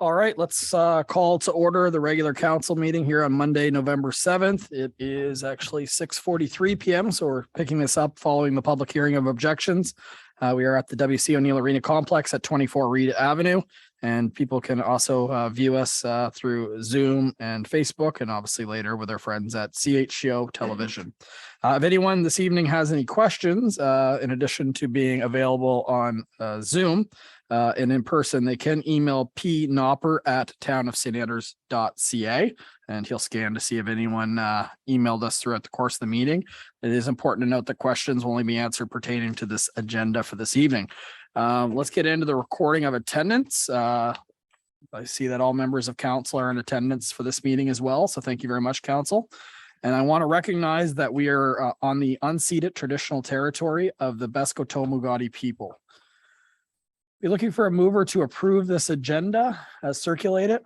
All right, let's call to order the regular council meeting here on Monday, November 7th. It is actually 6:43 p.m. So we're picking this up following the public hearing of objections. We are at the WC O'Neill Arena Complex at 24 Reed Avenue, and people can also view us through Zoom and Facebook, and obviously later with our friends at CHGO Television. If anyone this evening has any questions, in addition to being available on Zoom, and in person, they can email pnopper@townofstandards.ca, and he'll scan to see if anyone emailed us throughout the course of the meeting. It is important to note that questions will only be answered pertaining to this agenda for this evening. Let's get into the recording of attendance. I see that all members of council are in attendance for this meeting as well, so thank you very much, council. And I want to recognize that we are on the unceded traditional territory of the Beskoto-Mugati people. Be looking for a mover to approve this agenda as circulated.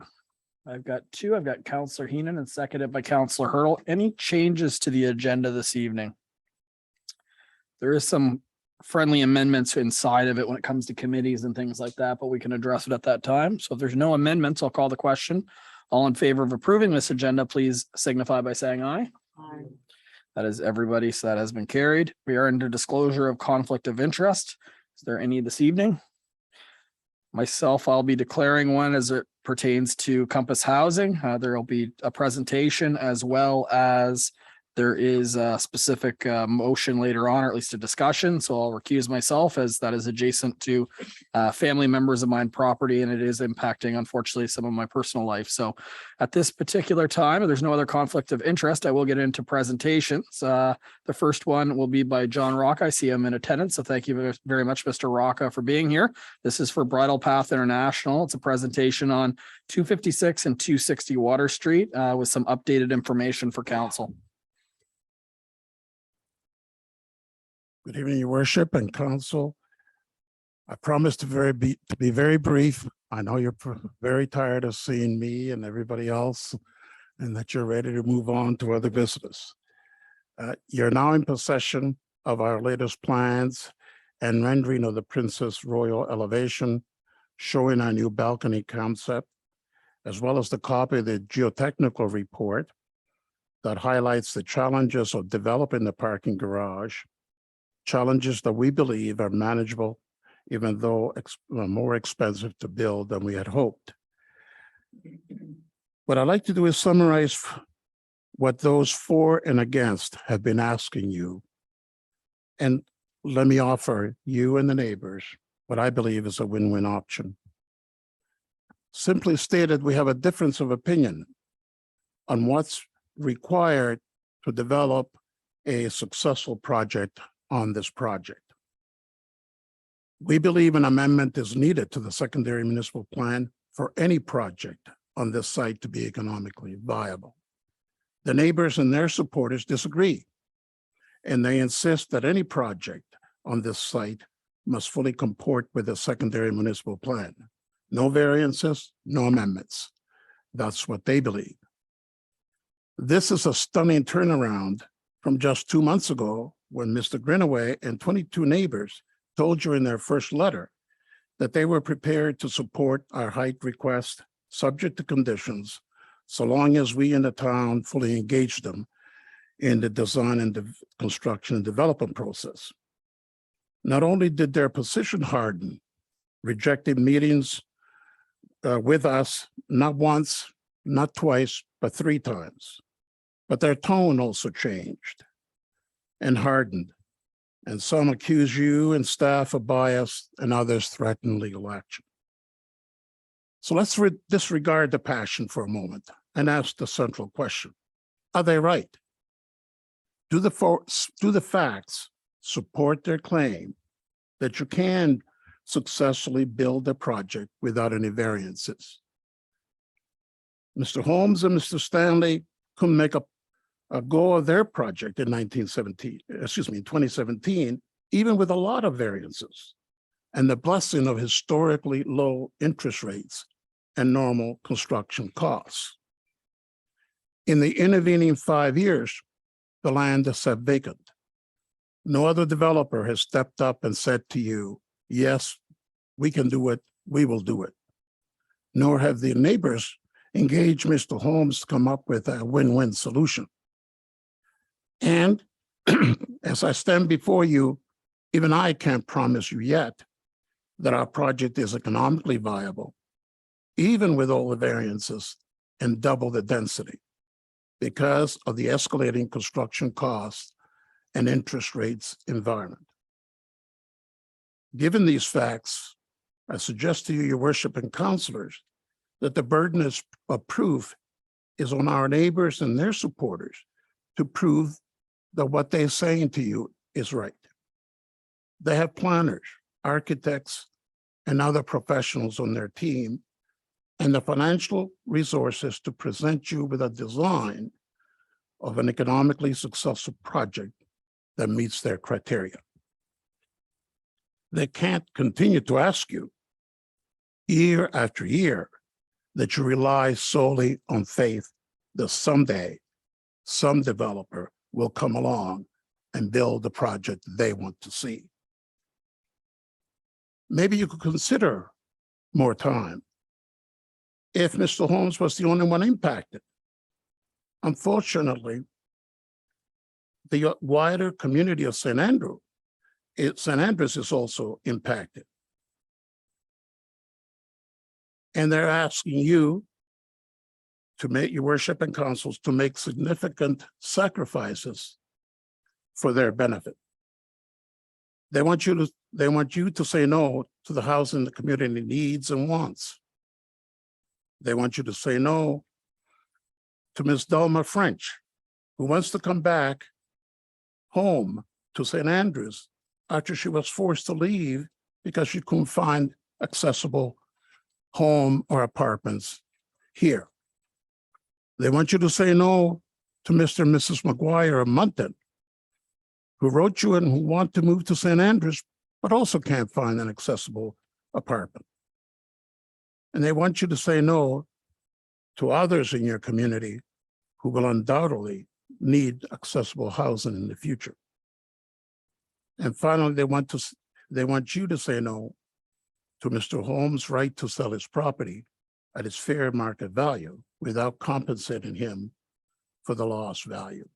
I've got two. I've got Councillor Heenan and seconded by Councillor Hurdle. Any changes to the agenda this evening? There is some friendly amendments inside of it when it comes to committees and things like that, but we can address it at that time. So if there's no amendments, I'll call the question. All in favor of approving this agenda, please signify by saying aye. Aye. That is everybody, so that has been carried. We are into disclosure of conflict of interest. Is there any this evening? Myself, I'll be declaring one as it pertains to Compass Housing. There will be a presentation as well as there is a specific motion later on, or at least a discussion. So I'll recuse myself as that is adjacent to family members of mine property, and it is impacting, unfortunately, some of my personal life. So at this particular time, there's no other conflict of interest. I will get into presentations. The first one will be by John Rocca. I see him in attendance. So thank you very much, Mr. Rocca, for being here. This is for Bridle Path International. It's a presentation on 256 and 260 Water Street with some updated information for council. Good evening, Your Worship and Council. I promise to be very brief. I know you're very tired of seeing me and everybody else, and that you're ready to move on to other business. You're now in possession of our latest plans and rendering of the Princess Royal elevation, showing our new balcony concept, as well as the copy of the geotechnical report that highlights the challenges of developing the parking garage, challenges that we believe are manageable, even though more expensive to build than we had hoped. What I'd like to do is summarize what those for and against have been asking you. And let me offer you and the neighbors what I believe is a win-win option. Simply stated, we have a difference of opinion on what's required to develop a successful project on this project. We believe an amendment is needed to the secondary municipal plan for any project on this site to be economically viable. The neighbors and their supporters disagree, and they insist that any project on this site must fully comport with the secondary municipal plan. No variances, no amendments. That's what they believe. This is a stunning turnaround from just 2 months ago, when Mr. Greenaway and 22 neighbors told you in their first letter that they were prepared to support our height request, subject to conditions, so long as we in the town fully engaged them in the design and construction and development process. Not only did their position harden, rejecting meetings with us, not once, not twice, but 3 times, but their tone also changed and hardened, and some accuse you and staff of bias, and others threaten legal action. So let's disregard the passion for a moment and ask the central question: are they right? Do the facts support their claim that you can successfully build a project without any variances? Mr. Holmes and Mr. Stanley couldn't make a go of their project in 2017, even with a lot of variances and the blessing of historically low interest rates and normal construction costs. In the intervening 5 years, the land is set vacant. No other developer has stepped up and said to you, yes, we can do it, we will do it. nor have the neighbors engaged Mr. Holmes to come up with a win-win solution. And as I stand before you, even I can't promise you yet that our project is economically viable, even with all the variances and double the density, because of the escalating construction costs and interest rates environment. Given these facts, I suggest to you, your worship and counselors, that the burden of proof is on our neighbors and their supporters to prove that what they're saying to you is right. They have planners, architects, and other professionals on their team, and the financial resources to present you with a design of an economically successful project that meets their criteria. They can't continue to ask you year after year that you rely solely on faith that someday some developer will come along and build the project they want to see. Maybe you could consider more time if Mr. Holmes was the only one impacted. Unfortunately, the wider community of St. Andrews is also impacted. And they're asking you to make your worship and councils to make significant sacrifices for their benefit. They want you to say no to the housing the community needs and wants. They want you to say no to Ms. Delma French, who wants to come back home to St. Andrews after she was forced to leave because she couldn't find accessible home or apartments here. They want you to say no to Mr. and Mrs. McGuire of Moncton, who wrote you and who want to move to St. Andrews, but also can't find an accessible apartment. And they want you to say no to others in your community who will undoubtedly need accessible housing in the future. And finally, they want you to say no to Mr. Holmes' right to sell his property at its fair market value without compensating him for the lost value.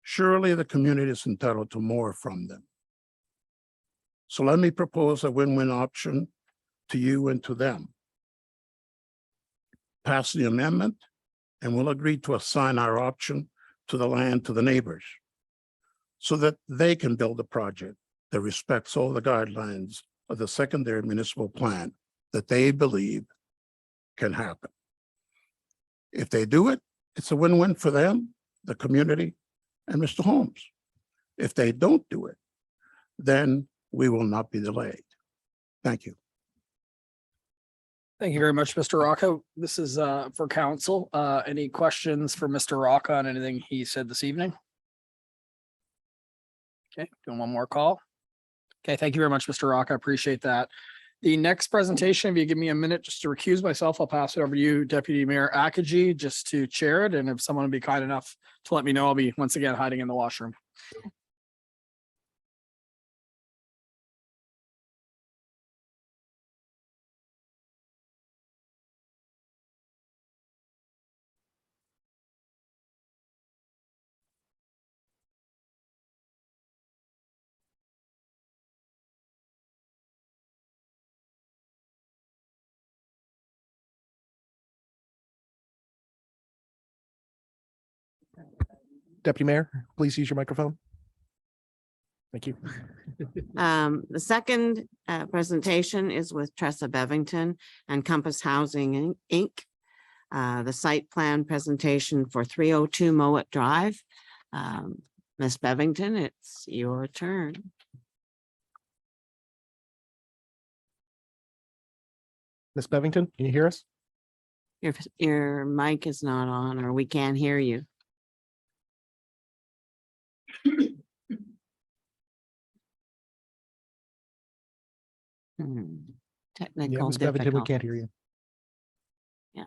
Surely the community is entitled to more from them. So let me propose a win-win option to you and to them. Pass the amendment, and we'll agree to assign our option to the land to the neighbors so that they can build a project that respects all the guidelines of the secondary municipal plan that they believe can happen. If they do it, it's a win-win for them, the community, and Mr. Holmes. If they don't do it, then we will not be delayed. Thank you. Thank you very much, Mr. Rocca. This is for council. Any questions for Mr. Rocca on anything he said this evening? Okay, doing one more call. Okay, thank you very much, Mr. Rocca. I appreciate that. The next presentation, if you give me a minute just to recuse myself, I'll pass it over to you, Deputy Mayor Akaji, just to chair it. And if someone would be kind enough to let me know, I'll be once again hiding in the washroom. Deputy Mayor, please use your microphone. Thank you. The second presentation is with Tressa Bevington and Compass Housing Inc. The site plan presentation for 302 Mowat Drive. Ms. Bevington, it's your turn. Ms. Bevington, can you hear us? Your mic is not on, or we can't hear you. Yeah, Technical Ms. Bevington, we difficulty. can't hear you. Yeah.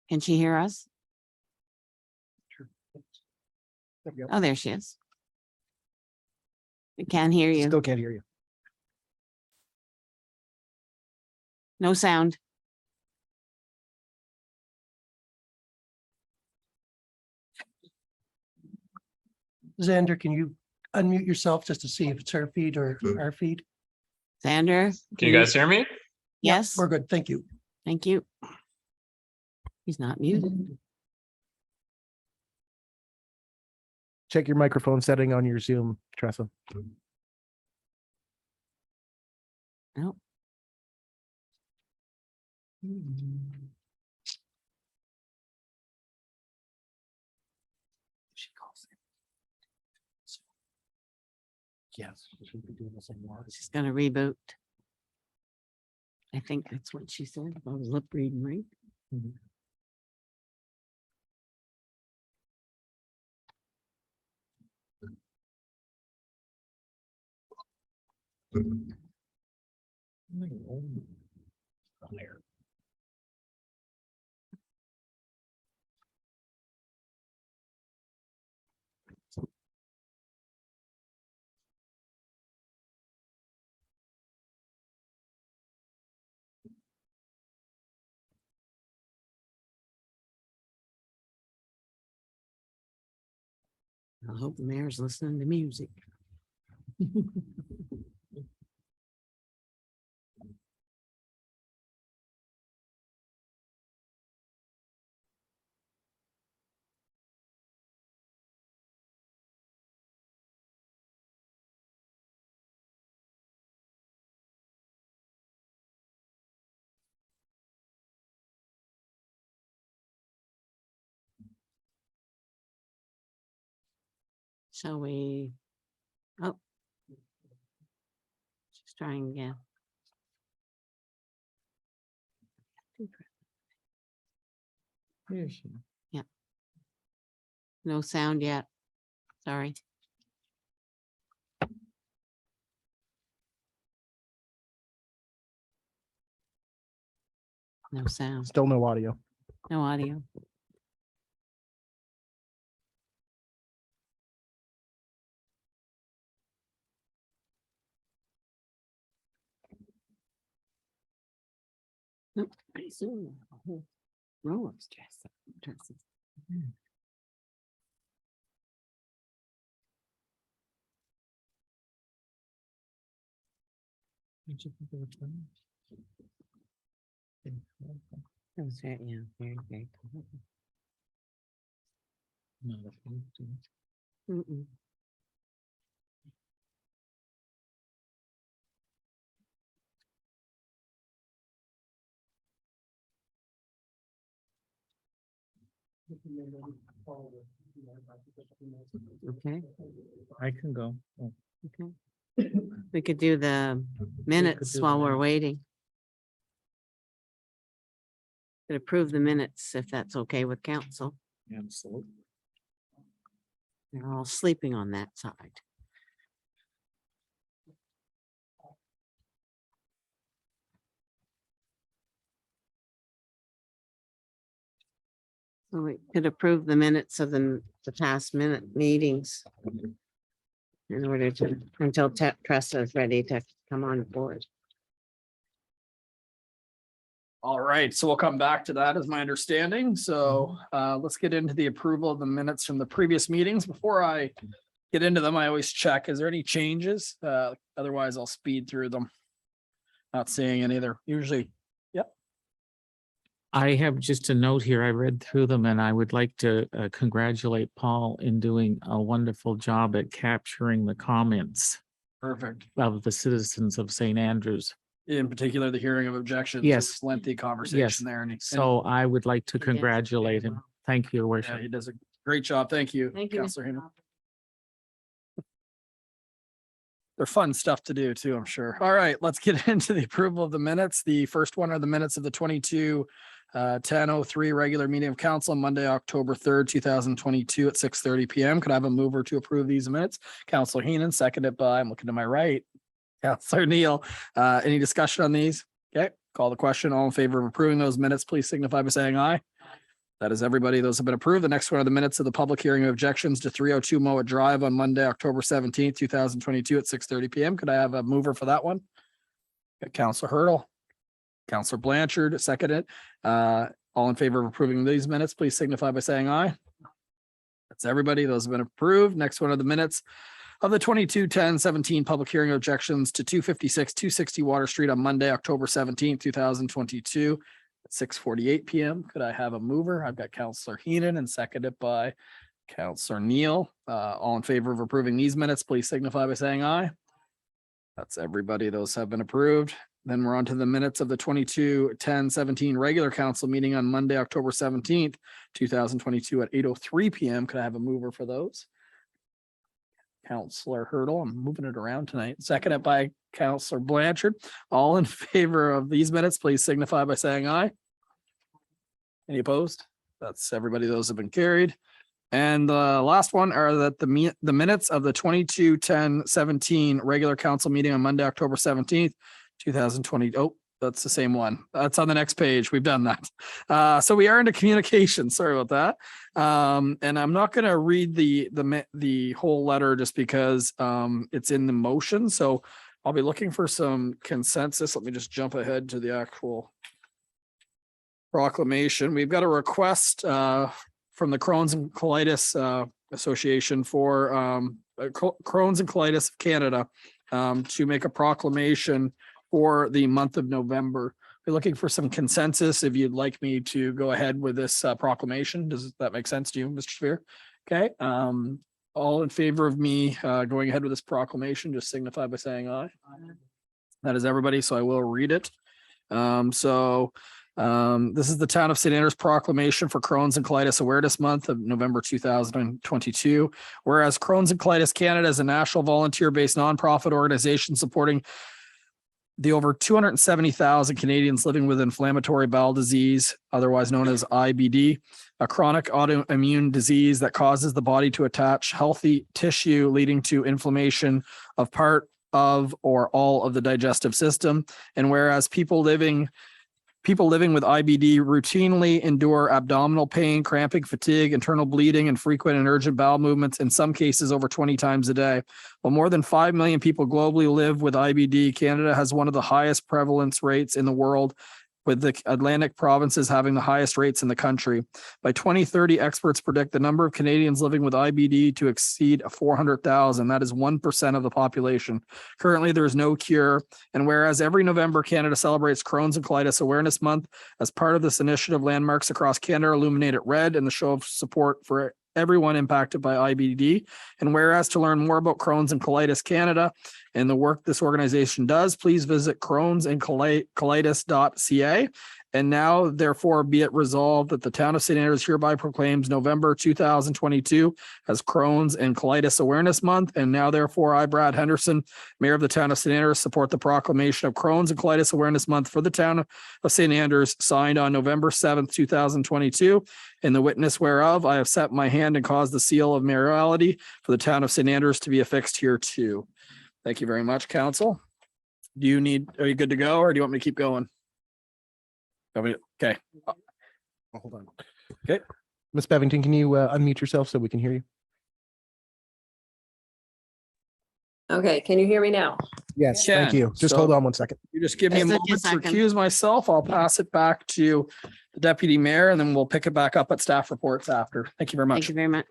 Can she hear us? There we go. Oh, there she is. We can't hear you. Still can't hear you. No sound. Xander, can you unmute yourself just to see if it's her feed or our feed? Xander? Can you guys hear me? Yes, We're good. Thank you. thank you. He's not muted. Check your microphone setting on your Zoom, Tressa. No. She calls him. Yes. she should be doing this anymore. She's gonna reboot. I think that's what she said. If I was lip reading, right? I hope the mayor's listening to music. Shall we? Oh. She's trying again. Yeah. No sound yet. Sorry. No sound, Still no audio. no audio. Nope, I assume a whole row of dresses. That was very, yeah, very, very cool. Mm-mm. Okay, I can go. okay. We could do the minutes do while the we're minutes. waiting. Could approve the minutes if that's okay with council. Absolutely. They're all sleeping on that side. So we could approve the minutes of the past minute meetings. In order to, until Tressa is ready to come on board. All right, so we'll come back to that as my understanding. So let's get into the approval of the minutes from the previous meetings. Before I get into them, I always check, is there any changes? Otherwise I'll speed through them. Not seeing any there. Usually, I have just a note here. I read through them and I would like to congratulate Paul in doing a wonderful job at capturing the comments perfect. of the citizens of St. Andrews. In particular, the hearing of objections. Yes. There was Lengthy conversation Yes. there. And So I would like to He did congratulate very him. well. Thank you, Your yeah, Worship. he does a great job. Thank you. Thank you. Counselor Mr. Heenan. Hopper. They're fun stuff to do too, I'm sure. All right, let's get into the approval of the minutes. The first one are the minutes of the 22-10-03 regular meeting of council, Monday, October 3rd, 2022 at 6:30 PM. Could I have a mover to approve these minutes? Counselor Heenan, seconded by, I'm looking to my right, Counselor Neal. Any discussion on these? Okay, call the question. All in favor of approving those minutes, please signify by saying aye. That is everybody. Those have been approved. The next one are the minutes of the public hearing of objections to 302 Mowat Drive on Monday, October 17th, 2022 at 6:30 PM. Could I have a mover for that one? Got Counselor Hurdle, Counselor Blanchard, seconded. All in favor of approving these minutes, please signify by saying aye. That's everybody. Those have been approved. Next one are the minutes of the 22-10-17 public hearing objections to 256, 260 Water Street on Monday, October 17th, 2022 at 6:48 PM. Could I have a mover? I've got Counselor Heenan and seconded by Counselor Neal. All in favor of approving these minutes, please signify by saying aye. That's everybody. Those have been approved. Then we're on to the minutes of the 22-10-17 regular council meeting on Monday, October 17th, 2022 at 8:03 PM. Could I have a mover for those? Counselor Hurdle, I'm moving it around tonight. Seconded by Counselor Blanchard. All in favor of these minutes, please signify by saying aye. Any opposed? That's everybody. Those have been carried. And the last one are that the minutes of the 22-10-17 regular council meeting on Monday, October 17th, 2020. Oh, that's the same one. That's on the next page. We've done that. So we are into communication. Sorry about that. And I'm not going to read the whole letter just because it's in the motion. So I'll be looking for some consensus. Let me just jump ahead to the actual proclamation. We've got a request from the Crohn's and Colitis Association for Crohn's and Colitis of Canada to make a proclamation for the month of November. We're looking for some consensus if you'd like me to go ahead with this proclamation. Does that make sense to you, Mr. Sphere? Okay. All in favor of me going ahead with this proclamation, just signify by saying aye. That is everybody, so I will read it. This is the Town of St. Andrews Proclamation for Crohn's and Colitis Awareness Month of November 2022. Whereas Crohn's and Colitis Canada is a national volunteer-based nonprofit organization supporting the over 270,000 Canadians living with inflammatory bowel disease, otherwise known as IBD, a chronic autoimmune disease that causes the body to attach healthy tissue, leading to inflammation of part of or all of the digestive system. And whereas people living with IBD routinely endure abdominal pain, cramping, fatigue, internal bleeding, and frequent and urgent bowel movements, in some cases over 20 times a day. While more than 5 million people globally live with IBD, Canada has one of the highest prevalence rates in the world, with the Atlantic provinces having the highest rates in the country. By 2030, experts predict the number of Canadians living with IBD to exceed 400,000. That is 1% of the population. Currently, there is no cure. And whereas every November, Canada celebrates Crohn's and Colitis Awareness Month, as part of this initiative, landmarks across Canada illuminate it red in the show of support for everyone impacted by IBD. And whereas to learn more about Crohn's and Colitis Canada and the work this organization does, please visit crohnsandcolitis.ca. And now, therefore, be it resolved that the Town of St. Andrews hereby proclaims November 2022 as Crohn's and Colitis Awareness Month. And now, therefore, I, Brad Henderson, Mayor of the Town of St. Andrews, support the proclamation of Crohn's and Colitis Awareness Month for the Town of St. Andrews, signed on November 7th, 2022. In the witness whereof, I have set my hand and caused the seal of mayoralty for the Town of St. Andrews to be affixed here too. Thank you very much, Council. Are you good to go, or do you want me to keep going? Okay. Hold on. Okay. Ms. Bevington, can you unmute yourself so we can hear you? Okay, can you hear me now? Yes, Can. thank you. Just So- hold on one second. You just give me a Just a moment to second. recuse myself. I'll pass it back to the Deputy Mayor, and then we'll pick it back up at staff reports after. Thank you very Thank much. you very much.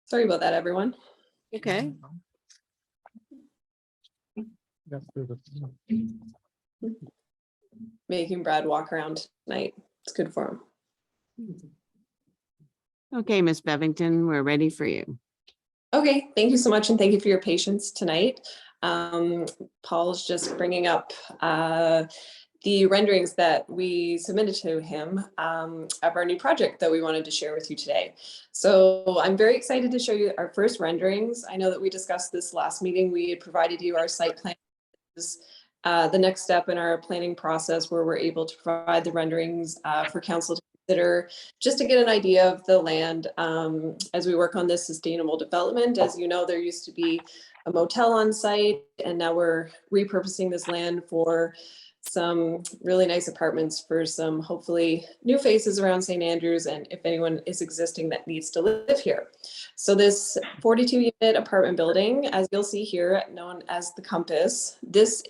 Sorry about that, everyone. Okay. Making Brad walk around tonight. It's good for him. Okay, Miss Bevington, we're ready for you. Okay, thank you so much, and thank you for your patience tonight. Paul's just bringing up the renderings that we submitted to him of our new project that we wanted to share with you today. So I'm very excited to show you our first renderings. I know that we discussed this last meeting. We had provided you our site plan. The next step in our planning process where we're able to provide the renderings for council to consider, just to get an idea of the land as we work on this sustainable development. As you know, there used to be a motel on site, and now we're repurposing this land for some really nice apartments for some hopefully new faces around St. Andrews, and if anyone is existing that needs to live here. So this 42 unit apartment building, as you'll see here, known as the Compass, this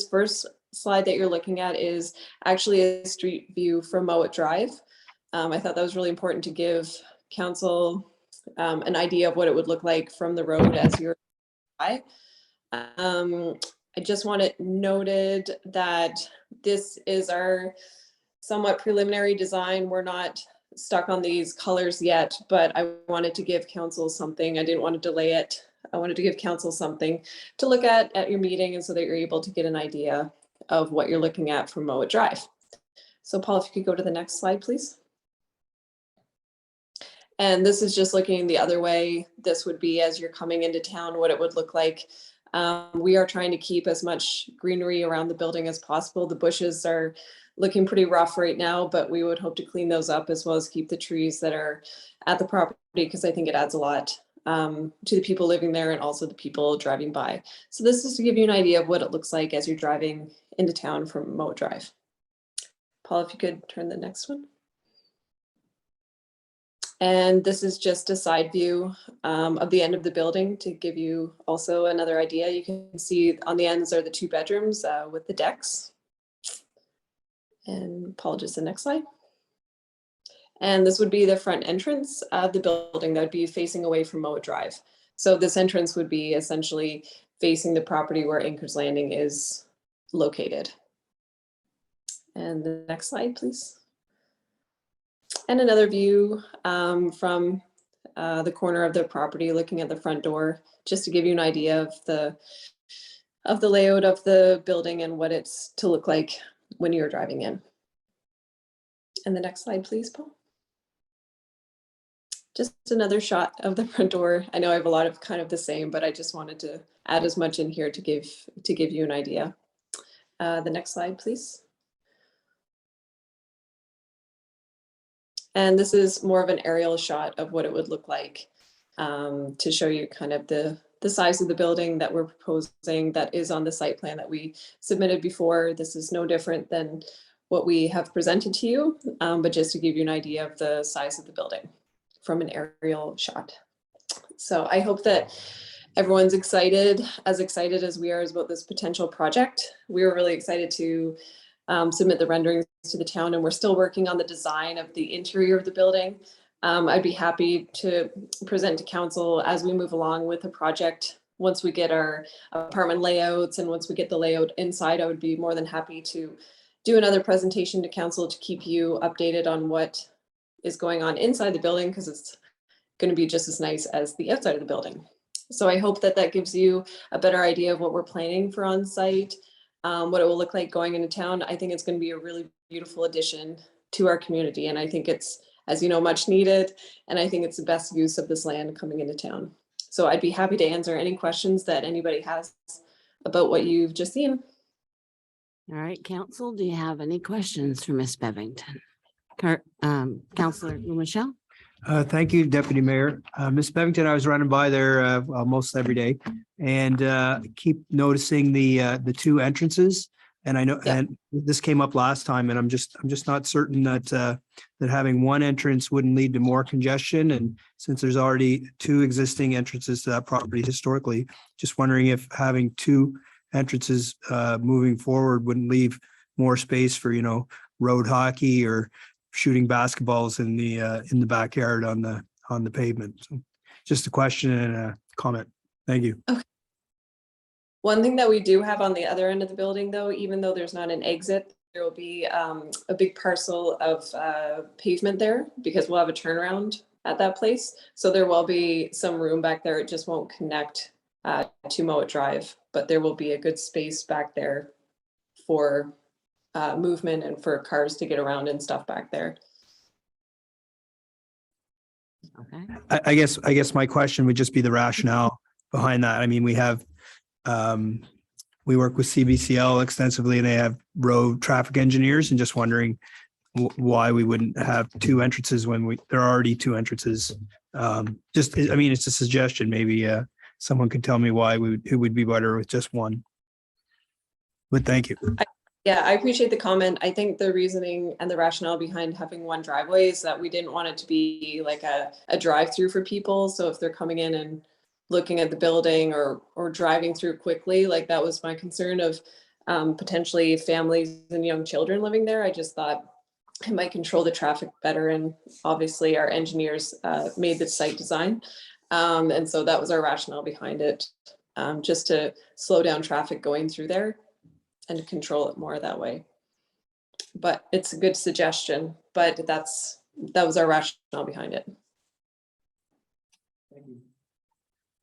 first slide that you're looking at is actually a street view from Mowat Drive. I thought that was really important to give council an idea of what it would look like from the road as you're by. I just want it noted that this is our somewhat preliminary design. We're not stuck on these colors yet, but I wanted to give council something. I didn't want to delay it. I wanted to give council something to look at your meeting, and so that you're able to get an idea of what you're looking at from Mowat Drive. So Paul, if you could go to the next slide, please. And this is just looking the other way. This would be as you're coming into town, what it would look like. We are trying to keep as much greenery around the building as possible. The bushes are looking pretty rough right now, but we would hope to clean those up as well as keep the trees that are at the property, because I think it adds a lot to the people living there and also the people driving by. So this is to give you an idea of what it looks like as you're driving into town from Mowat Drive. Paul, if you could turn the next one. And this is just a side view of the end of the building to give you also another idea. You can see on the ends are the 2 bedrooms with the decks. And Paul, just the next slide. And this would be the front entrance of the building that would be facing away from Mowat Drive. So this entrance would be essentially facing the property where Anchor's Landing is located. And the next slide, please. And another view from the corner of the property, looking at the front door, just to give you an idea of the layout of the building and what it's to look like when you're driving in. And the next slide, please, Paul. Just another shot of the front door. I know I have a lot of kind of the same, but I just wanted to add as much in here to give you an idea. The next slide, please. And this is more of an aerial shot of what it would look like to show you kind of the size of the building that we're proposing that is on the site plan that we submitted before. This is no different than what we have presented to you, but just to give you an idea of the size of the building from an aerial shot. So I hope that everyone's excited as we are about this potential project. We were really excited to submit the renderings to the town, and we're still working on the design of the interior of the building. I'd be happy to present to council as we move along with the project. Once we get our apartment layouts and once we get the layout inside, I would be more than happy to do another presentation to council to keep you updated on what is going on inside the building, because it's going to be just as nice as the outside of the building. So I hope that that gives you a better idea of what we're planning for on site. What it will look like going into town. I think it's going to be a really beautiful addition to our community. And I think it's, as you know, much needed. And I think it's the best use of this land coming into town. So I'd be happy to answer any questions that anybody has about what you've just seen. All right, council, do you have any questions for Ms. Bevington? Councilor Michelle? Thank you, Deputy Mayor. Ms. Bevington, I was running by there almost every day and keep noticing the 2 entrances. And I know, and this came up last time, and I'm just not certain that having one entrance wouldn't lead to more congestion. And since there's already 2 existing entrances to that property historically, just wondering if having 2 entrances moving forward wouldn't leave more space for, road hockey or shooting basketballs in the backyard on the pavement. So just a question and a comment. Thank you. Okay. One thing that we do have on the other end of the building, though, even though there's not an exit, there will be a big parcel of pavement there, because we'll have a turnaround at that place. So there will be some room back there. It just won't connect to Mowat Drive, but there will be a good space back there for movement and for cars to get around and stuff back there. Okay. I guess my question would just be the rationale behind that. I mean, we have we work with CBCL extensively, and they have road traffic engineers, and just wondering why we wouldn't have 2 entrances when there are already 2 entrances. I mean, it's a suggestion. Maybe someone could tell me why it would be better with just 1. But thank you. Yeah, I appreciate the comment. I think the reasoning and the rationale behind having 1 driveway is that we didn't want it to be like a drive-through for people. So if they're coming in and looking at the building or driving through quickly, like that was my concern of potentially families and young children living there. I just thought it might control the traffic better. And obviously our engineers made the site design. And so that was our rationale behind it, just to slow down traffic going through there and to control it more that way. But it's a good suggestion, but that was our rationale behind it.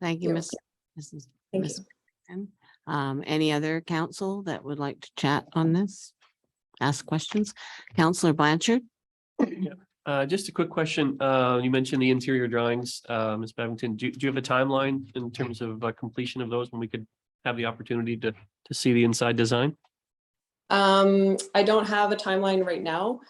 Thank you, You're Ms. Mrs. Thank Ms. you. Bevington. Any other council that would like to chat on this? Ask questions? Councillor Blanchard? Just a quick question. You mentioned the interior drawings, Ms. Bevington. Do you have a timeline in terms of completion of those when we could have the opportunity to see the inside design? I don't have a timeline right now.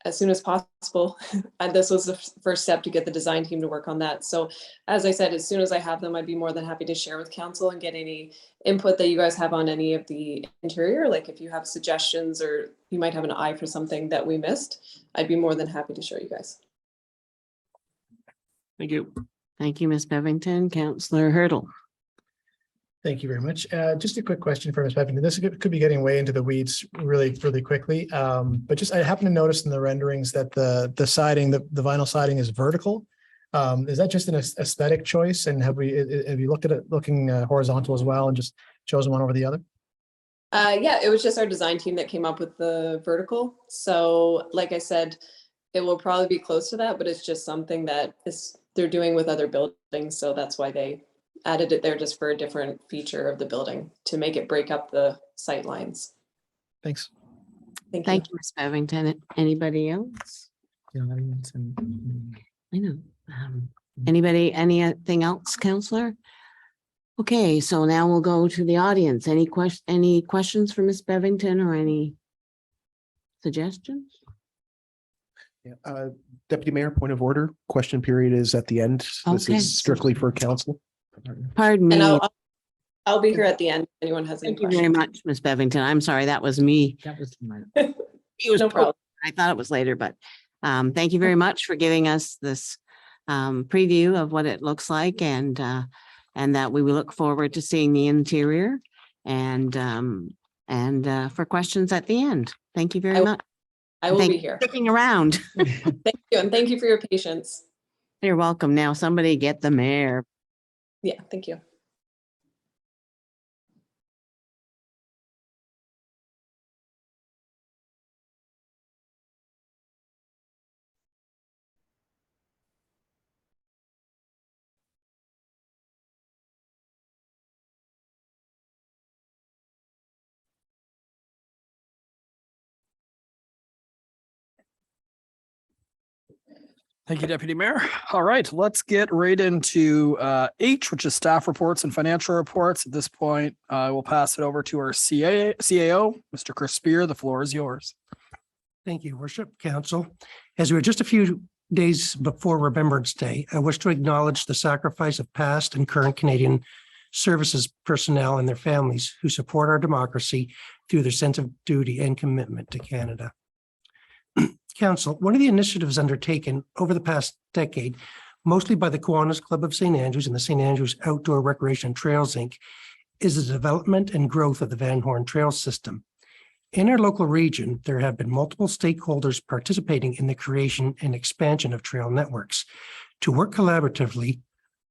As soon as possible. And this was the first step to get the design team to work on that. So as I said, as soon as I have them, I'd be more than happy to share with council and get any input that you guys have on any of the interior. Like if you have suggestions or you might have an eye for something that we missed, I'd be more than happy to show you guys. Thank you. Thank you, Ms. Bevington. Councillor Hurdle. Thank you very much. Just a quick question for Ms. Bevington. This could be getting way into the weeds really quickly. But just I happen to notice in the renderings that the siding, the vinyl siding is vertical. Is that just an aesthetic choice? And have you looked at it looking horizontal as well and just chosen one over the other? Yeah, it was just our design team that came up with the vertical. So like I said, it will probably be close to that, but it's just something that they're doing with other buildings. So that's why they added it there, just for a different feature of the building to make it break up the sight lines. Thanks. Thank you, Ms. Bevington. Anybody else? I know. Anybody, anything else, Counselor? Okay, so now we'll go to the audience. Any questions for Ms. Bevington or any suggestions? Yeah. Deputy Mayor, point of order. Question period is at the end. This Okay. is strictly for council. Pardon me. And I'll be here at the end if anyone has any Thank you questions. very much, Ms. Bevington. I'm sorry, that was me. That was my. It was No problem. I thought it was later, but thank you very much for giving us this preview of what it looks like, and that we will look forward to seeing the interior and for questions at the end. Thank you very much. I will Thank be you here. for sticking around. Thank you. And thank you for your patience. You're welcome. Now somebody get the mayor. Yeah, thank you. Thank you, Deputy Mayor. All right, let's get right into H, which is staff reports and financial reports. At this point, we'll pass it over to our CAO, Mr. Chris Spear. The floor is yours. Thank you, Worship Council. As we're just a few days before Remembrance Day, I wish to acknowledge the sacrifice of past and current Canadian services personnel and their families who support our democracy through their sense of duty and commitment to Canada. Council, one of the initiatives undertaken over the past decade, mostly by the Kiwanis Club of St. Andrews and the St. Andrews Outdoor Recreation Trails, Inc., is the development and growth of the Van Horn Trail System. In our local region, there have been multiple stakeholders participating in the creation and expansion of trail networks. To work collaboratively,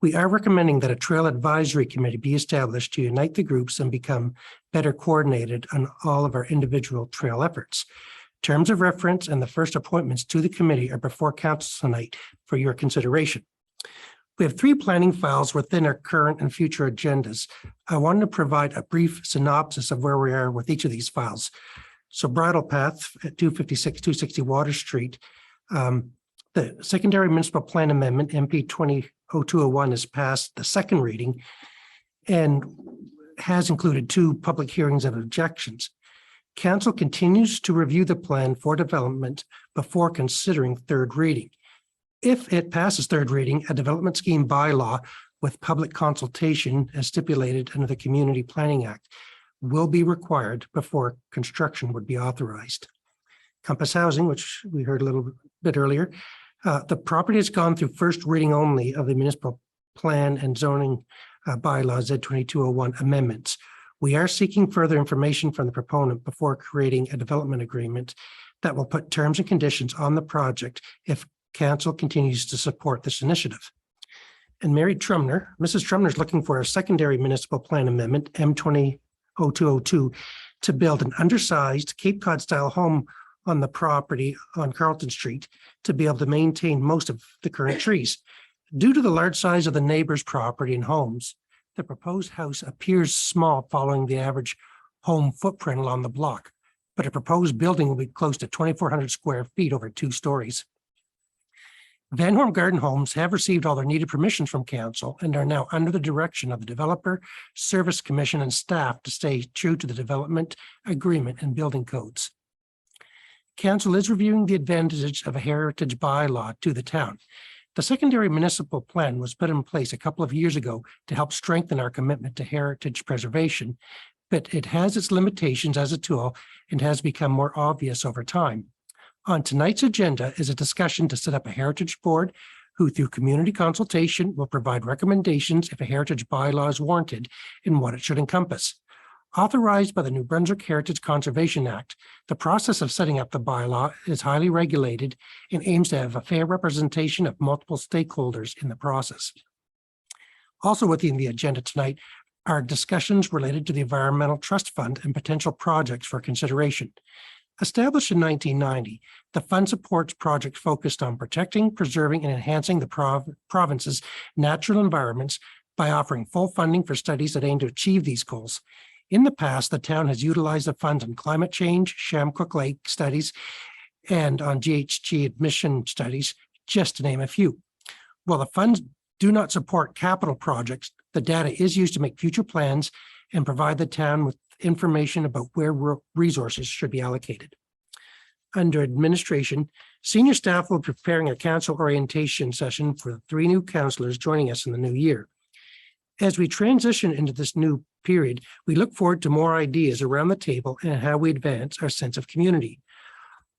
we are recommending that a trail advisory committee be established to unite the groups and become better coordinated on all of our individual trail efforts. Terms of reference and the first appointments to the committee are before council tonight for your consideration. We have 3 planning files within our current and future agendas. I wanted to provide a brief synopsis of where we are with each of these files. So Bridle Path at 256, 260 Water Street. The secondary municipal plan amendment, MP 200201, has passed the second reading and has included 2 public hearings of objections. Council continues to review the plan for development before considering third reading. If it passes third reading, a development scheme bylaw with public consultation as stipulated under the Community Planning Act will be required before construction would be authorized. Compass Housing, which we heard a little bit earlier, the property has gone through first reading only of the municipal plan and zoning bylaw Z2201 amendments. We are seeking further information from the proponent before creating a development agreement. that will put terms and conditions on the project if council continues to support this initiative. And Mrs. Trumner is looking for a secondary municipal plan amendment, M200202, to build an undersized Cape Cod style home on the property on Carlton Street to be able to maintain most of the current trees. Due to the large size of the neighbor's property and homes, the proposed house appears small following the average home footprint along the block, but a proposed building will be close to 2,400 square feet over 2 stories. Van Horn Garden Homes have received all their needed permissions from council and are now under the direction of the Developer Service Commission and staff to stay true to the development agreement and building codes. Council is reviewing the advantages of a heritage bylaw to the town. The secondary municipal plan was put in place a couple of years ago to help strengthen our commitment to heritage preservation, but it has its limitations as a tool and has become more obvious over time. On tonight's agenda is a discussion to set up a heritage board who, through community consultation, will provide recommendations if a heritage bylaw is warranted and what it should encompass. Authorized by the New Brunswick Heritage Conservation Act, the process of setting up the bylaw is highly regulated and aims to have a fair representation of multiple stakeholders in the process. Also within the agenda tonight are discussions related to the Environmental Trust Fund and potential projects for consideration. Established in 1990, the fund supports projects focused on protecting, preserving, and enhancing the province's natural environments by offering full funding for studies that aim to achieve these goals. In the past, the town has utilized the funds on climate change, Shamcook Lake studies, and on GHG admission studies, just to name a few. While the funds do not support capital projects, the data is used to make future plans and provide the town with information about where resources should be allocated. Under administration, senior staff will be preparing a council orientation session for the 3 new councillors joining us in the new year. As we transition into this new period, we look forward to more ideas around the table and how we advance our sense of community.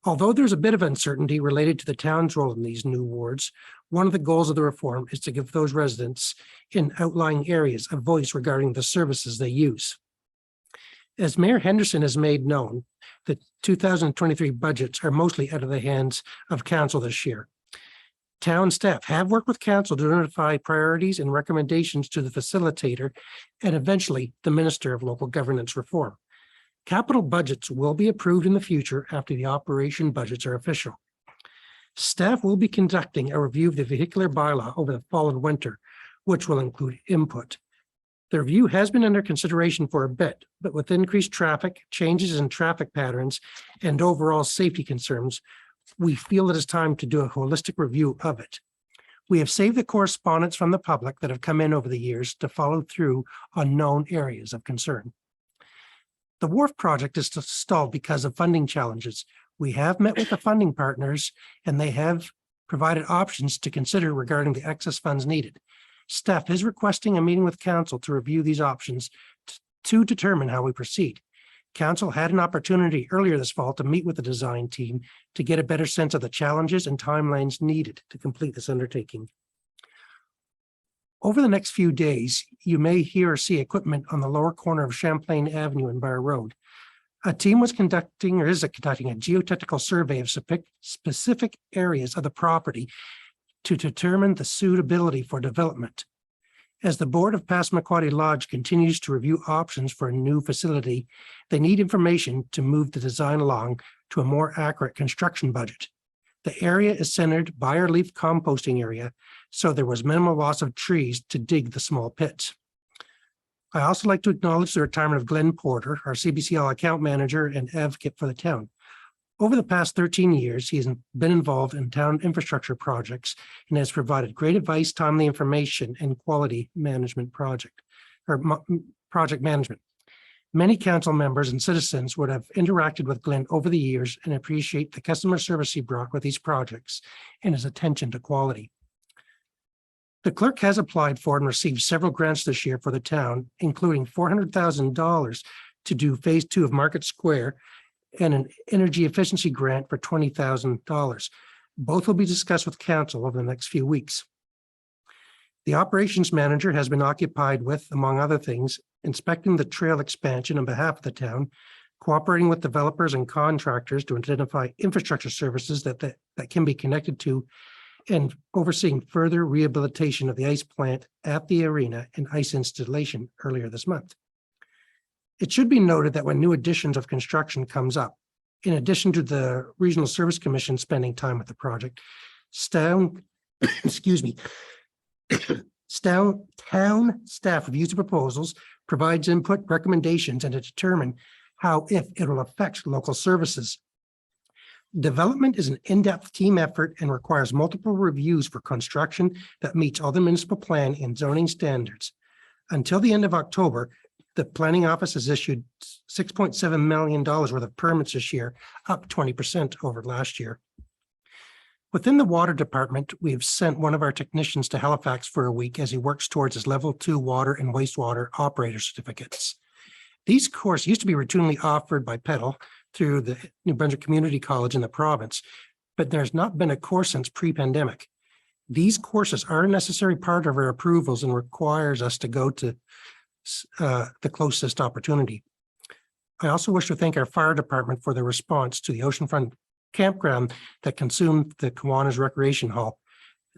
Although there's a bit of uncertainty related to the town's role in these new wards, one of the goals of the reform is to give those residents in outlying areas a voice regarding the services they use. As Mayor Henderson has made known, the 2023 budgets are mostly out of the hands of council this year. Town staff have worked with council to identify priorities and recommendations to the facilitator and eventually the Minister of Local Governance Reform. Capital budgets will be approved in the future after the operation budgets are official. Staff will be conducting a review of the vehicular bylaw over the fall and winter, which will include input. The review has been under consideration for a bit, but with increased traffic, changes in traffic patterns, and overall safety concerns, we feel it is time to do a holistic review of it. We have saved the correspondence from the public that have come in over the years to follow through on known areas of concern. The wharf project is stalled because of funding challenges. We have met with the funding partners and they have provided options to consider regarding the excess funds needed. Staff is requesting a meeting with council to review these options to determine how we proceed. Council had an opportunity earlier this fall to meet with the design team to get a better sense of the challenges and timelines needed to complete this undertaking. Over the next few days, you may hear or see equipment on the lower corner of Champlain Avenue and Bar Road. A team was conducting a geotechnical survey of specific areas of the property to determine the suitability for development. As the board of Passamaquoddy Lodge continues to review options for a new facility, they need information to move the design along to a more accurate construction budget. The area is centered by our leaf composting area, so there was minimal loss of trees to dig the small pits. I also like to acknowledge the retirement of Glenn Porter, our CBCL account manager and advocate for the town. Over the past 13 years, he has been involved in town infrastructure projects and has provided great advice, timely information, and quality management project management. Many council members and citizens would have interacted with Glenn over the years and appreciate the customer service he brought with these projects and his attention to quality. The clerk has applied for and received several grants this year for the town, including $400,000 to do phase 2 of Market Square and an energy efficiency grant for $20,000. Both will be discussed with council over the next few weeks. The operations manager has been occupied with, among other things, inspecting the trail expansion on behalf of the town, cooperating with developers and contractors to identify infrastructure services that can be connected to, and overseeing further rehabilitation of the ice plant at the arena and ice installation earlier this month. It should be noted that when new additions of construction comes up, in addition to the Regional Service Commission spending time with the project, town staff reviews the proposals, provides input, recommendations, and to determine how, if it will affect local services. Development is an in-depth team effort and requires multiple reviews for construction that meets all the municipal plan and zoning standards. Until the end of October, the planning office has issued $6.7 million worth of permits this year, up 20% over last year. Within the water department, we have sent one of our technicians to Halifax for a week as he works towards his level 2 water and wastewater operator certificates. These courses used to be routinely offered by Petal through the New Brunswick Community College in the province, but there's not been a course since pre-pandemic. These courses are a necessary part of our approvals and requires us to go to the closest opportunity. I also wish to thank our fire department for their response to the oceanfront campground that consumed the Kiwanis Recreation Hall.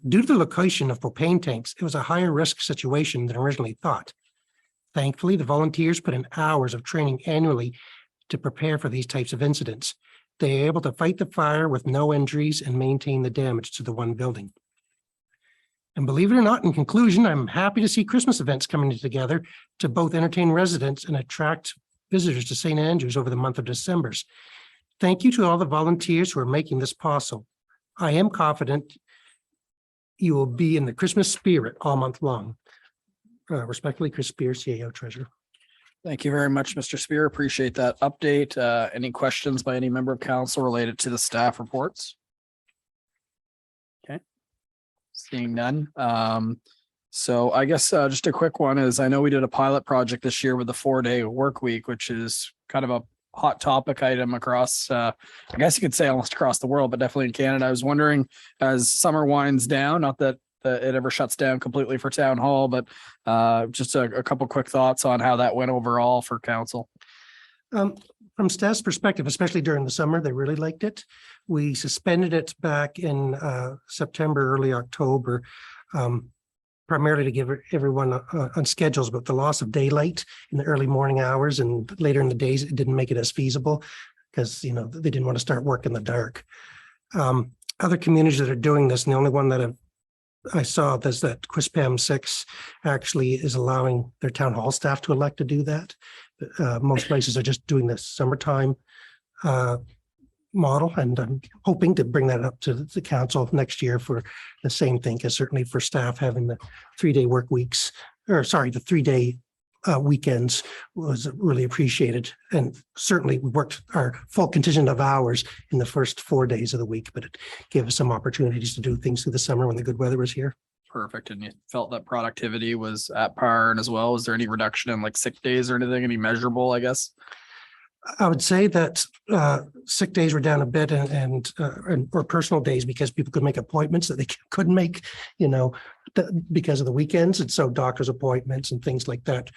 Due to the location of propane tanks, it was a higher risk situation than originally thought. Thankfully, the volunteers put in hours of training annually to prepare for these types of incidents. They are able to fight the fire with no injuries and maintain the damage to the one building. And believe it or not, in conclusion, I'm happy to see Christmas events coming together to both entertain residents and attract visitors to St. Andrews over the month of December. Thank you to all the volunteers who are making this possible. I am confident you will be in the Christmas spirit all month long. Respectfully, Chris Spear, CAO Treasurer. Thank you very much, Mr. Spear. Appreciate that update. Any questions by any member of council related to the staff reports? Okay. Seeing none. So I guess just a quick one is, I know we did a pilot project this year with the 4-day work week, which is kind of a hot topic item across, I guess you could say almost across the world, but definitely in Canada. I was wondering, as summer winds down, not that it ever shuts down completely for town hall, but just a couple quick thoughts on how that went overall for council. From staff's perspective, especially during the summer, they really liked it. We suspended it back in September, early October, primarily to give everyone on schedules, but the loss of daylight in the early morning hours and later in the days, it didn't make it as feasible because, you know, they didn't want to start work in the dark. Other communities that are doing this, and the only one that I saw is that Quispam 6 actually is allowing their town hall staff to elect to do that. Most places are just doing this summertime model, and I'm hoping to bring that up to the council next year for the same thing, because certainly for staff having the 3-day work weeks, or sorry, the 3-day weekends was really appreciated. And certainly we worked our full contingent of hours in the first 4 days of the week, but it gave us some opportunities to do things through the summer when the good weather was here. Perfect. And you felt that productivity was at par, and as well, was there any reduction in like sick days or anything, any measurable, I guess? I would say that sick days were down a bit, and or personal days, because people could make appointments that they couldn't make, you know, because of the weekends. And so doctor's appointments and things like that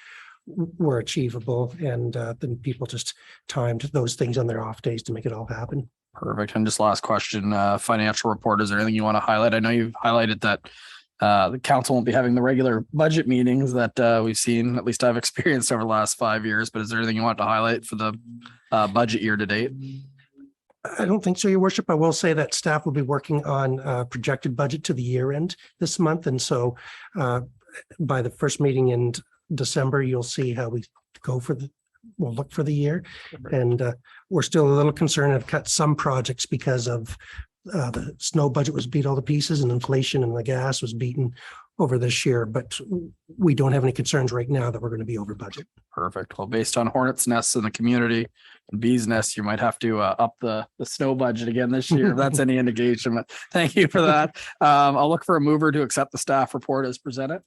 were achievable. And then people just timed those things on their off days to make it all happen. Perfect. And just last question, financial report, is there anything you want to highlight? I know you've highlighted that the council won't be having the regular budget meetings that we've seen, at least I've experienced over the last 5 years, but is there anything you want to highlight for the budget year to date? I don't think so, Your Worship. I will say that staff will be working on projected budget to the year end this month. And so by the first meeting in December, you'll see how we go we'll look for the year. And we're still a little concerned. I've cut some projects because of the snow budget was beat all to pieces, and inflation and the gas was beaten over this year, but we don't have any concerns right now that we're going to be over budget. Perfect. Well, based on hornets nests in the community and bees nests, you might have to up the snow budget again this year, if that's any indication. But thank you for that. I'll look for a mover to accept the staff report as presented.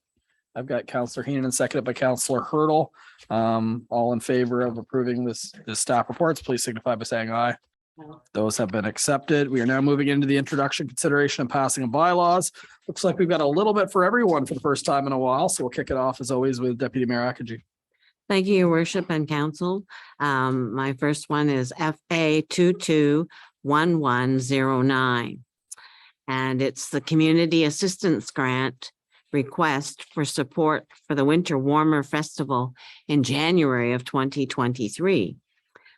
I've got Councillor Heenan, seconded by Councillor Hurdle. All in favor of approving this staff reports, please signify by saying aye. Those have been accepted. We are now moving into the introduction, consideration, and passing of bylaws. Looks like we've got a little bit for everyone for the first time in a while, so we'll kick it off as always with Deputy Mayor Akagi. Thank you, Your Worship and Council. My first one is FA 221109. And it's the Community Assistance Grant request for support for the Winter Warmer Festival in January of 2023.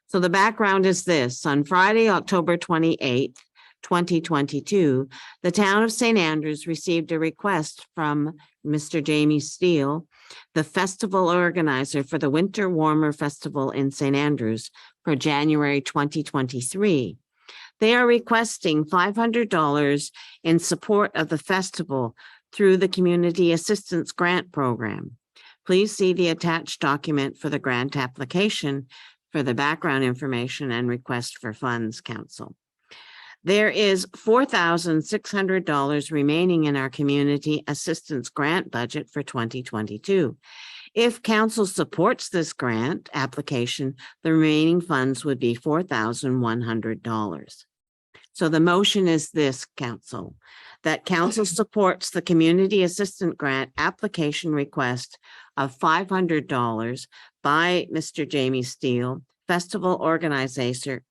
So the background is this: on Friday, October 28th, 2022, the town of St. Andrews received a request from Mr. Jamie Steele, the festival organizer for the Winter Warmer Festival in St. Andrews for January 2023. They are requesting $500 in support of the festival through the Community Assistance Grant Program. Please see the attached document for the grant application for the background information and request for funds, Council. There is $4,600 remaining in our Community Assistance Grant budget for 2022. If council supports this grant application, the remaining funds would be $4,100. So the motion is this, Council, that council supports the Community Assistant Grant application request of $500 by Mr. Jamie Steele, festival organizer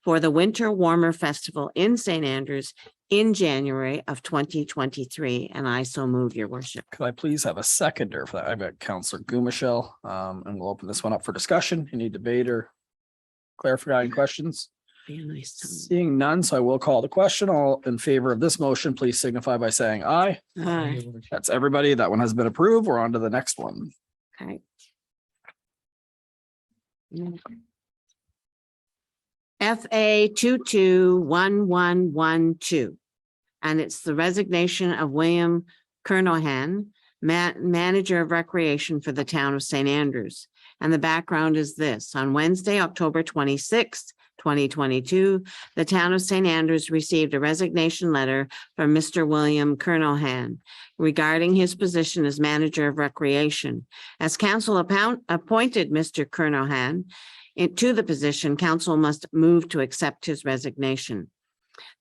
for the Winter Warmer Festival in St. Andrews in January of 2023. And I so move, Your Worship. Could I please have a seconder for that? I've got Councillor Gumichel, and we'll open this one up for discussion. Any debate or clarifying questions? Be a nice time. Seeing none, so I will call the question. All in favor of this motion, please signify by saying aye. Aye. That's everybody. That one has been approved. We're on to the next one. Okay. FA 221112. And it's the resignation of William Kernohan, manager of recreation for the town of St. Andrews. And the background is this: on Wednesday, October 26th, 2022, the town of St. Andrews received a resignation letter from Mr. William Kernohan regarding his position as manager of recreation. As council appointed Mr. Kernohan to the position, council must move to accept his resignation.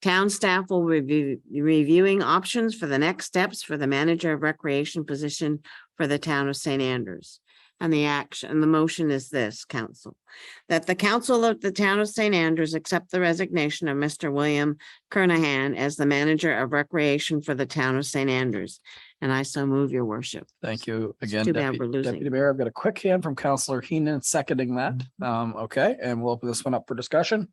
Town staff will be reviewing options for the next steps for the manager of recreation position for the town of St. Andrews. And the motion is this, council, that the council of the town of St. Andrews accept the resignation of Mr. William Kernohan as the manager of recreation for the town of St. Andrews. And I so move, Your Worship. Thank you again, too bad we're losing. Deputy Mayor. I've got a quick hand from Councillor Heenan seconding that. Okay, and we'll open this one up for discussion.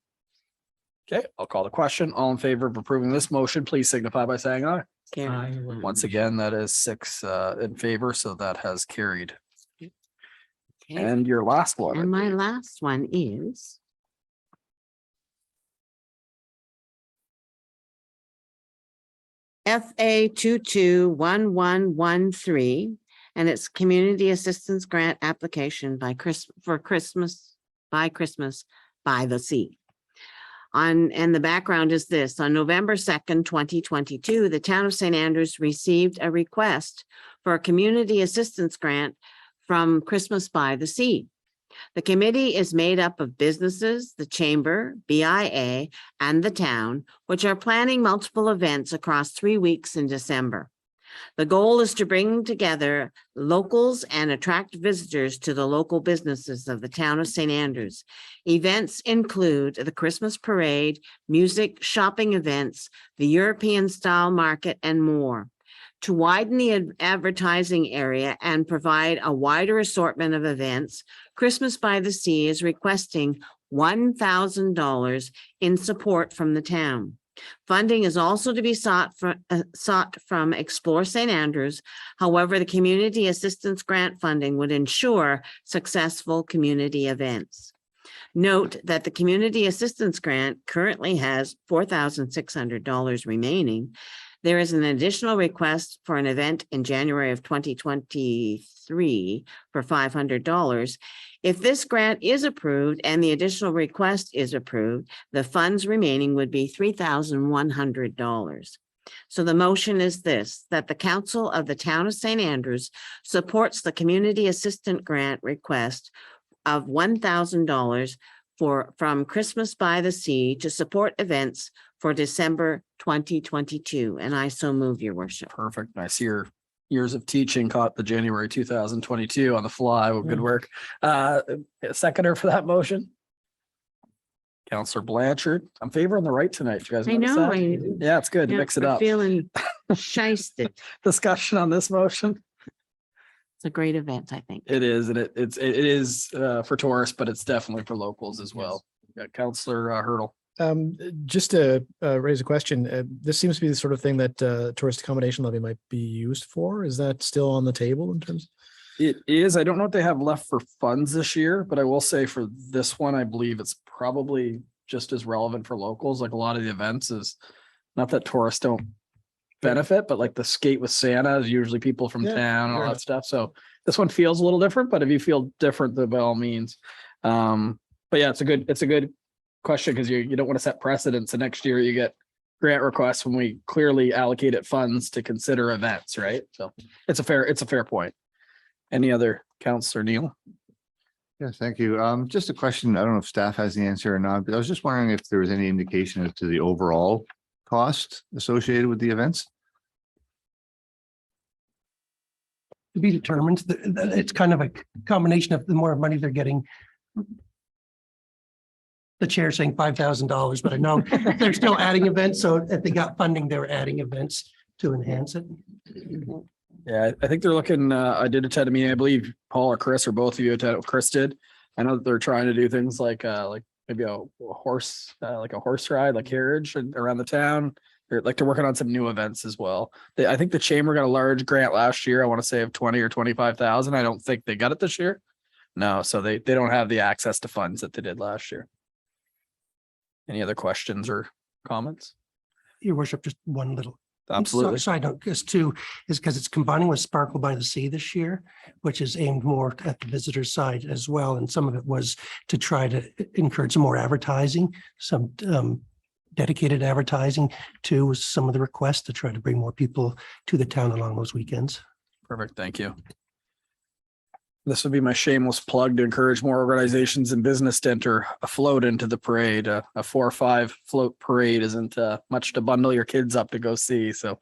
Okay, I'll call the question. All in favor of approving this motion, please signify by saying aye. Carried. Once again, that is 6 in favor, so that has carried. Okay. And your last one. And my last one is FA 221113, and it's Community Assistance Grant application by Christmas by the Sea. And the background is this: on November 2nd, 2022, the town of St. Andrews received a request for a community assistance grant from Christmas by the Sea. The committee is made up of businesses, the chamber, BIA, and the town, which are planning multiple events across 3 weeks in December. The goal is to bring together locals and attract visitors to the local businesses of the town of St. Andrews. Events include the Christmas parade, music, shopping events, the European style market, and more. To widen the advertising area and provide a wider assortment of events, Christmas by the Sea is requesting $1,000 in support from the town. Funding is also to be sought from Explore St. Andrews. However, the community assistance grant funding would ensure successful community events. Note that the community assistance grant currently has $4,600 remaining. There is an additional request for an event in January of 2023 for $500. If this grant is approved and the additional request is approved, the funds remaining would be $3,100. So the motion is this: that the council of the town of St. Andrews supports the community assistant grant request of $1,000 from Christmas by the Sea to support events for December 2022. And I so move, Your Worship. Perfect. I see your years of teaching caught the January 2022 on the fly. Well, good work. Seconder for that motion. Counselor Blanchard. I'm favoring the right tonight. You guys I notice know, that? Yeah, it's good to yeah, mix it we're up. feeling shysted. Discussion on this motion. It's a great event, I think. It is, and it is for tourists, but it's definitely for locals as well. Yeah, Counselor Hurdle. Just to raise a question, this seems to be the sort of thing that tourist accommodation levy might be used for. Is that still on the table in terms? It is. I don't know what they have left for funds this year, but I will say for this one, I believe it's probably just as relevant for locals. Like a lot of the events is not that tourists don't benefit, but like the skate with Santa is usually people from Yeah, town and all fair that enough. stuff. So this one feels a little different, but if you feel different, then by all means. But yeah, it's a good question because you don't want to set precedents and next year you get grant requests when we clearly allocated funds to consider events, right? So it's a fair point. Any other, Counselor Neal? Yes, thank you. Just a question. I don't know if staff has the answer or not, but I was just wondering if there was any indication as to the overall cost associated with the events. To be determined. It's kind of a combination of the more money they're getting. The chair saying $5,000, but I know they're still adding events. So if they got funding, they were adding events to enhance it. Yeah, I think they're looking, I did attend a meeting, I believe Paul or Chris or both of you attended, Chris did. I know that they're trying to do things like maybe a horse ride, like carriage around the town. They're working on some new events as well. I think the chamber got a large grant last year. I want to say of 20 or 25,000. I don't think they got it this year. No, so they don't have the access to funds that they did last year. Any other questions or comments? Your worship, just one little Absolutely. side note, because too, is because it's combining with Sparkle by the Sea this year, which is aimed more at the visitor side as well. And some of it was to try to encourage some more advertising, some dedicated advertising to some of the requests to try to bring more people to the town along those weekends. Perfect. Thank you. This would be my shameless plug to encourage more organizations and business to enter a float into the parade. A 4 or 5 float parade isn't much to bundle your kids up to go see. So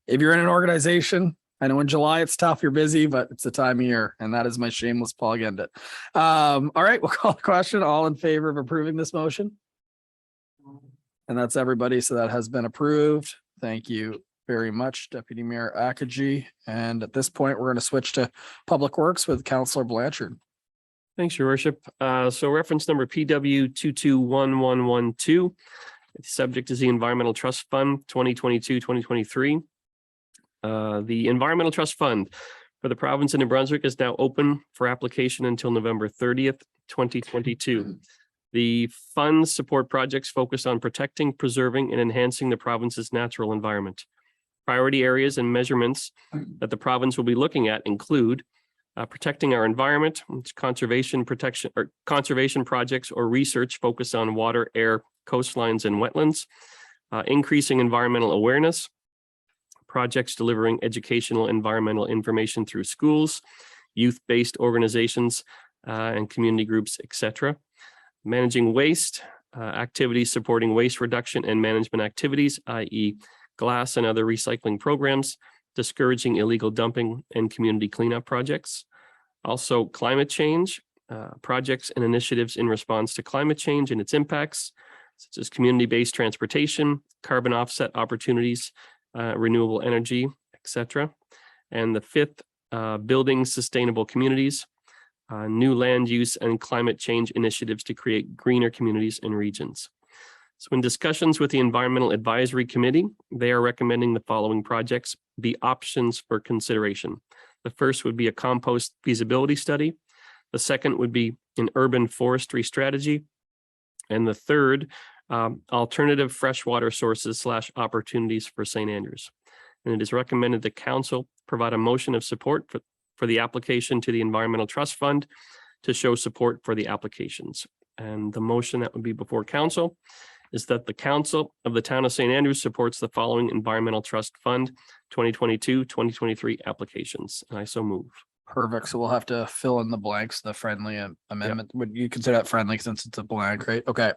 if you're in an organization, I know in July it's tough, you're busy, but it's the time of year. And that is my shameless plug end it. All right, we'll call the question. All in favor of approving this motion? And that's everybody. So that has been approved. Thank you very much, Deputy Mayor Akaji. And at this point, we're going to switch to Public Works with Councillor Blanchard. Thanks, Your Worship. So reference number PW 221112. The subject is the Environmental Trust Fund 2022-2023. The Environmental Trust Fund for the province of New Brunswick is now open for application until November 30th, 2022. The funds support projects focused on protecting, preserving, and enhancing the province's natural environment. Priority areas and measurements that the province will be looking at include protecting our environment, conservation projects or research focused on water, air, coastlines, and wetlands, increasing environmental awareness, projects delivering educational environmental information through schools, youth-based organizations, and community groups, etc. Managing waste, activities supporting waste reduction and management activities, i.e. glass and other recycling programs, discouraging illegal dumping and community cleanup projects. Also climate change, projects and initiatives in response to climate change and its impacts, such as community-based transportation, carbon offset opportunities, renewable energy, etc. And the 5th, building sustainable communities, new land use and climate change initiatives to create greener communities and regions. So in discussions with the Environmental Advisory Committee, they are recommending the following projects be options for consideration. The first would be a compost feasibility study. The second would be an urban forestry strategy. And the third, alternative freshwater sources / opportunities for St. Andrews. And it is recommended that council provide a motion of support for the application to the Environmental Trust Fund to show support for the applications. And the motion that would be before council is that the council of the town of St. Andrews supports the following Environmental Trust Fund 2022-2023 applications. And I so move. Perfect. So we'll have to fill in the blanks, the friendly amendment. Would you consider that friendly since it's a blank, right? Okay.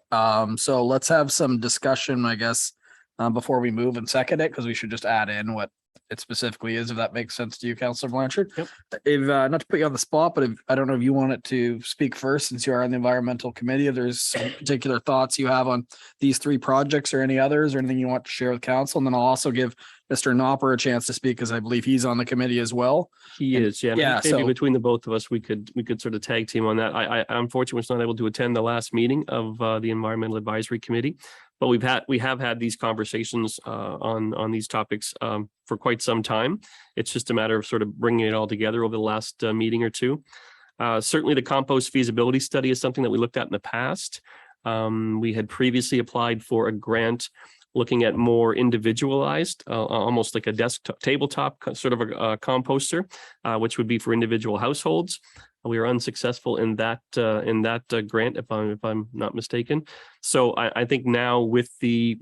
So let's have some discussion, I guess, before we move and second it, because we should just add in what it specifically is, if that makes sense to you, Councillor Blanchard. Yep. If, not to put you on the spot, but if, I don't know if you wanted to speak first, since you are on the environmental committee, if there's some particular thoughts you have on these three projects or any others, or anything you want to share with council. And then I'll also give Mr. Knopper a chance to speak, because I believe he's on the committee as well. He is, yeah. yeah, Maybe so- between the both of us, we could sort of tag team on that. I unfortunately was not able to attend the last meeting of the Environmental Advisory Committee, but we have had these conversations on these topics for quite some time. It's just a matter of sort of bringing it all together over the last meeting or two. Certainly, the compost feasibility study is something that we looked at in the past. We had previously applied for a grant looking at more individualized, almost like a desktop, tabletop sort of a composter, which would be for individual households. We were unsuccessful in that grant, if I'm not mistaken. So I think now with the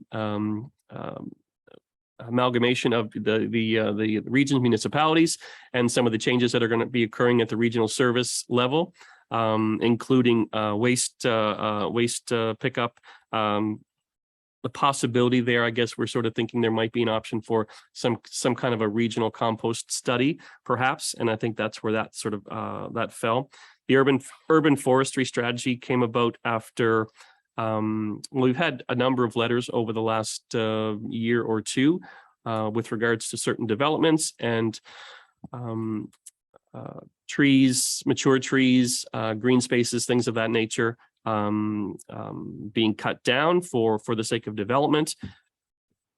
amalgamation of the region municipalities and some of the changes that are going to be occurring at the regional service level, including waste pickup. The possibility there, I guess we're sort of thinking there might be an option for some kind of a regional compost study, perhaps. And I think that's where that sort of that fell. The urban forestry strategy came about after we've had a number of letters over the last year or two with regards to certain developments and trees, mature trees, green spaces, things of that nature. Being cut down for the sake of development,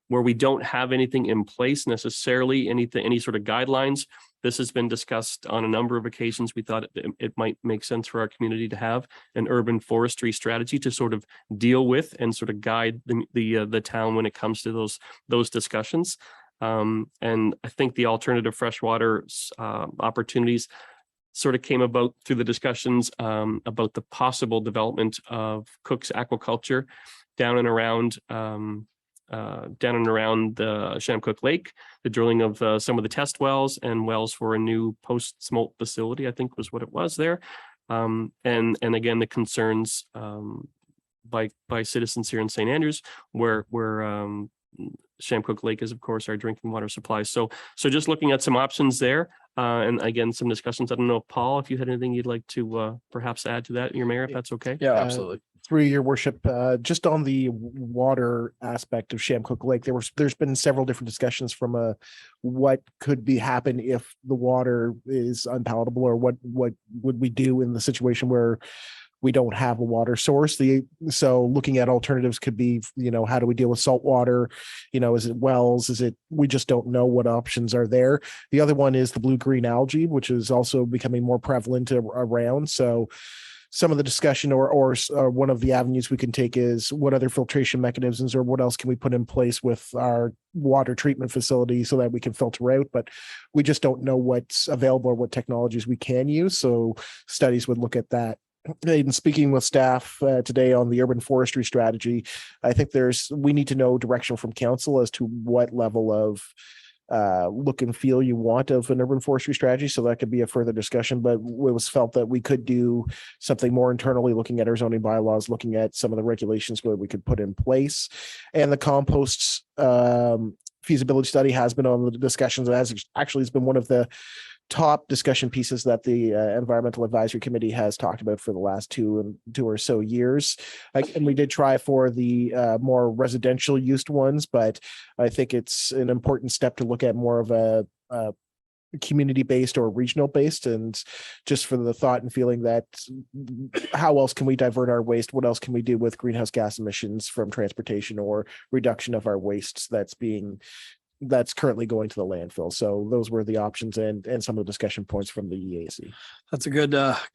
where we don't have anything in place necessarily, any sort of guidelines. This has been discussed on a number of occasions. We thought it might make sense for our community to have an urban forestry strategy to sort of deal with and sort of guide the town when it comes to those discussions. And I think the alternative freshwater opportunities sort of came about through the discussions about the possible development of Cook's aquaculture down and around the Shamcook Lake, the drilling of some of the test wells and wells for a new post-smolt facility, I think was what it was there. And again, the concerns by citizens here in St. Andrews, where Shamcook Lake is, of course, our drinking water supply. So just looking at some options there, and again, some discussions. I don't know, Paul, if you had anything you'd like to perhaps add to that, your mayor, if that's okay. Yeah, absolutely. Through your worship, just on the water aspect of Shamcook Lake, there's been several different discussions from what could happen if the water is unpalatable, or what would we do in the situation where we don't have a water source. So looking at alternatives could be, how do we deal with salt water? Is it wells? We just don't know what options are there. The other one is the blue-green algae, which is also becoming more prevalent around. So some of the discussion or one of the avenues we can take is what other filtration mechanisms or what else can we put in place with our water treatment facility so that we can filter out, but we just don't know what's available or what technologies we can use. So studies would look at that. In speaking with staff today on the urban forestry strategy, I think we need to know direction from council as to what level of look and feel you want of an urban forestry strategy. So that could be a further discussion, but it was felt that we could do something more internally, looking at our zoning bylaws, looking at some of the regulations where we could put in place. And the composts feasibility study has been on the discussions. It actually has been one of the top discussion pieces that the Environmental Advisory Committee has talked about for the last two or so years. And we did try for the more residential used ones, but I think it's an important step to look at more of a community-based or regional-based, and just for the thought and feeling that how else can we divert our waste? What else can we do with greenhouse gas emissions from transportation or reduction of our wastes that's currently going to the landfill? So those were the options and some of the discussion points from the EAC. That's a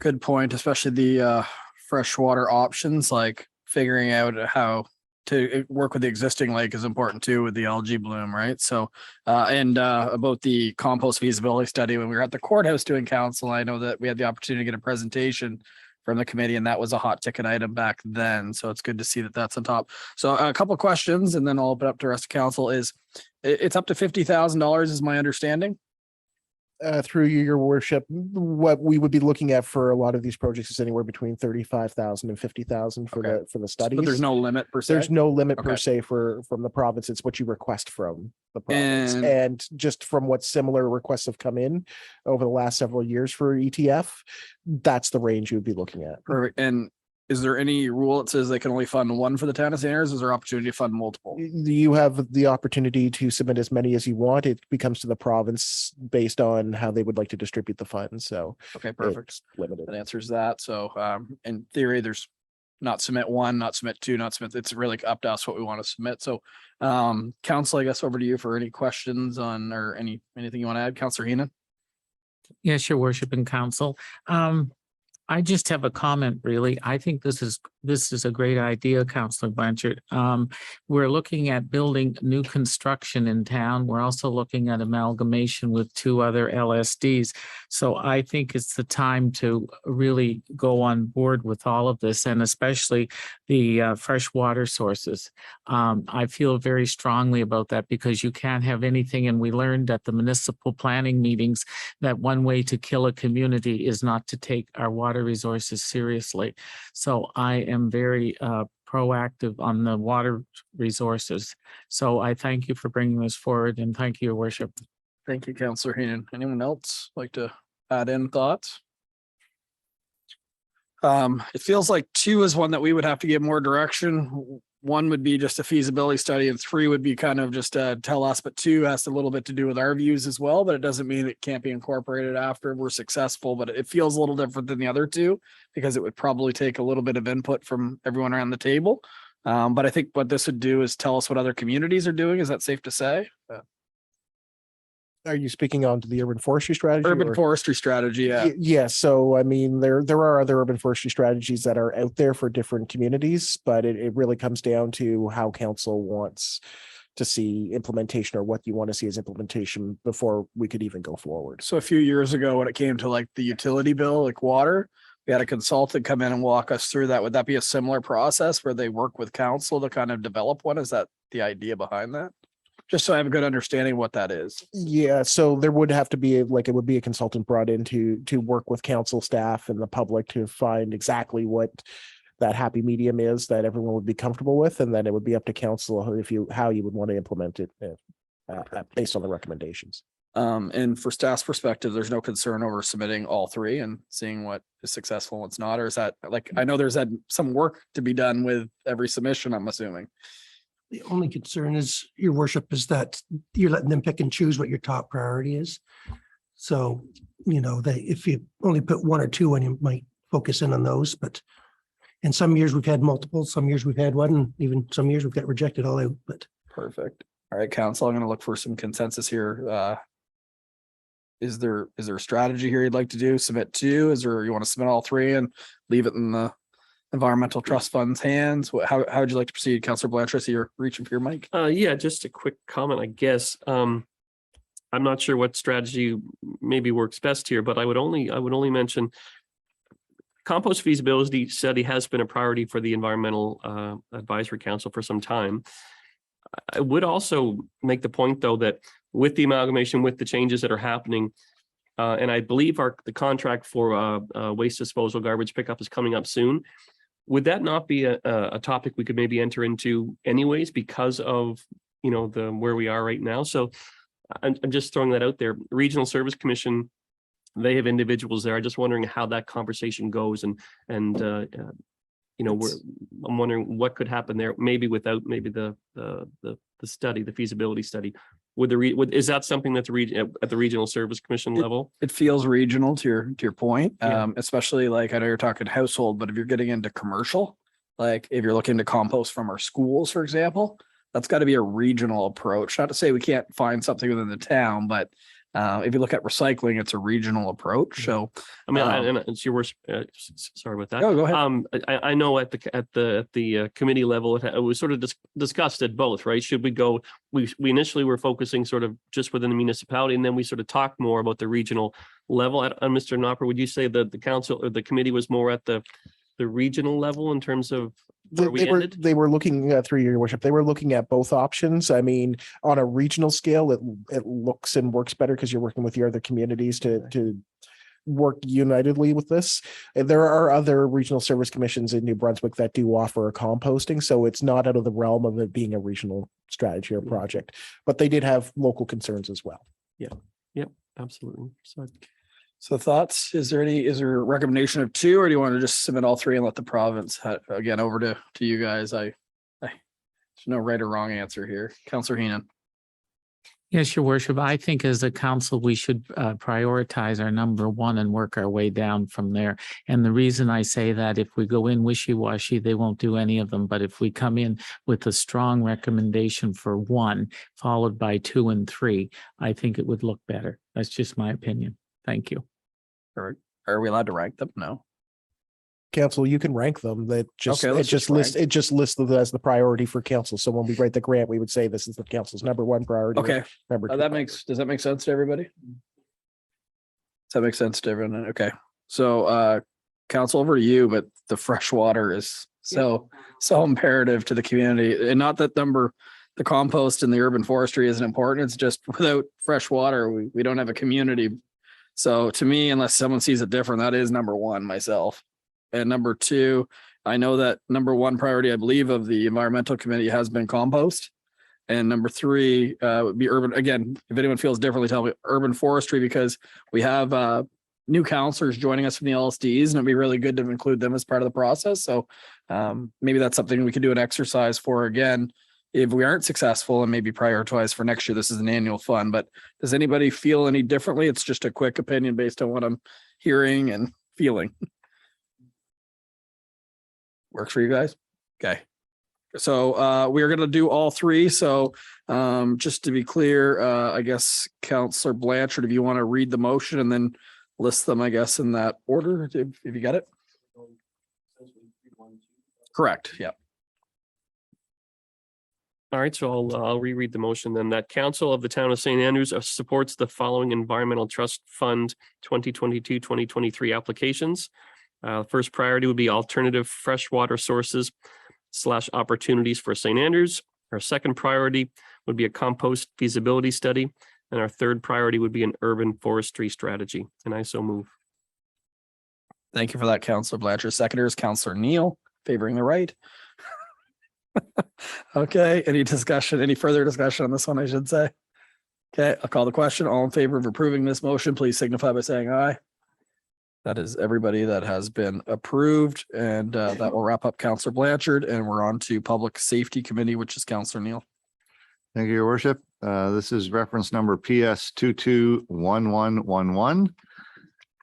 good point, especially the freshwater options, like figuring out how to work with the existing lake is important too, with the algae bloom, right? So, about the compost feasibility study, when we were at the courthouse doing council, I know that we had the opportunity to get a presentation from the committee, and that was a hot ticket item back then. So it's good to see that that's on top. So a couple of questions, and then I'll open up to the rest of council. It's up to $50,000 is my understanding. Through you, your worship, what we would be looking at for a lot of these projects is anywhere between 35,000 and 50,000 for Okay. the studies. But there's no limit per se. There's no limit per Okay. se from the province. It's what you request from the province. And- And just from what similar requests have come in over the last several years for ETF, that's the range you would be looking at. Perfect. And is there any rule that says they can only fund one for the town of St. Andrews? Is there opportunity to fund multiple? You have the opportunity to submit as many as you want. It becomes to the province based on how they would like to distribute the funds. So Okay, perfect. it's limited. That answers that. So in theory, there's not submit one, not submit two, not submit. It's really up to us what we want to submit. So council, I guess over to you for any questions on or anything you want to add, Councillor Heenan. Yes, your worship and council. I just have a comment, really. I think this is a great idea, Councillor Blanchard. We're looking at building new construction in town. We're also looking at amalgamation with 2 other LSDs. So I think it's the time to really go on board with all of this, and especially the fresh water sources. I feel very strongly about that because you can't have anything. And we learned at the municipal planning meetings that one way to kill a community is not to take our water resources seriously. So I am very proactive on the water resources. So I thank you for bringing this forward, and thank you, Your Worship. Thank you, Councillor Heenan. Anyone else like to add in thoughts? It feels like 2 is one that we would have to give more direction. 1 would be just a feasibility study and 3 would be kind of just tell us, but 2 has a little bit to do with our views as well, but it doesn't mean it can't be incorporated after we're successful, but it feels a little different than the other 2 because it would probably take a little bit of input from everyone around the table. But I think what this would do is tell us what other communities are doing. Is that safe to say? Are you speaking on to the urban forestry strategy? Urban or- forestry strategy, yeah. Yes. So, I mean, there are other urban forestry strategies that are out there for different communities, but it really comes down to how council wants to see implementation or what you want to see as implementation before we could even go forward. So a few years ago, when it came to like the utility bill, like water, we had a consultant come in and walk us through that. Would that be a similar process where they work with council to kind of develop one? Is that the idea behind that? Just so I have a good understanding of what that is. Yeah, so there would have to be it would be a consultant brought in to work with council staff and the public to find exactly what that happy medium is that everyone would be comfortable with, and then it would be up to council how you would want to implement it based on the recommendations. And for staff's perspective, there's no concern over submitting all 3 and seeing what is successful and what's not, or is that like, I know there's some work to be done with every submission, I'm assuming. The only concern is, Your Worship, is that you're letting them pick and choose what your top priority is. So, if you only put 1 or 2 and you might focus in on those, but in some years we've had multiple, some years we've had 1, and even some years we've got rejected all out, but. Perfect. All right, council, I'm going to look for some consensus here. Is there a strategy here you'd like to do? Submit 2? Is there, you want to submit all 3 and leave it in the Environmental Trust Fund's hands? How would you like to proceed, Councillor Blanchard? So you're reaching for your mic. Yeah, just a quick comment, I guess. I'm not sure what strategy maybe works best here, but I would only mention compost feasibility study has been a priority for the Environmental Advisory Council for some time. I would also make the point, though, that with the amalgamation, with the changes that are happening, and I believe the contract for waste disposal, garbage pickup is coming up soon. Would that not be a topic we could maybe enter into anyways because of where we are right now? So I'm just throwing that out there. Regional Service Commission, they have individuals there. I'm just wondering how that conversation goes, and I'm wondering what could happen there, maybe without the study, the feasibility study. Is that something that's at the Regional Service Commission level? It feels regional to your point, Yeah. Especially like I know you're talking household, but if you're getting into commercial, like if you're looking to compost from our schools, for example, that's got to be a regional approach. Not to say we can't find something within the town, but if you look at recycling, it's a regional approach. So I mean, and it's your worst. Sorry about that. No, go ahead. I know at the committee level, it was sort of discussed at both, right? Should we go? We initially were focusing sort of just within the municipality, and then we sort of talked more about the regional level. Mr. Knopper, would you say that the council or the committee was more at the the regional level in terms of where we ended? They were looking through your worship. They were looking at both options. I mean, on a regional scale, it looks and works better because you're working with your other communities to work unitedly with this. And there are other regional service commissions in New Brunswick that do offer a composting, so it's not out of the realm of it being a regional strategy or project. But they did have local concerns as well. Yep, absolutely. So thoughts, is there a recommendation of two, or do you want to just submit all three and let the province, again, over to you guys? There's no right or wrong answer here. Councillor Heenan. Yes, your worship. I think as a council, we should prioritize our number one and work our way down from there. And the reason I say that, if we go in wishy-washy, they won't do any of them. But if we come in with a strong recommendation for one, followed by 2 and 3, I think it would look better. That's just my opinion. Thank you. Are we allowed to rank them? No. Council, you can rank them. That just Okay, it let's just just lists them as the priority for council. So when we write the grant, we would say this is the council's number one priority. Okay. Number two. Does that make sense to everybody? Does that make sense to everyone? Okay. So council, over to you, but the fresh water is so imperative to the community. And not that the compost and the urban forestry isn't important. It's just without fresh water, we don't have a community. So to me, unless someone sees it different, that is number one myself. And number two, I know that number one priority, I believe, of the environmental committee has been compost. And number 3 would be urban. Again, if anyone feels differently, tell me. Urban forestry, because we have new counselors joining us from the LSDs, and it'd be really good to include them as part of the process. So maybe that's something we could do an exercise for, again, if we aren't successful, and maybe prioritize for next year. This is an annual fund, but does anybody feel any differently? It's just a quick opinion based on what I'm hearing and feeling. Works for you guys? Okay. So we're going to do all 3. So just to be clear, I guess, Councillor Blanchard, if you want to read the motion and then list them, I guess, in that order, if you got it. Correct. Yeah. All right, so I'll reread the motion then. That Council of the Town of St. Andrews supports the following Environmental Trust Fund 2022-2023 applications. First priority would be alternative freshwater sources / opportunities for St. Andrews. Our second priority would be a compost feasibility study. And our third priority would be an urban forestry strategy. And I so move. Thank you for that, Councillor Blanchard. Seconder is Councillor Neal, favoring the right. Okay, any further discussion on this one, I should say? Okay, I'll call the question. All in favor of approving this motion, please signify by saying aye. That is everybody that has been approved, and that will wrap up Councillor Blanchard, and we're on to Public Safety Committee, which is Councillor Neal. Thank you, Your Worship. This is reference number PS 221111,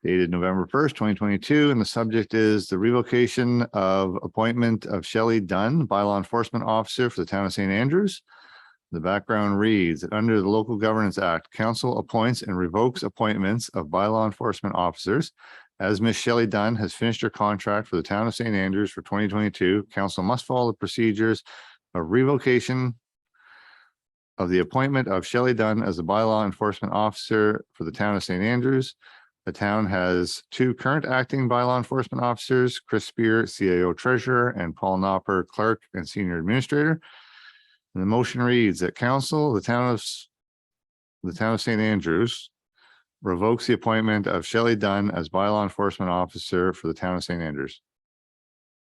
dated November 1st, 2022, and the subject is the revocation of appointment of Shelley Dunn, bylaw enforcement officer for the town of St. Andrews. The background reads that under the Local Governance Act, council appoints and revokes appointments of bylaw enforcement officers. As Ms. Shelley Dunn has finished her contract for the town of St. Andrews for 2022, council must follow the procedures of revocation of the appointment of Shelley Dunn as the bylaw enforcement officer for the town of St. Andrews. The town has 2 current acting bylaw enforcement officers, Chris Spear, CAO Treasurer, and Paul Knopper, Clerk and Senior Administrator. And the motion reads that council, the town of St. Andrews, revokes the appointment of Shelley Dunn as bylaw enforcement officer for the town of St. Andrews.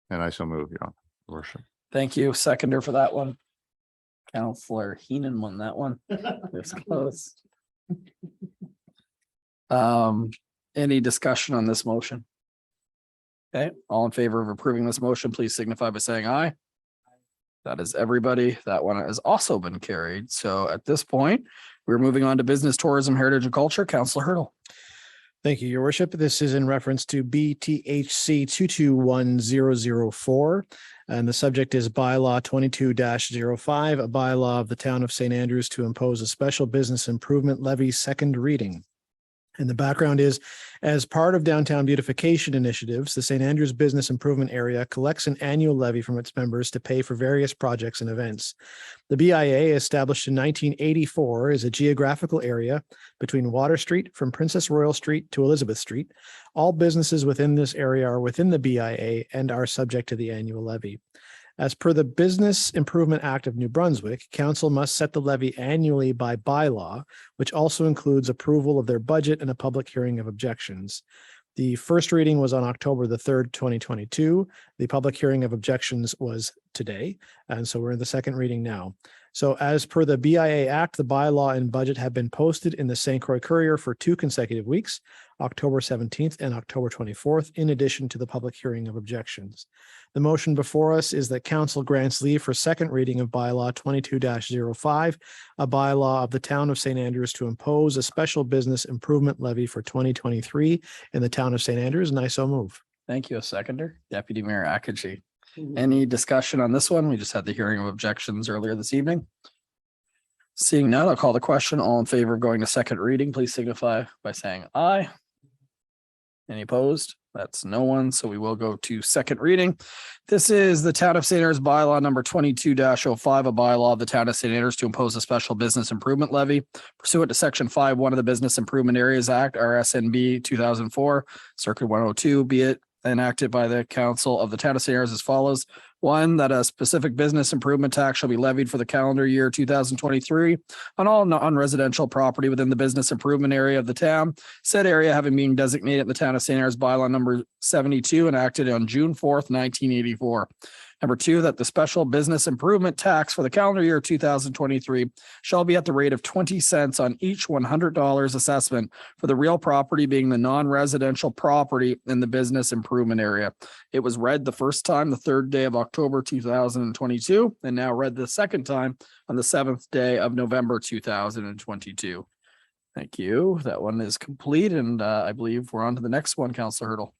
And I so move, Your Worship. Thank you. Seconder for that one. Councillor Heenan won that one. It was close. Any discussion on this motion? Okay, all in favor of approving this motion, please signify by saying aye. That is everybody. That one has also been carried. So at this point, we're moving on to business, tourism, heritage, and culture. Councillor Hurdle. Thank you, Your Worship. This is in reference to BTHC 221004. And the subject is bylaw 22-05, a bylaw of the town of St. Andrews to impose a special business improvement levy, second reading. And the background is, as part of downtown beautification initiatives, the St. Andrews Business Improvement Area collects an annual levy from its members to pay for various projects and events. The BIA, established in 1984, is a geographical area between Water Street from Princess Royal Street to Elizabeth Street. All businesses within this area are within the BIA and are subject to the annual levy. As per the Business Improvement Act of New Brunswick, council must set the levy annually by bylaw, which also includes approval of their budget and a public hearing of objections. The first reading was on October the 3rd, 2022. The public hearing of objections was today. And so we're in the second reading now. So as per the BIA Act, the bylaw and budget have been posted in the St. Croix Courier for 2 consecutive weeks, October 17th and October 24th, in addition to the public hearing of objections. The motion before us is that council grants leave for second reading of bylaw 22-05, a bylaw of the town of St. Andrews to impose a special business improvement levy for 2023 in the town of St. Andrews, and I so move. Thank you. A seconder, Deputy Mayor Akaji. Any discussion on this one? We just had the hearing of objections earlier this evening. Seeing none, I'll call the question. All in favor of going to second reading, please signify by saying aye. Any opposed? That's no one. So we will go to second reading. This is the Town of St. Andrews bylaw number 22-05, a bylaw of the Town of St. Andrews to impose a special business improvement levy pursuant to section 5.1 of the Business Improvement Areas Act, RSNB 2004, Circuit 102, be it enacted by the Council of the Town of St. Andrews as follows. 1, that a specific business improvement tax shall be levied for the calendar year 2023 on all non-residential property within the business improvement area of the town. Said area having been designated in the Town of St. Andrews bylaw number 72 enacted on June 4th, 1984. Number 2, that the special business improvement tax for the calendar year 2023 shall be at the rate of 20 cents on each $100 assessment for the real property being the non-residential property in the business improvement area. It was read the first time the 3rd day of October 2022 and now read the second time on the 7th day of November 2022. Thank you. That one is complete, and I believe we're on to the next one, Councillor Hurdle.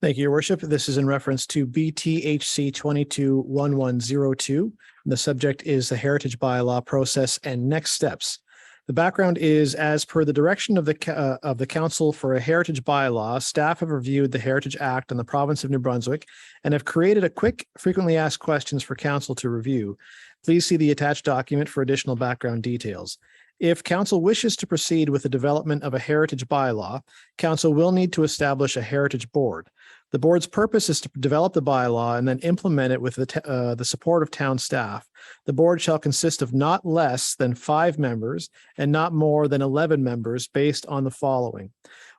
Thank you, Your Worship. This is in reference to BTHC 22-1102. The subject is the heritage bylaw process and next steps. The background is, as per the direction of the Council for a Heritage Bylaw, staff have reviewed the Heritage Act in the province of New Brunswick and have created a quick frequently asked questions for Council to review. Please see the attached document for additional background details. If Council wishes to proceed with the development of a heritage bylaw, Council will need to establish a heritage board. The board's purpose is to develop the bylaw and then implement it with the support of town staff. The board shall consist of not less than 5 members and not more than 11 members based on the following: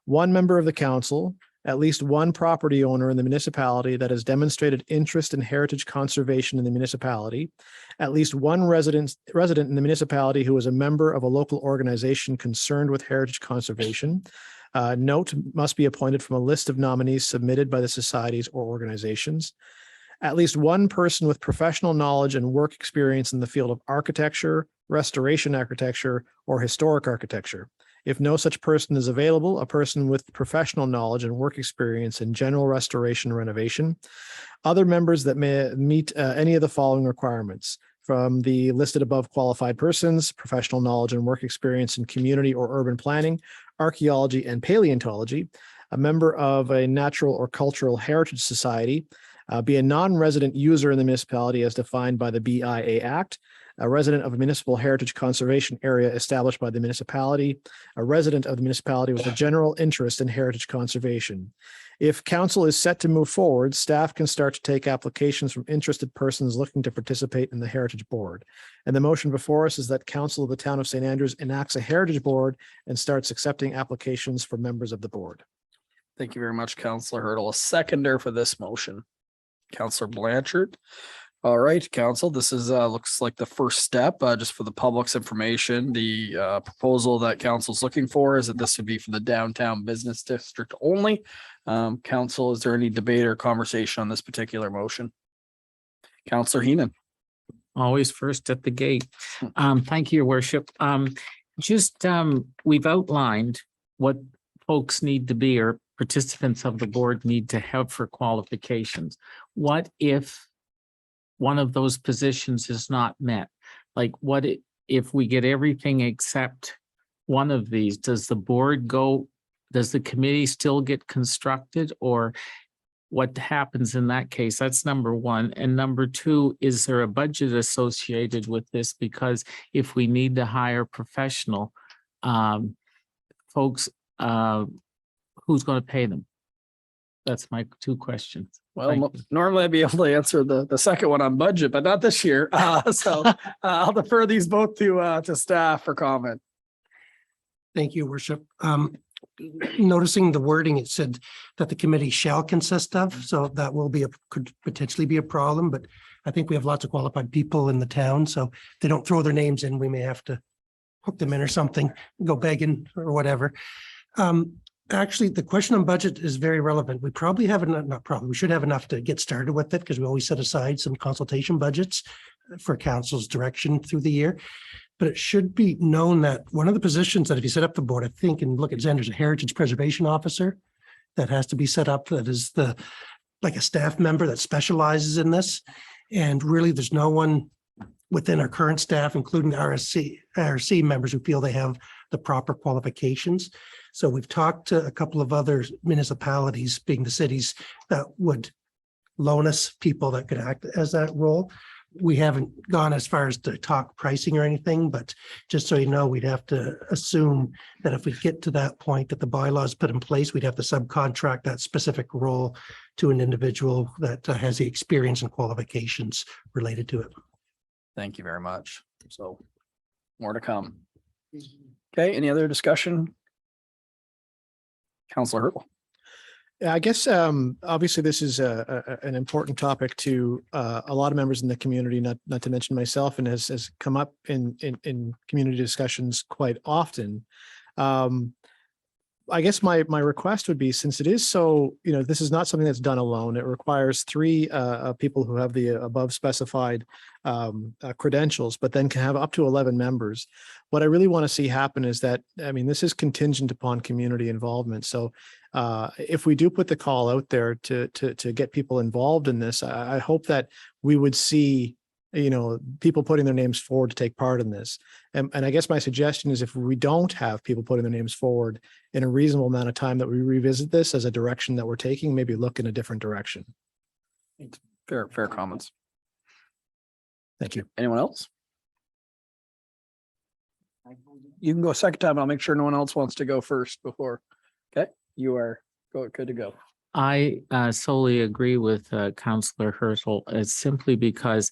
1 member of the council, at least 1 property owner in the municipality that has demonstrated interest in heritage conservation in the municipality, at least 1 resident in the municipality who is a member of a local organization concerned with heritage conservation. Note must be appointed from a list of nominees submitted by the societies or organizations. At least 1 person with professional knowledge and work experience in the field of architecture, restoration architecture, or historic architecture. If no such person is available, a person with professional knowledge and work experience in general restoration and renovation. Other members that may meet any of the following requirements: from the listed above qualified persons, professional knowledge and work experience in community or urban planning, archaeology and paleontology, a member of a natural or cultural heritage society, be a non-resident user in the municipality as defined by the BIA Act, a resident of a municipal heritage conservation area established by the municipality, a resident of the municipality with a general interest in heritage conservation. If council is set to move forward, staff can start to take applications from interested persons looking to participate in the Heritage Board. And the motion before us is that Council of the Town of St. Andrews enacts a Heritage Board and starts accepting applications for members of the board. Thank you very much, Councillor Hurdle. A seconder for this motion, Councillor Blanchard. All right, Council, this is looks like the first step, just for the public's information. The proposal that Council's looking for is that this would be for the downtown business district only. Council, is there any debate or conversation on this particular motion? Councillor Heenan. Always first at the gate. Thank you, Your Worship. We've outlined what folks need to be, or participants of the board need to have for qualifications. What if one of those positions is not met? Like, what if we get everything except one of these, does the board go, does the committee still get constructed, or what happens in that case? That's number one. And number two, is there a budget associated with this? Because if we need to hire professional folks, who's going to pay them? That's my two questions. Well, Thank you. normally I'd be able to answer the second one on budget, but not this year. So I'll defer these both to staff for comment. Thank you, Worship. Noticing the wording, it said that the committee shall consist of, so that will be could potentially be a problem, but I think we have lots of qualified people in the town, so if they don't throw their names in, we may have to hook them in or something, go begging or whatever. Actually, the question on budget is very relevant. We probably have enough, not probably, we should have enough to get started with it, because we always set aside some consultation budgets for council's direction through the year. But it should be known that one of the positions that if you set up the board, I think, and look at Xander's a heritage preservation officer that has to be set up, that is like a staff member that specializes in this. And really, there's no one within our current staff, including the RSC members, who feel they have the proper qualifications. So we've talked to a couple of other municipalities, being the cities, that would loan us people that could act as that role. We haven't gone as far as to talk pricing or anything, but just so you know, we'd have to assume that if we get to that point that the bylaws put in place, we'd have to subcontract that specific role to an individual that has the experience and qualifications related to it. Thank you very much. So more to come. Okay, any other discussion? Councillor Hurtle. Yeah, I guess obviously this is an important topic to a lot of members in the community, not to mention myself, and has come up in community discussions quite often. I guess my request would be, since it is so, this is not something that's done alone. It requires 3 people who have the above specified credentials, but then can have up to 11 members. What I really want to see happen is that, this is contingent upon community involvement. So if we do put the call out there to get people involved in this, I hope that we would see people putting their names forward to take part in this. And I guess my suggestion is, if we don't have people putting their names forward in a reasonable amount of time, that we revisit this as a direction that we're taking, maybe look in a different direction. Fair comments. Thank you. Anyone else? You can go a second time. I'll make sure no one else wants to go first before. Okay, you are good to go. I solely agree with Councillor Hurtle. It's simply because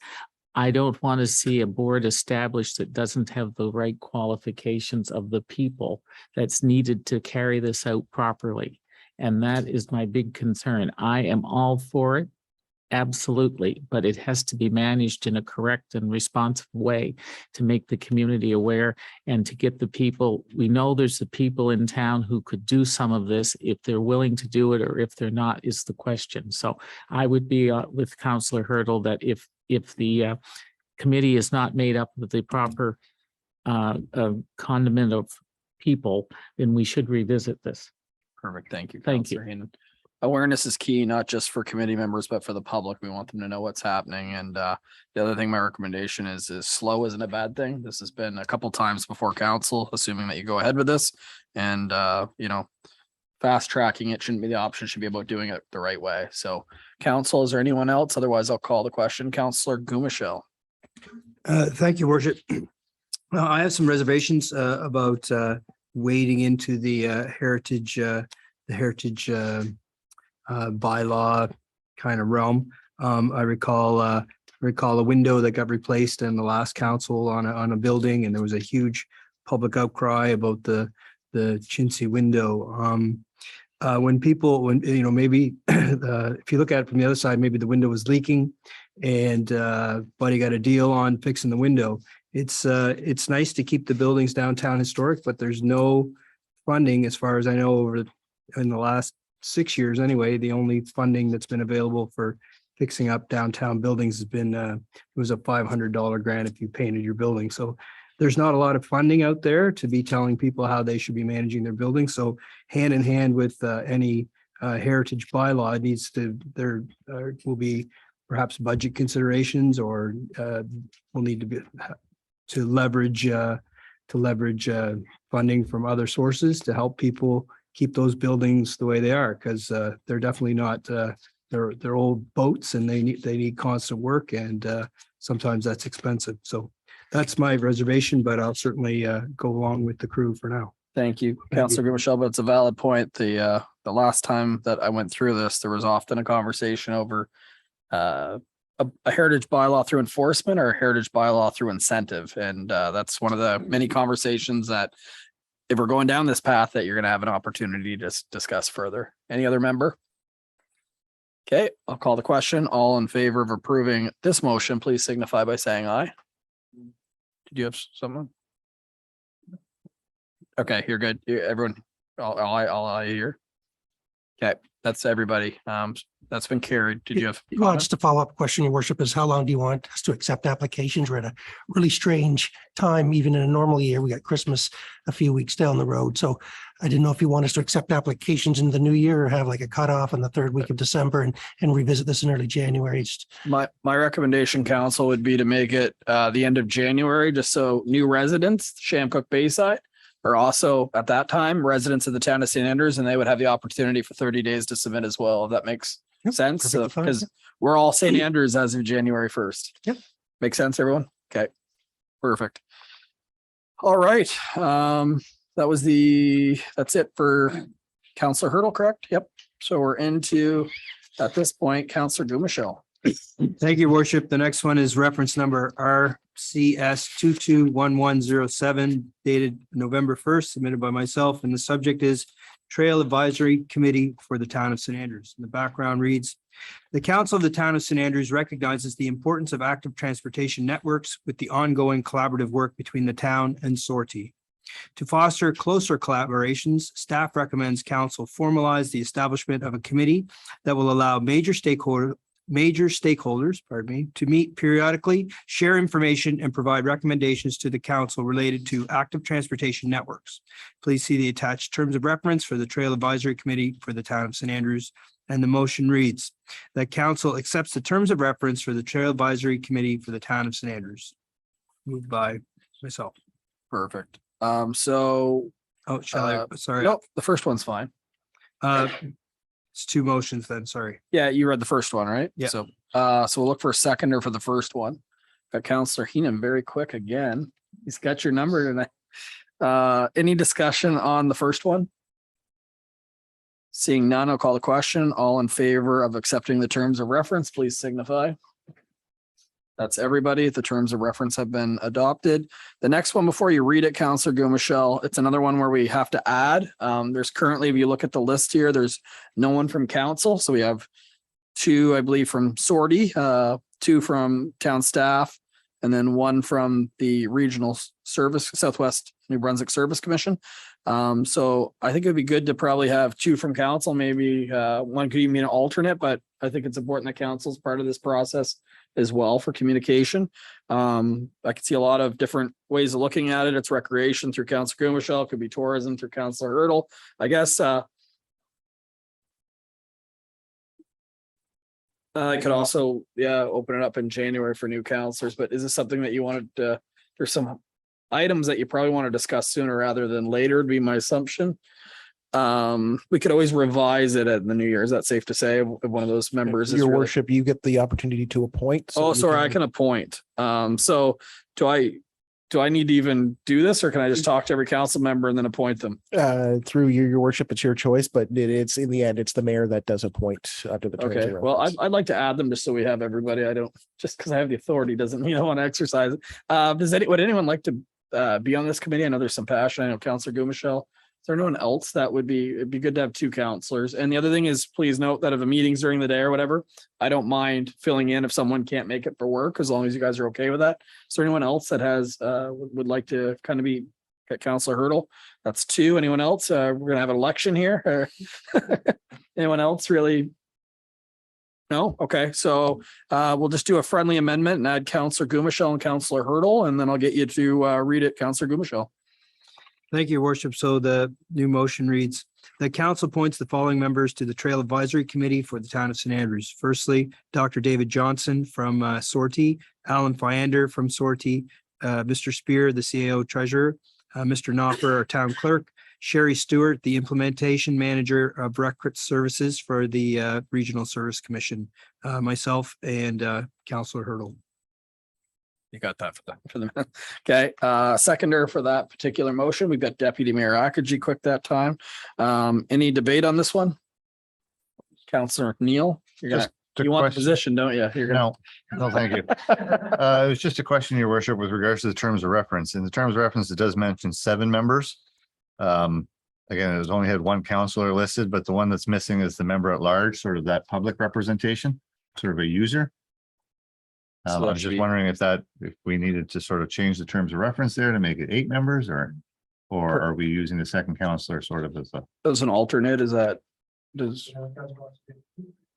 I don't want to see a board established that doesn't have the right qualifications of the people that's needed to carry this out properly. And that is my big concern. I am all for it, absolutely, but it has to be managed in a correct and responsive way to make the community aware and to get the people. We know there's the people in town who could do some of this. If they're willing to do it or if they're not is the question. So I would be with Councillor Hurtle that if the committee is not made up with the proper condiment of people, then we should revisit this. Perfect. Thank you. Thank you. Councillor Heenan. Awareness is key, not just for committee members, but for the public. We want them to know what's happening. And the other thing, my recommendation is slow isn't a bad thing. This has been a couple times before council, assuming that you go ahead with this. And, fast tracking it shouldn't be the option, should be about doing it the right way. So council, is there anyone else? Otherwise, I'll call the question. Councillor Gumashel. Thank you, Worship. I have some reservations about wading into the heritage bylaw kind of realm. I recall a window that got replaced in the last council on a building, and there was a huge public outcry about the chintzy window. Maybe if you look at it from the other side, maybe the window was leaking, and Buddy got a deal on fixing the window. It's nice to keep the buildings downtown historic, but there's no funding, as far as I know, in the last 6 years anyway. The only funding that's been available for fixing up downtown buildings has been it was a $500 grant if you painted your building. So there's not a lot of funding out there to be telling people how they should be managing their buildings. So hand in hand with any heritage bylaw, there will be perhaps budget considerations, or we'll need to leverage funding from other sources to help people keep those buildings the way they are, because they're definitely not, they're old boats and they need constant work, and sometimes that's expensive. So that's my reservation, but I'll certainly go along with the crew for now. Thank you, Councillor Michelle, but it's a valid point. The last time that I went through this, there was often a conversation over a heritage bylaw through enforcement or a heritage bylaw through incentive. And that's one of the many conversations that if we're going down this path, that you're going to have an opportunity to discuss further. Any other member? Okay, I'll call the question. All in favor of approving this motion, please signify by saying aye. Did you have someone? Okay, you're good. Everyone, all I hear. Okay, that's everybody. That's been carried. Did you have? Well, just a follow-up question, your worship, is how long do you want us to accept applications? We're at a really strange time, even in a normal year. We got Christmas a few weeks down the road. So I didn't know if you want us to accept applications in the new year or have like a cutoff in the third week of December and revisit this in early January. My recommendation, council, would be to make it the end of January, just so new residents, Shamcook Bayside, are also at that time residents of the town of St. Andrews, and they would have the opportunity for 30 days to submit as well. If that makes sense, because we're all St. Andrews as of January 1st. Yep. Make sense, everyone? Okay, perfect. All right. That's it for Councillor Hurdle, correct? Yep. So we're into, at this point, Councillor Gumichel. Thank you, worship. The next one is reference number RCS 221107 dated November 1st, submitted by myself, and the subject is Trail Advisory Committee for the Town of St. Andrews. And the background reads, the Council of the Town of St. Andrews recognizes the importance of active transportation networks with the ongoing collaborative work between the town and SORTI. To foster closer collaborations, staff recommends Council formalize the establishment of a committee that will allow major stakeholders to meet periodically, share information, and provide recommendations to the council related to active transportation networks. Please see the attached terms of reference for the Trail Advisory Committee for the Town of St. Andrews. And the motion reads that council accepts the terms of reference for the Trail Advisory Committee for the Town of St. Andrews. Moved by myself. Perfect. Oh, Shelley, sorry. Nope, the first one's fine. It's two motions then, sorry. Yeah, you read the first one, right? Yeah. So we'll look for a seconder for the first one. Got Councillor Heenan very quick again. He's got your number tonight. Any discussion on the first one? Seeing none, I'll call the question. All in favor of accepting the terms of reference, please signify. That's everybody. The terms of reference have been adopted. The next one, before you read it, Councillor Gumichel, it's another one where we have to add. There's currently, if you look at the list here, there's no one from council. So we have two, I believe, from SORTI, two from town staff, and then one from the Regional Service, Southwest New Brunswick Service Commission. So I think it'd be good to probably have two from council, maybe one could even be an alternate, but I think it's important that council's part of this process as well for communication. I could see a lot of different ways of looking at it. It's recreation through Councillor Gumichel, could be tourism through Councillor Hurdle. I guess I could also, open it up in January for new councillors, but is this something that you wanted to, there's some items that you probably want to discuss sooner rather than later, would be my assumption. We could always revise it at the new year. Is that safe to say? If one of those members is Your really- worship, you get the opportunity to appoint. so Oh, you sorry, I can appoint. So do I need to even do this, or can I just talk to every council member and then appoint them? Through your worship, it's your choice, but it's in the end, it's the mayor that does appoint after the. terms of Okay, well, reference. I'd like to add them just so we have everybody. I don't, just because I have the authority doesn't mean I want to exercise it. Would anyone like to be on this committee? I know there's some passion. I know Councillor Gumichel. Is there anyone else that it'd be good to have two councillors? And the other thing is, please note that if a meeting's during the day or whatever, I don't mind filling in if someone can't make it for work, as long as you guys are okay with that. Is there anyone else that has, would like to kind of be at Councillor Hurdle? That's two. Anyone else? We're gonna have an election here. Anyone else really? No? Okay, so we'll just do a friendly amendment and add Councillor Gumichel and Councillor Hurdle, and then I'll get you to read it, Councillor Gumichel. Thank you, Your Worship. So the new motion reads, the council appoints the following members to the Trail Advisory Committee for the Town of St. Andrews. Firstly, Dr. David Johnson from SORTI, Alan Fiander from SORTI, Mr. Spear, the CAO Treasurer, Mr. Knopper, our town clerk, Sherry Stewart, the implementation manager of record services for the Regional Service Commission, myself and Councillor Hurdle. You got that for the, okay, seconder for that particular motion. We've got Deputy Mayor Akaji quick that time. Any debate on this one? Councillor Neil, you're gonna, you want the position, don't you? You're gonna. No, thank you. It was just a question, your worship, with regards to the terms of reference. In the terms of reference, it does mention 7 members. Again, it was only had 1 councillor listed, but the one that's missing is the member at large, sort of that public representation, sort of a user. So I that was should just be- wondering if we needed to sort of change the terms of reference there to make it 8 members, or are we using the second counselor sort of as a? As an alternate, is that, does,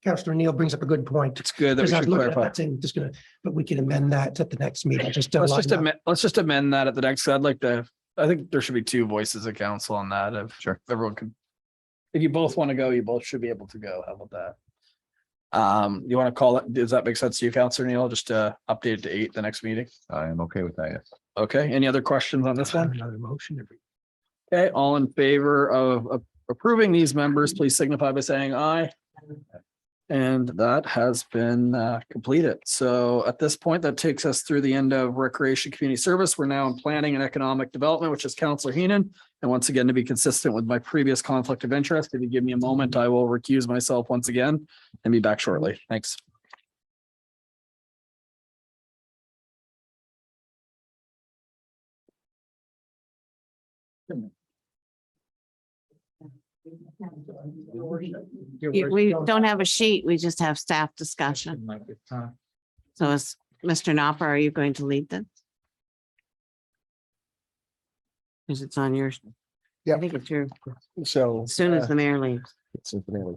Councillor Neil brings up a good point. it's good that we Because I was should looking at clarify. that saying, just gonna, but we can amend that at the next meeting, just to Let's line up. just amend that at the next, I'd like to, I think there should be 2 voices of council on that. If Sure. everyone could. If you both want to go, you both should be able to go. How about that? You want to call it, does that make sense to you, Councillor Neil? Just update it to 8 the next meeting? I am okay with that, yes. Okay, any other questions on this one? Another motion. Okay, all in favor of approving these members, please signify by saying aye. And that has been completed. So at this point, that takes us through the end of Recreation Community Service. We're now in Planning and Economic Development, which is Councillor Heenan. And once again, to be consistent with my previous conflict of interest, if you give me a moment, I will recuse myself once again and be back shortly. Thanks. We don't have a sheet. We just have staff discussion. So is Mr. Knopper, are you going to lead this? Because it's on yours. Yeah. I think it's your, So. as soon as the mayor leaves. It's infinitely.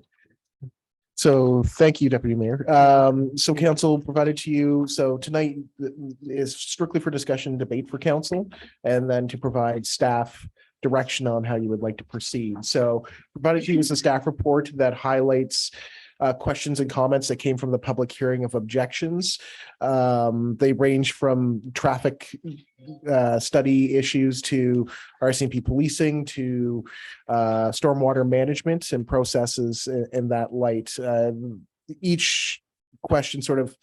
So thank you, Deputy Mayor. So council provided to you, so tonight is strictly for discussion and debate for council, and then to provide staff direction on how you would like to proceed. So provided to you is a staff report that highlights questions and comments that came from the public hearing of objections. They range from traffic study issues to RCMP policing to stormwater management and processes in that light. Each question sort of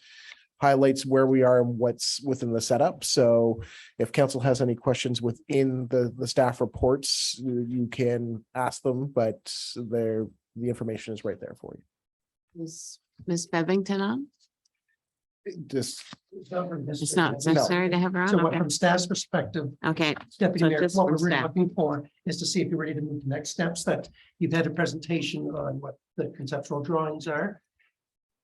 highlights where we are and what's within the setup. So if council has any questions within the staff reports, you can ask them, but the information is right there for you. Is Ms. Bevington on? Just It's not necessary to have her So on. what Okay. from staff's perspective, Okay, Deputy So Mayor, just what from we're really staff. looking for is to see if you're ready to move to next steps, that you've had a presentation on what the conceptual drawings are.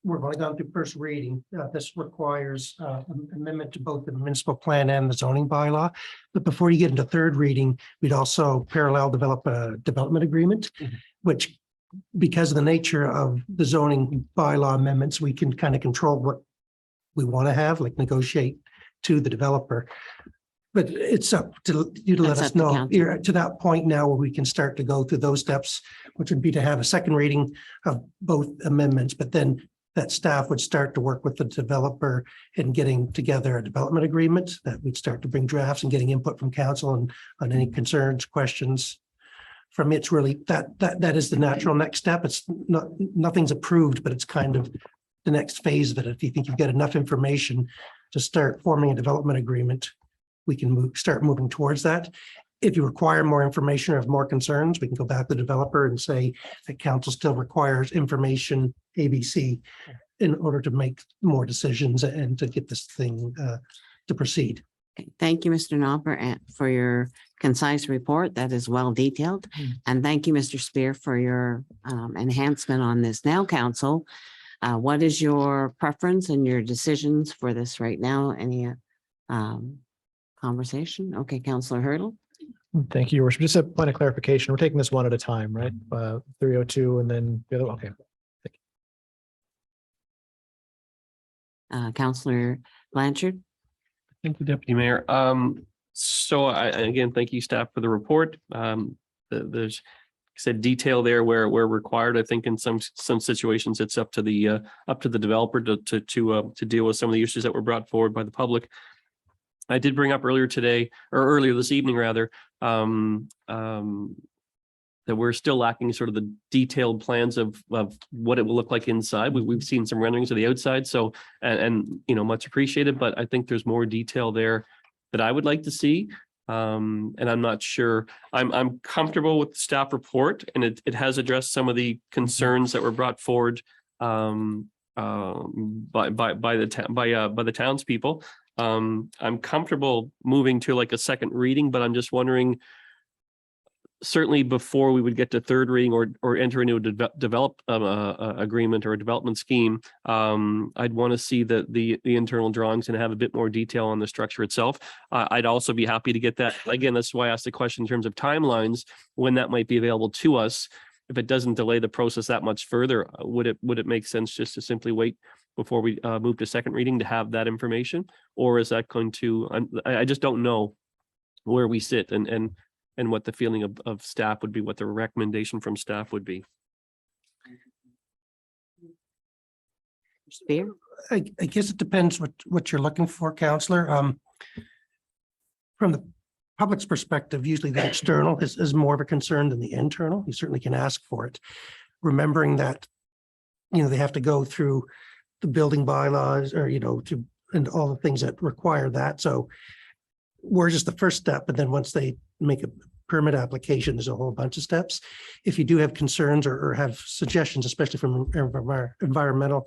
We've only gone through first reading. This requires an amendment to both the municipal plan and the zoning bylaw. But before you get into third reading, we'd also parallel develop a development agreement, which, because of the nature of the zoning bylaw amendments, we can kind of control what we want to have, like negotiate to the developer. But it's up to you to let That's us up to know. council. You're to that point now where we can start to go through those steps, which would be to have a second reading of both amendments, but then that staff would start to work with the developer in getting together a development agreement, that we'd start to bring drafts and getting input from council and on any concerns, questions. From it's really that is the natural next step. It's not, nothing's approved, but it's kind of the next phase of it. If you think you've got enough information to start forming a development agreement, we can start moving towards that. If you require more information or have more concerns, we can go back to the developer and say that council still requires information ABC in order to make more decisions and to get this thing to proceed. Okay. Thank you, Mr. Knopper, and for your concise report. That is well detailed. And thank you, Mr. Spear, for your enhancement on this. Now, council, what is your preference and your decisions for this right now? Any conversation? Okay, Councillor Hurdle. Thank you, Your Worship. Just a point of clarification. We're taking this one at a time, right? 302 and then the other, okay. Councillor Blanchard. Thank you, Deputy Mayor. So again, thank you, staff, for the report. There's, like I said, detail there where required. I think in some situations, it's up to the developer to deal with some of the issues that were brought forward by the public. I did bring up earlier today, or earlier this evening rather, that we're still lacking sort of the detailed plans of what it will look like inside. We've seen some renderings of the outside, so and you know, much appreciated, but I think there's more detail there that I would like to see. And I'm not sure. I'm comfortable with the staff report, and it has addressed some of the concerns that were brought forward by the townspeople. I'm comfortable moving to like a second reading, but I'm just wondering, certainly before we would get to third reading or enter into a agreement or a development scheme, I'd want to see the internal drawings and have a bit more detail on the structure itself. I'd also be happy to get that. Again, that's why I asked the question in terms of timelines, when that might be available to us. If it doesn't delay the process that much further, would it make sense just to simply wait before we move to second reading to have that information? Or is that going to, I just don't know where we sit and what the feeling of staff would be, what the recommendation from staff would be. Spear? I guess it depends what you're looking for, Counselor. From the public's perspective, usually the external is more of a concern than the internal. You certainly can ask for it, remembering that, you know, they have to go through the building bylaws, or, you know, and all the things that require that. So we're just the first step, and then once they make a permit application, there's a whole bunch of steps. If you do have concerns or have suggestions, especially from environmental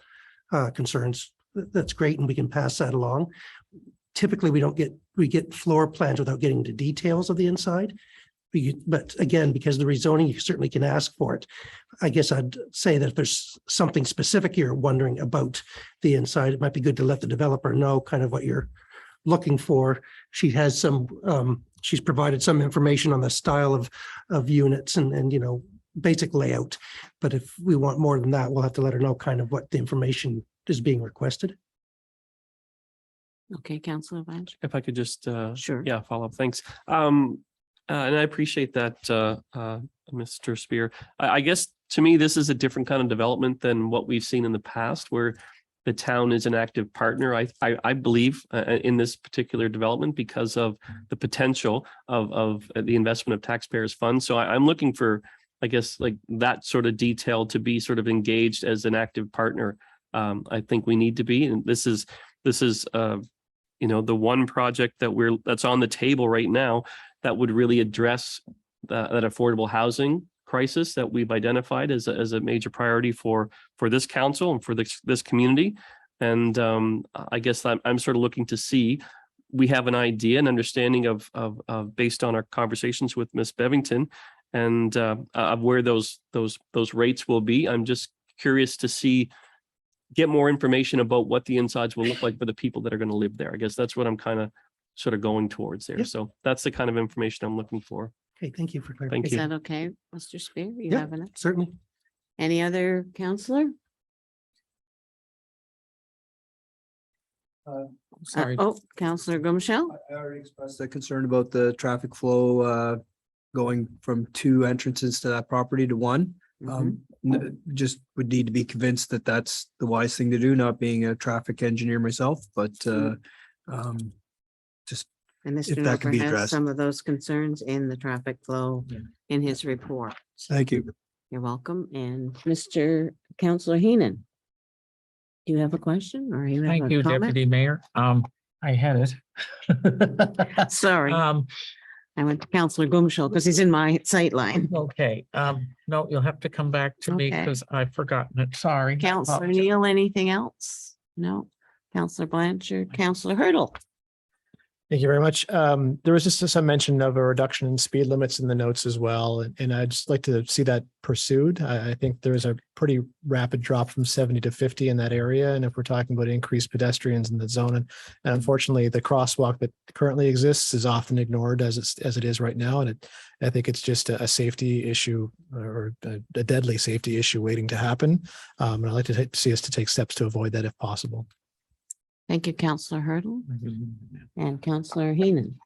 concerns, that's great, and we can pass that along. Typically, we get floor plans without getting into details of the inside. But again, because the rezoning, you certainly can ask for it. I guess I'd say that if there's something specific you're wondering about the inside, it might be good to let the developer know kind of what you're looking for. She has some, she's provided some information on the style of units and, you know, basic layout. But if we want more than that, we'll have to let her know kind of what the information is being requested. Okay, Councillor Blanchard. If I could just, Sure. Yeah, follow up. Thanks. And I appreciate that, Mr. Spear. I guess to me, this is a different kind of development than what we've seen in the past, where the town is an active partner. I believe in this particular development because of the potential of the investment of taxpayers' funds. So I'm looking for, I guess, like that sort of detail to be sort of engaged as an active partner. I think we need to be, and this is you know, the one project that's on the table right now that would really address that affordable housing crisis that we've identified as a major priority for this council and for this community. And I guess I'm sort of looking to see, we have an idea and understanding of based on our conversations with Ms. Bevington and of where those rates will be. I'm just curious to get more information about what the insides will look like for the people that are going to live there. I guess that's what I'm kind of sort of going towards there. Yep. So that's the kind of information I'm looking for. Okay, thank you for Thank clarifying. Is you. that okay, Mr. Spear? You Yep. have it? Certainly. Any other councillor? Sorry. Oh, Councillor Gumshell? I already expressed a concern about the traffic flow going from 2 entrances to that property to 1. Just would need to be convinced that that's the wise thing to do, not being a traffic engineer myself, but just And if Mr. that can be Nover has addressed. some of those concerns in the traffic flow in his report. thank you. You're welcome. And Mr. Councillor Heenan, do you have a question or you have Thank a you, comment? Deputy Mayor. I had it. Sorry, I went to Councillor Gumshell because he's in my sight line. Okay, no, you'll have to come back to me Okay. because I've forgotten it. Sorry. Councillor Apologize. Neal, anything else? No. Councillor Blanchard, Councillor Hurdle. Thank you very much. There was just some mention of a reduction in speed limits in the notes as well, and I'd just like to see that pursued. I think there's a pretty rapid drop from 70 to 50 in that area, and if we're talking about increased pedestrians in the zone, and unfortunately, the crosswalk that currently exists is often ignored as it is right now, and I think it's just a safety issue or a deadly safety issue waiting to happen. And I'd like to see us to take steps to avoid that if possible. Thank you, Councillor Hurdle and Councillor Heenan.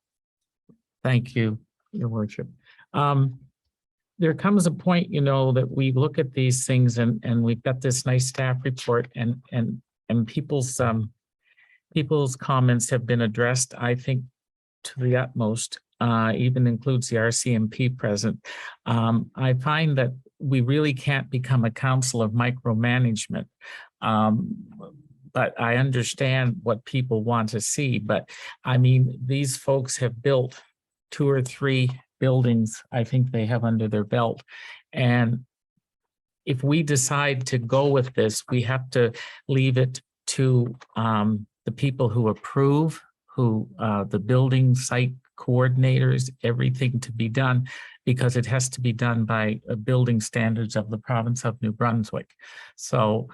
Thank you, Your Worship. There comes a point, you know, that we look at these things and we've got this nice staff report and people's people's comments have been addressed, I think, to the utmost, even includes the RCMP present. I find that we really can't become a council of micromanagement. But I understand what people want to see. But I mean, these folks have built 2 or 3 buildings, I think they have under their belt. And if we decide to go with this, we have to leave it to the people who approve, the building site coordinators, everything to be done, because it has to be done by building standards of the province of New Brunswick. So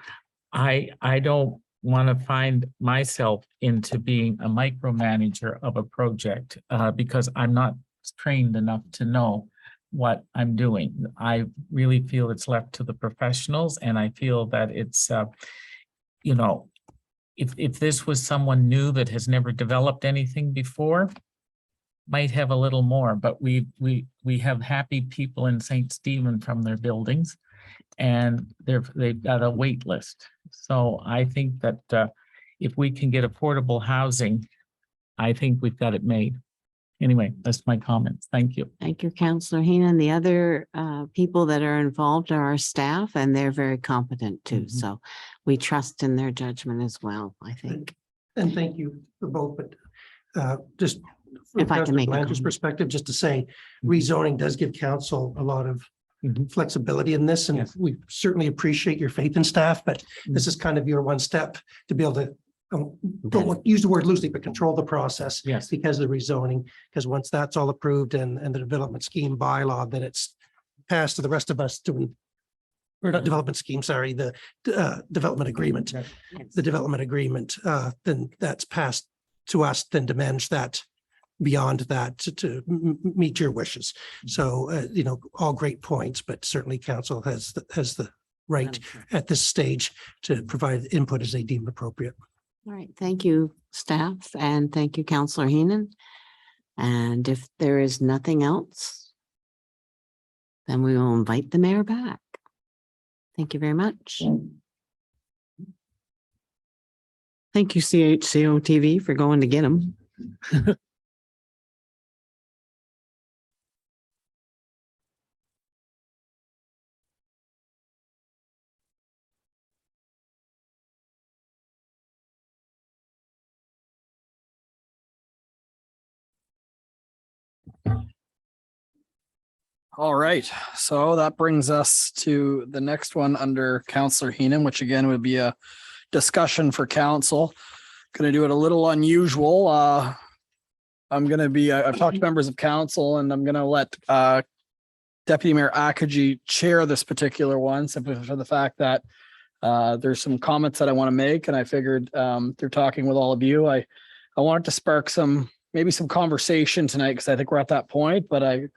I don't want to find myself into being a micromanager of a project because I'm not trained enough to know what I'm doing. I really feel it's left to the professionals, and I feel that it's, you know, if this was someone new that has never developed anything before, might have a little more, but we have happy people in St. Stephen from their buildings, and they've got a wait list. So I think that if we can get affordable housing, I think we've got it made. Anyway, that's my comments. Thank you. Thank you, Councillor Heenan. The other people that are involved are our staff, and they're very competent too. So we trust in their judgment as well, I think. And thank you for both, but just from If I can make a Blanchard's comment. perspective, just to say, rezoning does give council a lot of flexibility in this, and Yes. we certainly appreciate your faith in staff, but this is kind of your one step to be able to, don't use the word loosely, but control the process. Yes. Because of the rezoning, because once that's all approved and the development scheme bylaw, then it's passed to the rest of us to, or not development scheme, sorry, the development agreement. The development agreement, then that's passed to us, then to manage that beyond that to meet your wishes. So, you know, all great points, but certainly council has the right at this stage to provide input as they deem appropriate. All right, thank you, staff, and thank you, Councillor Heenan. And if there is nothing else, then we will invite the mayor back. Thank you very much. Thank you, CHCO TV, for going to get them. All right, so that brings us to the next one under Councillor Heenan, which again would be a discussion for council. Going to do it a little unusual. I'm going to be, I've talked to members of council, and I'm going to let Deputy Mayor Akaji chair this particular one, simply for the fact that there's some comments that I want to make, and I figured through talking with all of you, I wanted to spark maybe some conversation tonight, because I think we're at that point, but I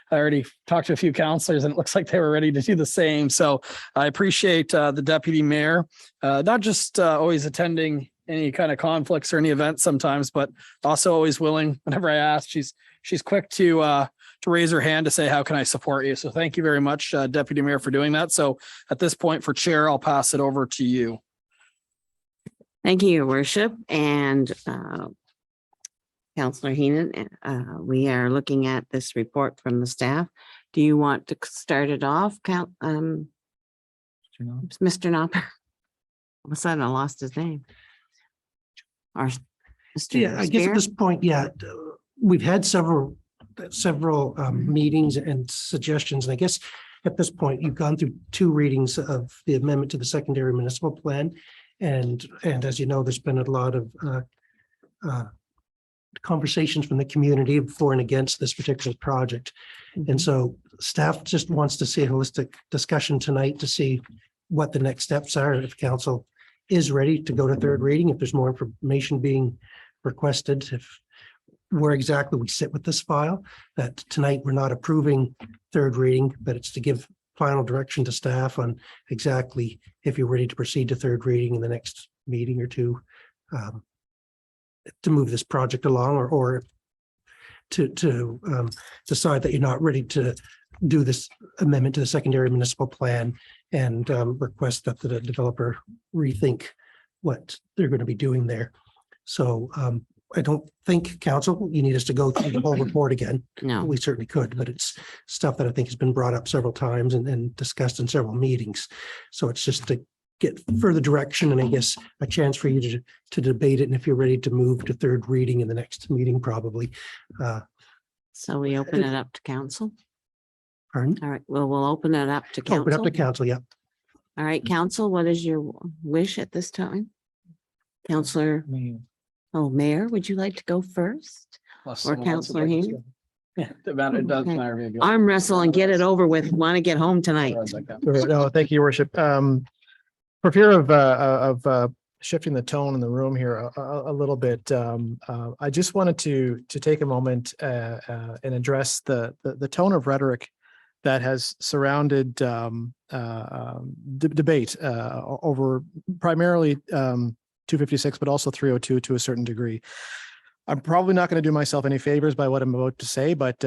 already talked to a few counselors and it looks like they were ready to do the same. So I appreciate the deputy mayor, not just always attending any kind of conflicts or any events sometimes, but also always willing, whenever I ask, she's quick to raise her hand to say, how can I support you? So thank you very much, Deputy Mayor, for doing that. So at this point for chair, I'll pass it over to you. Thank you, Your Worship, and Councillor Heenan, we are looking at this report from the staff. Do you want to start it off, Mr. Knopper? All of a sudden I lost his name. Or Mr. Yeah, I guess Spear? at this point, we've had several meetings and suggestions, and I guess at this point, you've gone through 2 readings of the amendment to the secondary municipal plan, and as you know, there's been a lot of conversations from the community for and against this particular project. And so staff just wants to see a holistic discussion tonight to see what the next steps are, if council is ready to go to 3rd reading, if there's more information being requested, if where exactly we sit with this file, that tonight we're not approving 3rd reading, but it's to give final direction to staff on exactly if you're ready to proceed to 3rd reading in the next meeting or 2, to move this project along, or to decide that you're not ready to do this amendment to the secondary municipal plan and request that the developer rethink what they're going to be doing there. So I don't think, council, you need us to go through the whole report again. No. We certainly could, but it's stuff that I think has been brought up several times and discussed in several meetings. So it's just to get further direction and I guess a chance for you to debate it. And if you're ready to move to third reading in the next meeting, probably. So we open it up to council. Pardon? All right, well, we'll open it up to Open up council. to council, yeah. All right, council, what is your wish at this time? Counselor, Mayor, would you like to go first? Or Counselor Heaney? Yeah, it doesn't Okay. matter. if you go- Arm wrestle and get it over with. Want to get home tonight. No, thank you, your worship. For fear of shifting the tone in the room here a little bit, I just wanted to take a moment and address the tone of rhetoric that has surrounded debate over primarily 256, but also 302 to a certain degree. I'm probably not going to do myself any favors by what I'm about to say, but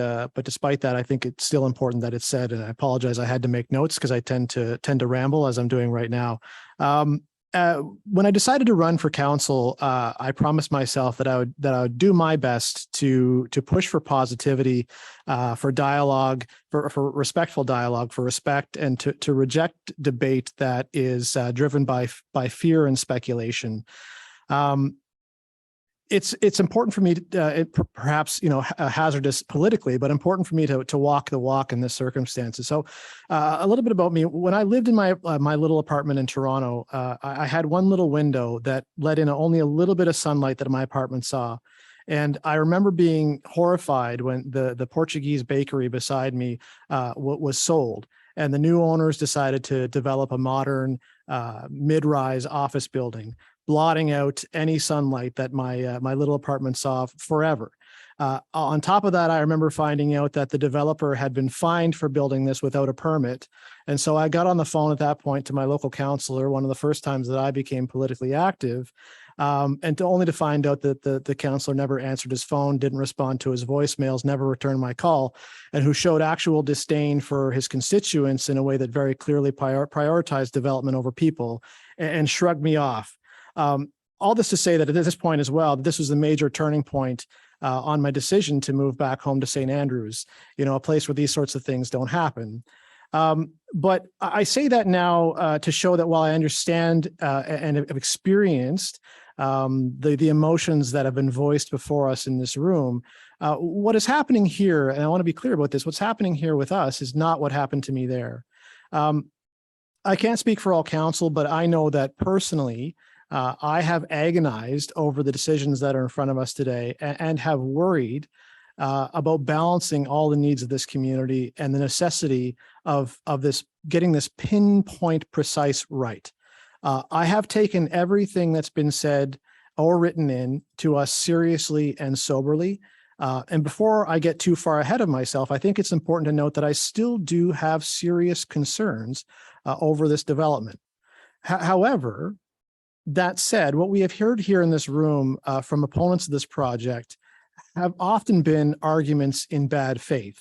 despite that, I think it's still important that it's said. And I apologize, I had to make notes because I tend to ramble as I'm doing right now. When I decided to run for council, I promised myself that I would do my best to push for positivity, for dialogue, for respectful dialogue, for respect, and to reject debate that is driven by fear and speculation. It's important for me to, perhaps, hazardous politically, but important for me to walk the walk in this circumstances. So a little bit about me. When I lived in my little apartment in Toronto, I had one little window that let in only a little bit of sunlight that my apartment saw. And I remember being horrified when the Portuguese bakery beside me was sold. And the new owners decided to develop a modern mid-rise office building, blotting out any sunlight that my little apartment saw forever. On top of that, I remember finding out that the developer had been fined for building this without a permit. And so I got on the phone at that point to my local councillor, one of the first times that I became politically active, and only to find out that the councillor never answered his phone, didn't respond to his voicemails, never returned my call, and who showed actual disdain for his constituents in a way that very clearly prioritized development over people and shrugged me off. All this to say that at this point as well, this was the major turning point on my decision to move back home to St. Andrews, a place where these sorts of things don't happen. But I say that now to show that while I understand and have experienced the emotions that have been voiced before us in this room, what is happening here, and I want to be clear about this, what's happening here with us is not what happened to me there. I can't speak for all council, but I know that personally, I have agonized over the decisions that are in front of us today and have worried about balancing all the needs of this community and the necessity of this getting this pinpoint precise right. I have taken everything that's been said or written in to us seriously and soberly. And before I get too far ahead of myself, I think it's important to note that I still do have serious concerns over this development. However, that said, what we have heard here in this room from opponents of this project have often been arguments in bad faith.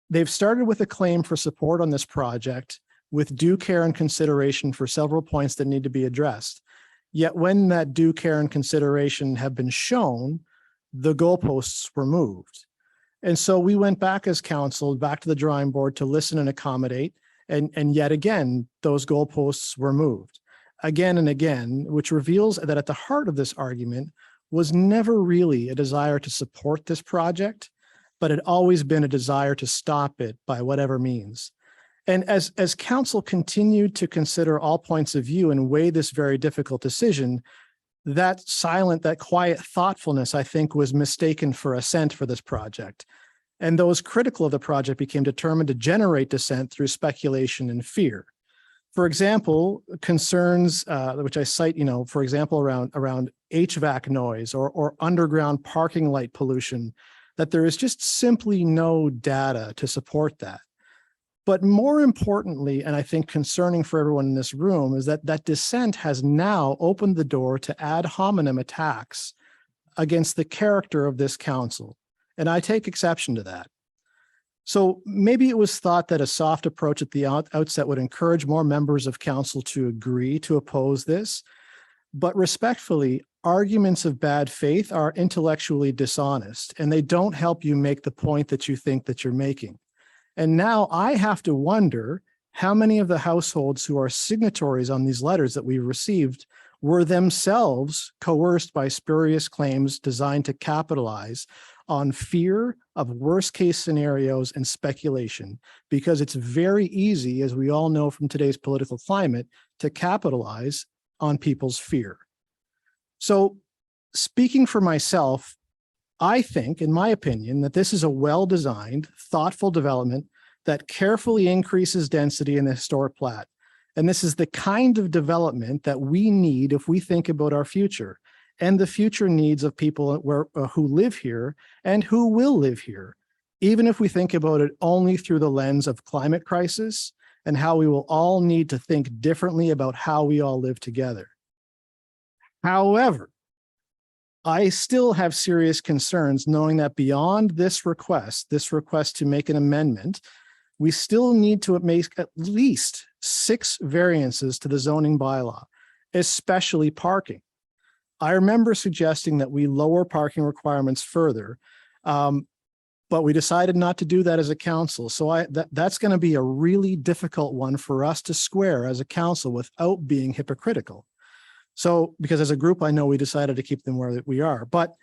They've started with a claim for support on this project with due care and consideration for several points that need to be addressed. Yet when that due care and consideration have been shown, the goalposts were moved. And so we went back as council, back to the drawing board to listen and accommodate. And yet again, those goalposts were moved again and again, which reveals that at the heart of this argument was never really a desire to support this project, but had always been a desire to stop it by whatever means. And as council continued to consider all points of view and weigh this very difficult decision, that quiet thoughtfulness, I think, was mistaken for assent for this project. And those critical of the project became determined to generate dissent through speculation and fear. For example, concerns which I cite, for example, around HVAC noise or underground parking light pollution, that there is just simply no data to support that. But more importantly, and I think concerning for everyone in this room, is that dissent has now opened the door to ad hominem attacks against the character of this council. And I take exception to that. So maybe it was thought that a soft approach at the outset would encourage more members of council to agree to oppose this. But respectfully, arguments of bad faith are intellectually dishonest, and they don't help you make the point that you think that you're making. And now I have to wonder how many of the households who are signatories on these letters that we received were themselves coerced by spurious claims designed to capitalize on fear of worst case scenarios and speculation, because it's very easy, as we all know from today's political climate, to capitalize on people's fear. So speaking for myself, I think, in my opinion, that this is a well-designed, thoughtful development that carefully increases density in the historic plat. And this is the kind of development that we need if we think about our future and the future needs of people who live here and who will live here, even if we think about it only through the lens of climate crisis and how we will all need to think differently about how we all live together. However, I still have serious concerns knowing that beyond this request to make an amendment, we still need to make at least 6 variances to the zoning bylaw, especially parking. I remember suggesting that we lower parking requirements further, but we decided not to do that as a council. So that's going to be a really difficult one for us to square as a council without being hypocritical. So, because as a group, I know we decided to keep them where we are, but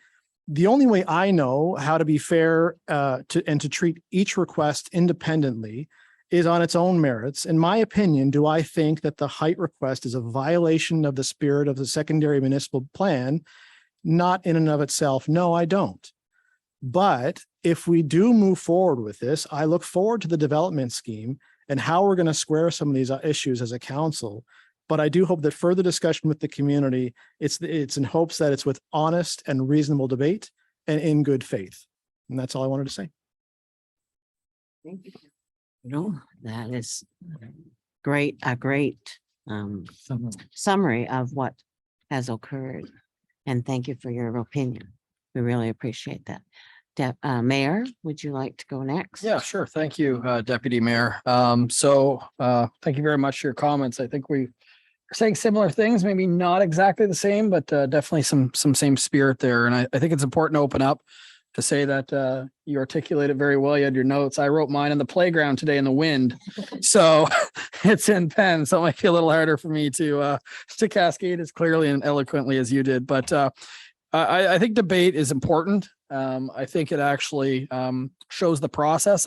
the only way I know how to be fair to treat each request independently is on its own merits. In my opinion, do I think that the height request is a violation of the spirit of the secondary municipal plan? Not in and of itself. No, I don't. But if we do move forward with this, I look forward to the development scheme and how we're going to square some of these issues as a council. But I do hope that further discussion with the community, it's in hopes that it's with honest and reasonable debate and in good faith. And that's all I wanted to say. Thank you. No, that is great, a great summary of what has occurred. And thank you for your opinion. We really appreciate that. Mayor, would you like to go next? Yeah, sure. Thank you, Deputy Mayor. Thank you very much for your comments. I think we are saying similar things, maybe not exactly the same, but definitely some same spirit there. And I think it's important to open up to say that you articulated very well. You had your notes. I wrote mine in the playground today in the wind. So it's in pen. So it might be a little harder for me to cascade as clearly and eloquently as you did. But I think debate is important. I think it actually shows the process.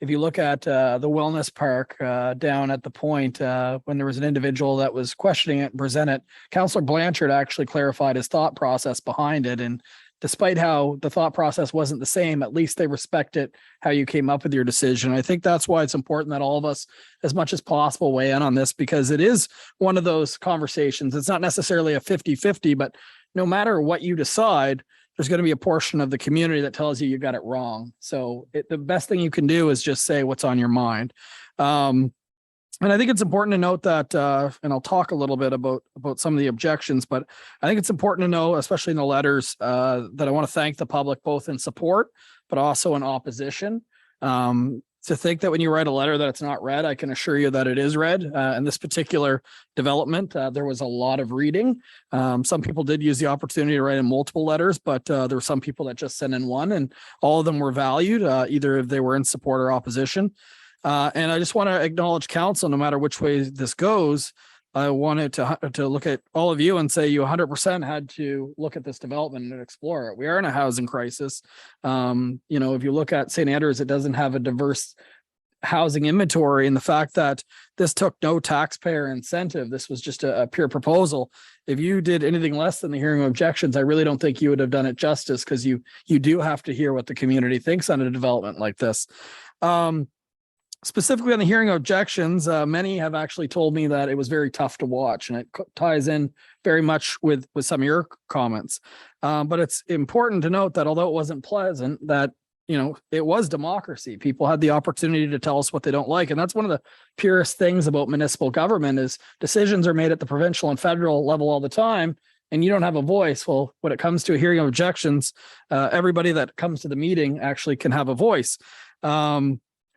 If you look at the wellness park down at the point, when there was an individual that was questioning it and presented, Councillor Blanchard actually clarified his thought process behind it. And despite how the thought process wasn't the same, at least they respected how you came up with your decision. I think that's why it's important that all of us, as much as possible, weigh in on this, because it is one of those conversations. It's not necessarily a 50-50, but no matter what you decide, there's going to be a portion of the community that tells you got it wrong. So the best thing you can do is just say what's on your mind. And I think it's important to note that, and I'll talk a little bit about some of the objections, but I think it's important to know, especially in the letters, that I want to thank the public both in support, but also in opposition. To think that when you write a letter that it's not read, I can assure you that it is read. In this particular development, there was a lot of reading. Some people did use the opportunity to write in multiple letters, but there were some people that just sent in one, and all of them were valued, either if they were in support or opposition. And I just want to acknowledge council, no matter which way this goes. I wanted to look at all of you and say you 100% had to look at this development and explore it. We are in a housing crisis. If you look at St. Andrews, it doesn't have a diverse housing inventory, and the fact that this took no taxpayer incentive, this was just a pure proposal. If you did anything less than the hearing of objections, I really don't think you would have done it justice, because you do have to hear what the community thinks on a development like this. Specifically on the hearing of objections, many have actually told me that it was very tough to watch, and it ties in very much with some of your comments. But it's important to note that although it wasn't pleasant, that it was democracy. People had the opportunity to tell us what they don't like. And that's one of the purest things about municipal government is decisions are made at the provincial and federal level all the time, and you don't have a voice. Well, when it comes to a hearing of objections, everybody that comes to the meeting actually can have a voice.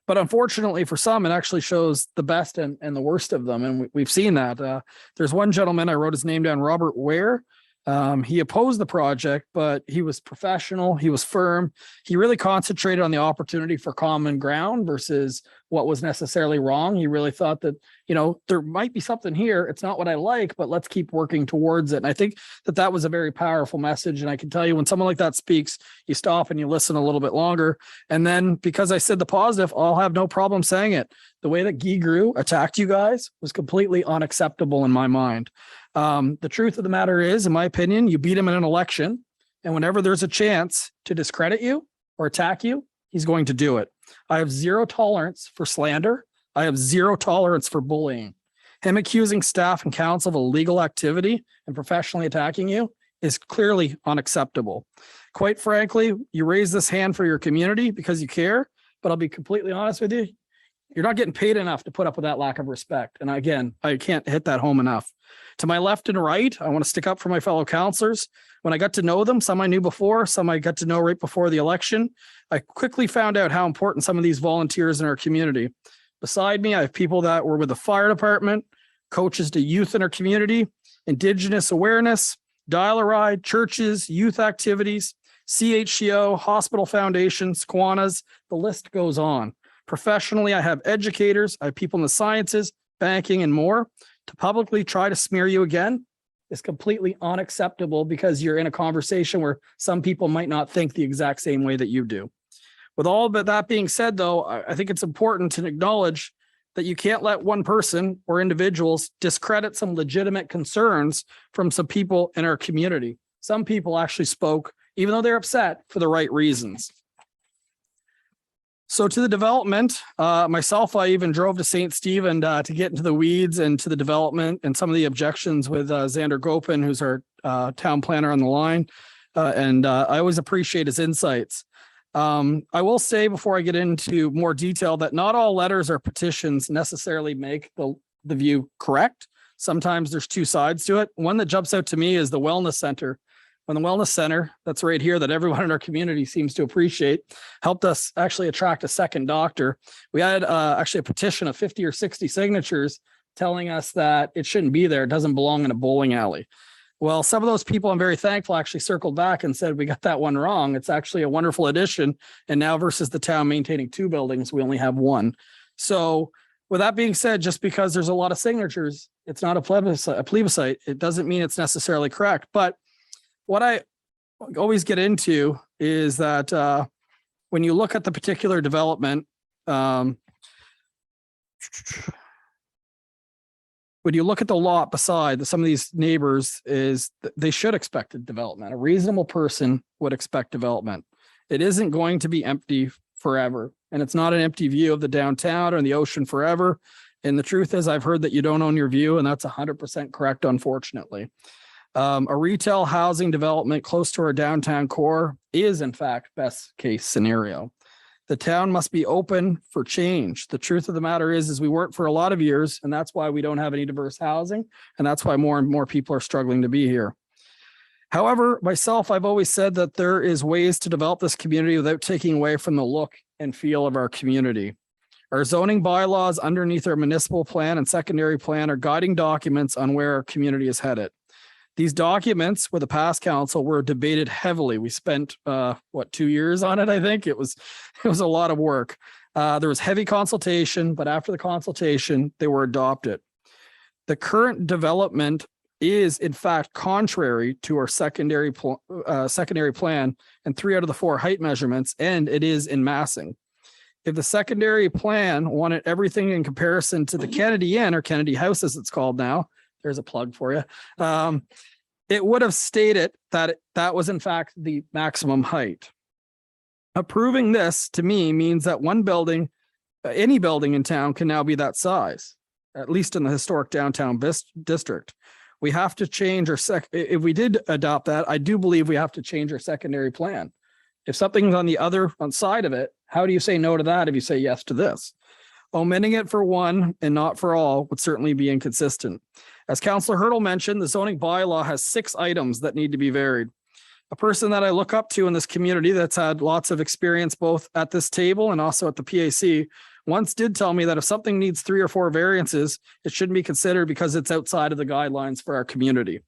But unfortunately for some, it actually shows the best and the worst of them. And we've seen that. There's one gentleman, I wrote his name down, Robert Ware. He opposed the project, but he was professional. He was firm. He really concentrated on the opportunity for common ground versus what was necessarily wrong. He really thought that, you know, there might be something here. It's not what I like, but let's keep working towards it. And I think that that was a very powerful message. And I can tell you, when someone like that speaks, you stop and you listen a little bit longer. And then because I said the positive, I'll have no problem saying it. The way that Guy Grew attacked you guys was completely unacceptable in my mind. The truth of the matter is, in my opinion, you beat him in an election, and whenever there's a chance to discredit you or attack you, he's going to do it. I have zero tolerance for slander. I have zero tolerance for bullying. Him accusing staff and council of illegal activity and professionally attacking you is clearly unacceptable. Quite frankly, you raise this hand for your community because you care, but I'll be completely honest with you. You're not getting paid enough to put up with that lack of respect. And again, I can't hit that home enough. To my left and right, I want to stick up for my fellow councillors. When I got to know them, some I knew before, some I got to know right before the election, I quickly found out how important some of these volunteers in our community. Beside me, I have people that were with the fire department, coaches to youth in our community, Indigenous awareness, dial-a-ride, churches, youth activities, CHCO, hospital foundations, Kiwanis, the list goes on. Professionally, I have educators, I have people in the sciences, banking, and more. To publicly try to smear you again is completely unacceptable because you're in a conversation where some people might not think the exact same way that you do. With all but that being said, though, I think it's important to acknowledge that you can't let one person or individuals discredit some legitimate concerns from some people in our community. Some people actually spoke, even though they're upset, for the right reasons. So to the development, myself, I even drove to St. Stephen to get into the weeds and to the development and some of the objections with Xander Gopin, who's our town planner on the line. I always appreciate his insights. I will say before I get into more detail that not all letters or petitions necessarily make the view correct. Sometimes there's two sides to it. One that jumps out to me is the wellness center. When the wellness center, that's right here, that everyone in our community seems to appreciate, helped us actually attract a second doctor. We had actually a petition of 50 or 60 signatures telling us that it shouldn't be there. It doesn't belong in a bowling alley. Well, some of those people, I'm very thankful, actually circled back and said, we got that one wrong. It's actually a wonderful addition. And now versus the town maintaining two buildings, we only have one. So with that being said, just because there's a lot of signatures, it's not a plebiscite. It doesn't mean it's necessarily correct. But what I always get into is that when you look at the particular development, when you look at the lot beside some of these neighbors, is they should expect development. A reasonable person would expect development. It isn't going to be empty forever, and it's not an empty view of the downtown or the ocean forever. And the truth is, I've heard that you don't own your view, and that's 100% correct, unfortunately. A retail housing development close to our downtown core is, in fact, best case scenario. The town must be open for change. The truth of the matter is we worked for a lot of years, and that's why we don't have any diverse housing, and that's why more and more people are struggling to be here. However, myself, I've always said that there is ways to develop this community without taking away from the look and feel of our community. Our zoning bylaws underneath our municipal plan and secondary plan are guiding documents on where our community is headed. These documents with the past council were debated heavily. We spent 2 years on it. I think it was a lot of work. There was heavy consultation, but after the consultation, they were adopted. The current development is in fact contrary to our secondary plan and 3 out of the 4 height measurements, and it is in massing. If the secondary plan wanted everything in comparison to the Kennedy Inn, or Kennedy House as it's called now, there's a plug for you. It would have stated that that was in fact the maximum height. Approving this to me means that one building, any building in town can now be that size, at least in the historic downtown district. We have to change our if we did adopt that, I do believe we have to change our secondary plan. If something's on the other side of it, how do you say no to that if you say yes to this? Omitting it for one and not for all would certainly be inconsistent. As Councillor Hurdle mentioned, the zoning bylaw has 6 items that need to be varied. A person that I look up to in this community that's had lots of experience both at this table and also at the PAC once did tell me that if something needs 3 or 4 variances, it shouldn't be considered because it's outside of the guidelines for our community.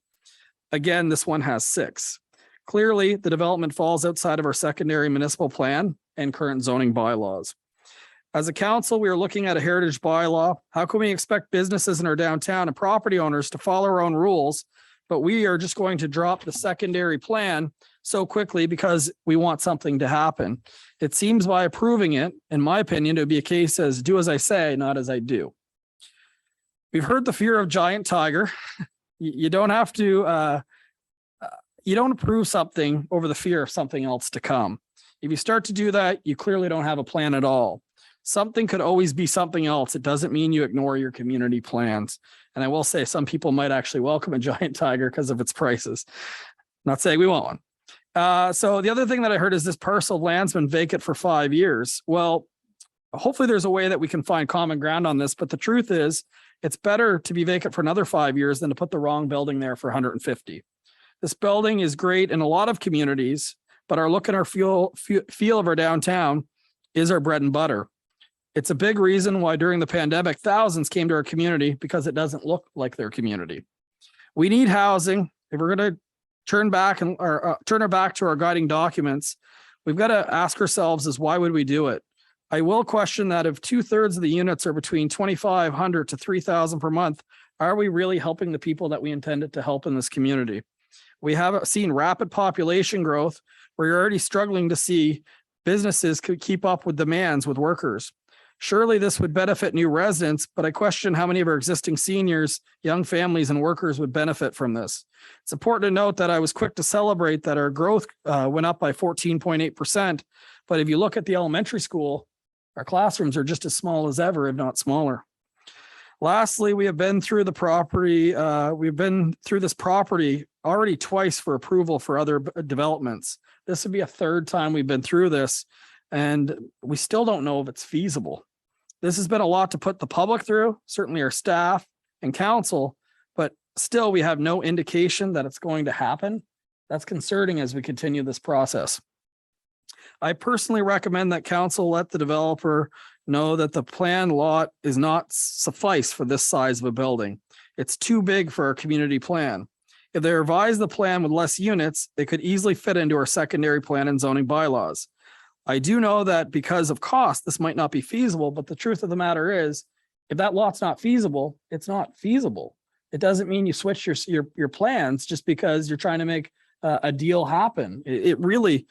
Again, this one has 6. Clearly, the development falls outside of our secondary municipal plan and current zoning bylaws. As a council, we are looking at a heritage bylaw. How can we expect businesses in our downtown and property owners to follow our own rules, but we are just going to drop the secondary plan so quickly because we want something to happen? It seems by approving it, in my opinion, it would be a case as do as I say, not as I do. We've heard the fear of giant tiger. You don't have to, you don't approve something over the fear of something else to come. If you start to do that, you clearly don't have a plan at all. Something could always be something else. It doesn't mean you ignore your community plans. And I will say some people might actually welcome a giant tiger because of its prices. Not saying we want one. So the other thing that I heard is this parcel of land's been vacant for 5 years. Well, hopefully there's a way that we can find common ground on this. But the truth is, it's better to be vacant for another 5 years than to put the wrong building there for 150. This building is great in a lot of communities, but our look and our feel of our downtown is our bread and butter. It's a big reason why during the pandemic, thousands came to our community because it doesn't look like their community. We need housing. If we're going to turn our back to our guiding documents, we've got to ask ourselves is why would we do it? I will question that if 2/3 of the units are between 2,500 to 3,000 per month, are we really helping the people that we intended to help in this community? We have seen rapid population growth where you're already struggling to see businesses could keep up with demands with workers. Surely this would benefit new residents, but I question how many of our existing seniors, young families, and workers would benefit from this. It's important to note that I was quick to celebrate that our growth went up by 14.8%. But if you look at the elementary school, our classrooms are just as small as ever, if not smaller. Lastly, we have been through the property. We've been through this property already twice for approval for other developments. This would be a 3rd time we've been through this, and we still don't know if it's feasible. This has been a lot to put the public through, certainly our staff and council, but still we have no indication that it's going to happen. That's concerning as we continue this process. I personally recommend that council let the developer know that the planned lot is not suffice for this size of a building. It's too big for our community plan. If they revise the plan with less units, it could easily fit into our secondary plan and zoning bylaws. I do know that because of cost, this might not be feasible, but the truth of the matter is, if that lot's not feasible, it's not feasible. It doesn't mean you switch your plans just because you're trying to make a deal happen. It really,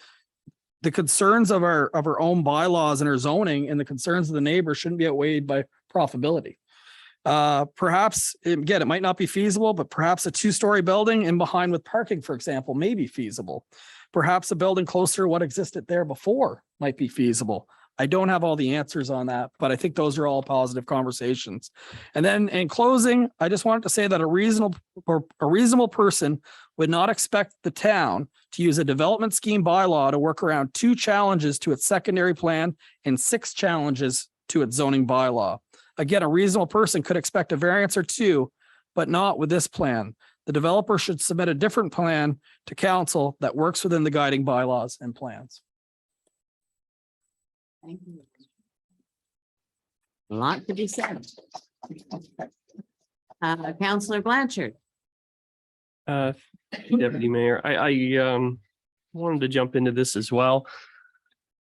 the concerns of our own bylaws and our zoning and the concerns of the neighbors shouldn't be outweighed by profitability. Perhaps, again, it might not be feasible, but perhaps a 2-story building in behind with parking, for example, may be feasible. Perhaps a building closer to what existed there before might be feasible. I don't have all the answers on that, but I think those are all positive conversations. And then in closing, I just wanted to say that a reasonable person would not expect the town to use a development scheme bylaw to work around 2 challenges to its secondary plan and 6 challenges to its zoning bylaw. Again, a reasonable person could expect a variance or 2, but not with this plan. The developer should submit a different plan to council that works within the guiding bylaws and plans. Thank you. A lot to be said. Councillor Blanchard. Deputy Mayor, I wanted to jump into this as well.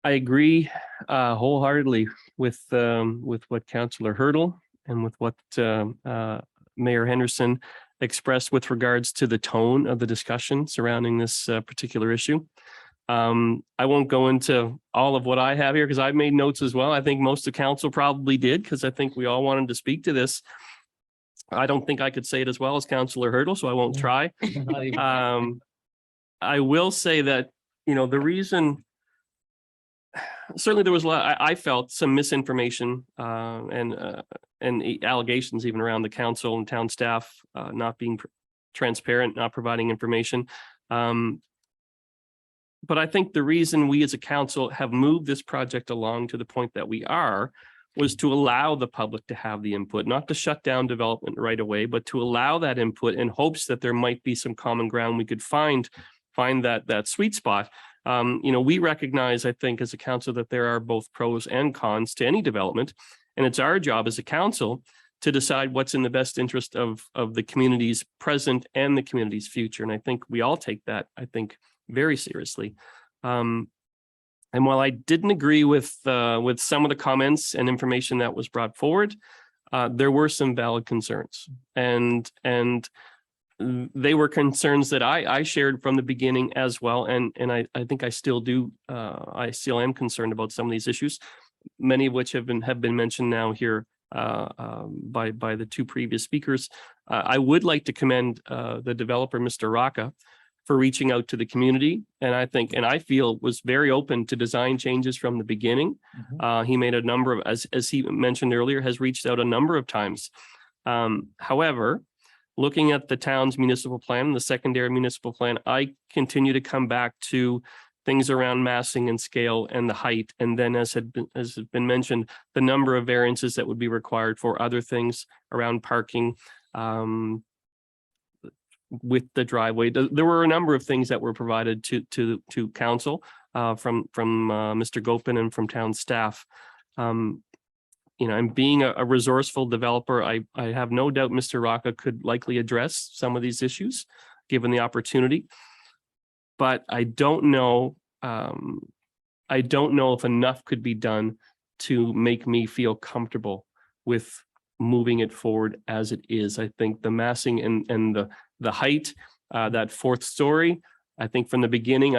I agree wholeheartedly with what Councillor Hurdle and with what Mayor Henderson expressed with regards to the tone of the discussion surrounding this particular issue. I won't go into all of what I have here because I've made notes as well. I think most of council probably did because I think we all wanted to speak to this. I don't think I could say it as well as Councillor Hurdle, so I won't try. I will say that, you know, the reason, certainly there was a lot, I felt some misinformation and allegations even around the council and town staff not being transparent, not providing information. But I think the reason we as a council have moved this project along to the point that we are was to allow the public to have the input, not to shut down development right away, but to allow that input in hopes that there might be some common ground we could find that sweet spot. You know, we recognize, I think, as a council that there are both pros and cons to any development. And it's our job as a council to decide what's in the best interest of the community's present and the community's future. And I think we all take that, I think, very seriously. And while I didn't agree with some of the comments and information that was brought forward, there were some valid concerns, and they were concerns that I shared from the beginning as well. And I think I still do. I still am concerned about some of these issues, many of which have been mentioned now here by the two previous speakers. I would like to commend the developer, Mr. Rocca, for reaching out to the community. And I feel was very open to design changes from the beginning. He made a number of, as he mentioned earlier, has reached out a number of times. However, looking at the town's municipal plan, the secondary municipal plan, I continue to come back to things around massing and scale and the height. And then as has been mentioned, the number of variances that would be required for other things around parking, with the driveway. There were a number of things that were provided to council from Mr. Gopin and from town staff. And being a resourceful developer, I have no doubt Mr. Rocca could likely address some of these issues given the opportunity. But I don't know if enough could be done to make me feel comfortable with moving it forward as it is. I think the massing and the height, that fourth story, I think from the beginning,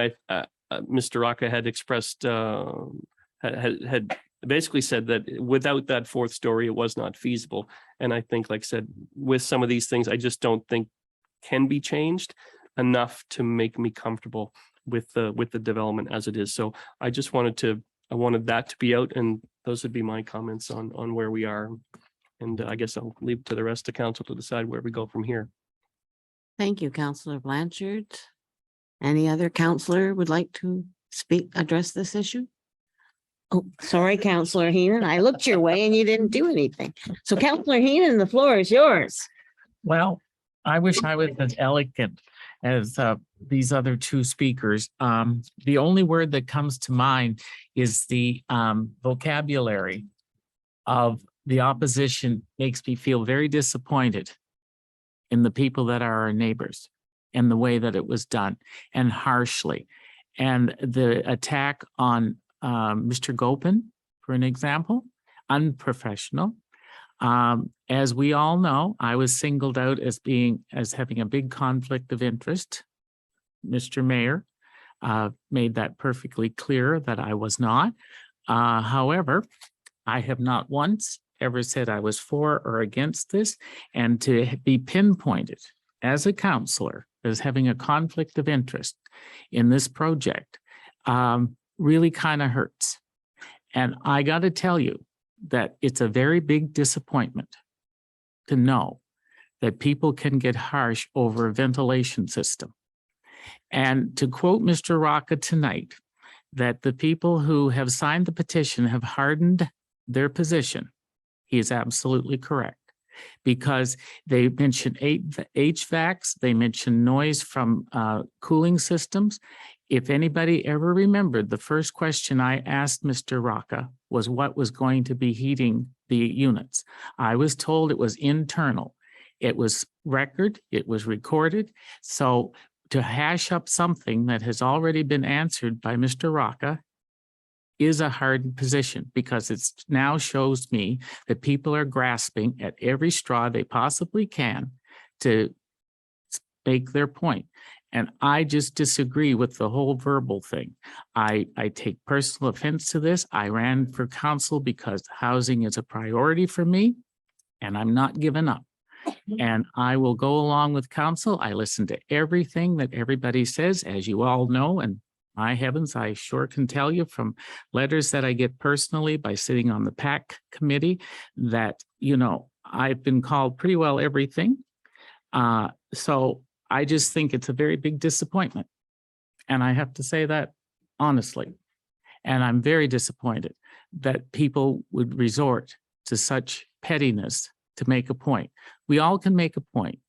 Mr. Rocca had expressed, had basically said that without that fourth story, it was not feasible. And I think, like I said, with some of these things, I just don't think can be changed enough to make me comfortable with the development as it is. So I just wanted that to be out, and those would be my comments on where we are. And I guess I'll leave it to the rest of council to decide where we go from here. Thank you, Councillor Blanchard. Any other councillor would like to address this issue? Oh, sorry, Councillor Heenan. I looked your way and you didn't do anything. So Councillor Heenan, the floor is yours. Well, I wish I was as elegant as these other two speakers. The only word that comes to mind is the vocabulary of the opposition makes me feel very disappointed in the people that are our neighbors and the way that it was done, and harshly. And the attack on Mr. Gopin, for an example, unprofessional. As we all know, I was singled out as having a big conflict of interest. Mr. Mayor made that perfectly clear that I was not. However, I have not once ever said I was for or against this, and to be pinpointed as a councillor as having a conflict of interest in this project really kind of hurts. And I got to tell you that it's a very big disappointment to know that people can get harsh over a ventilation system. And to quote Mr. Rocca tonight, that the people who have signed the petition have hardened their position. He is absolutely correct, because they mention HVACs, they mention noise from cooling systems. If anybody ever remembered, the first question I asked Mr. Rocca was what was going to be heating the units. I was told it was internal. It was it was recorded. So to hash up something that has already been answered by Mr. Rocca is a hard position, because it now shows me that people are grasping at every straw they possibly can to make their point. And I just disagree with the whole verbal thing. I take personal offense to this. I ran for council because housing is a priority for me, and I'm not giving up. And I will go along with council. I listen to everything that everybody says, as you all know, and my heavens, I sure can tell you from letters that I get personally by sitting on the PAC committee that, I've been called pretty well everything. So I just think it's a very big disappointment. And I have to say that honestly. And I'm very disappointed that people would resort to such pettiness to make a point. We all can make a point.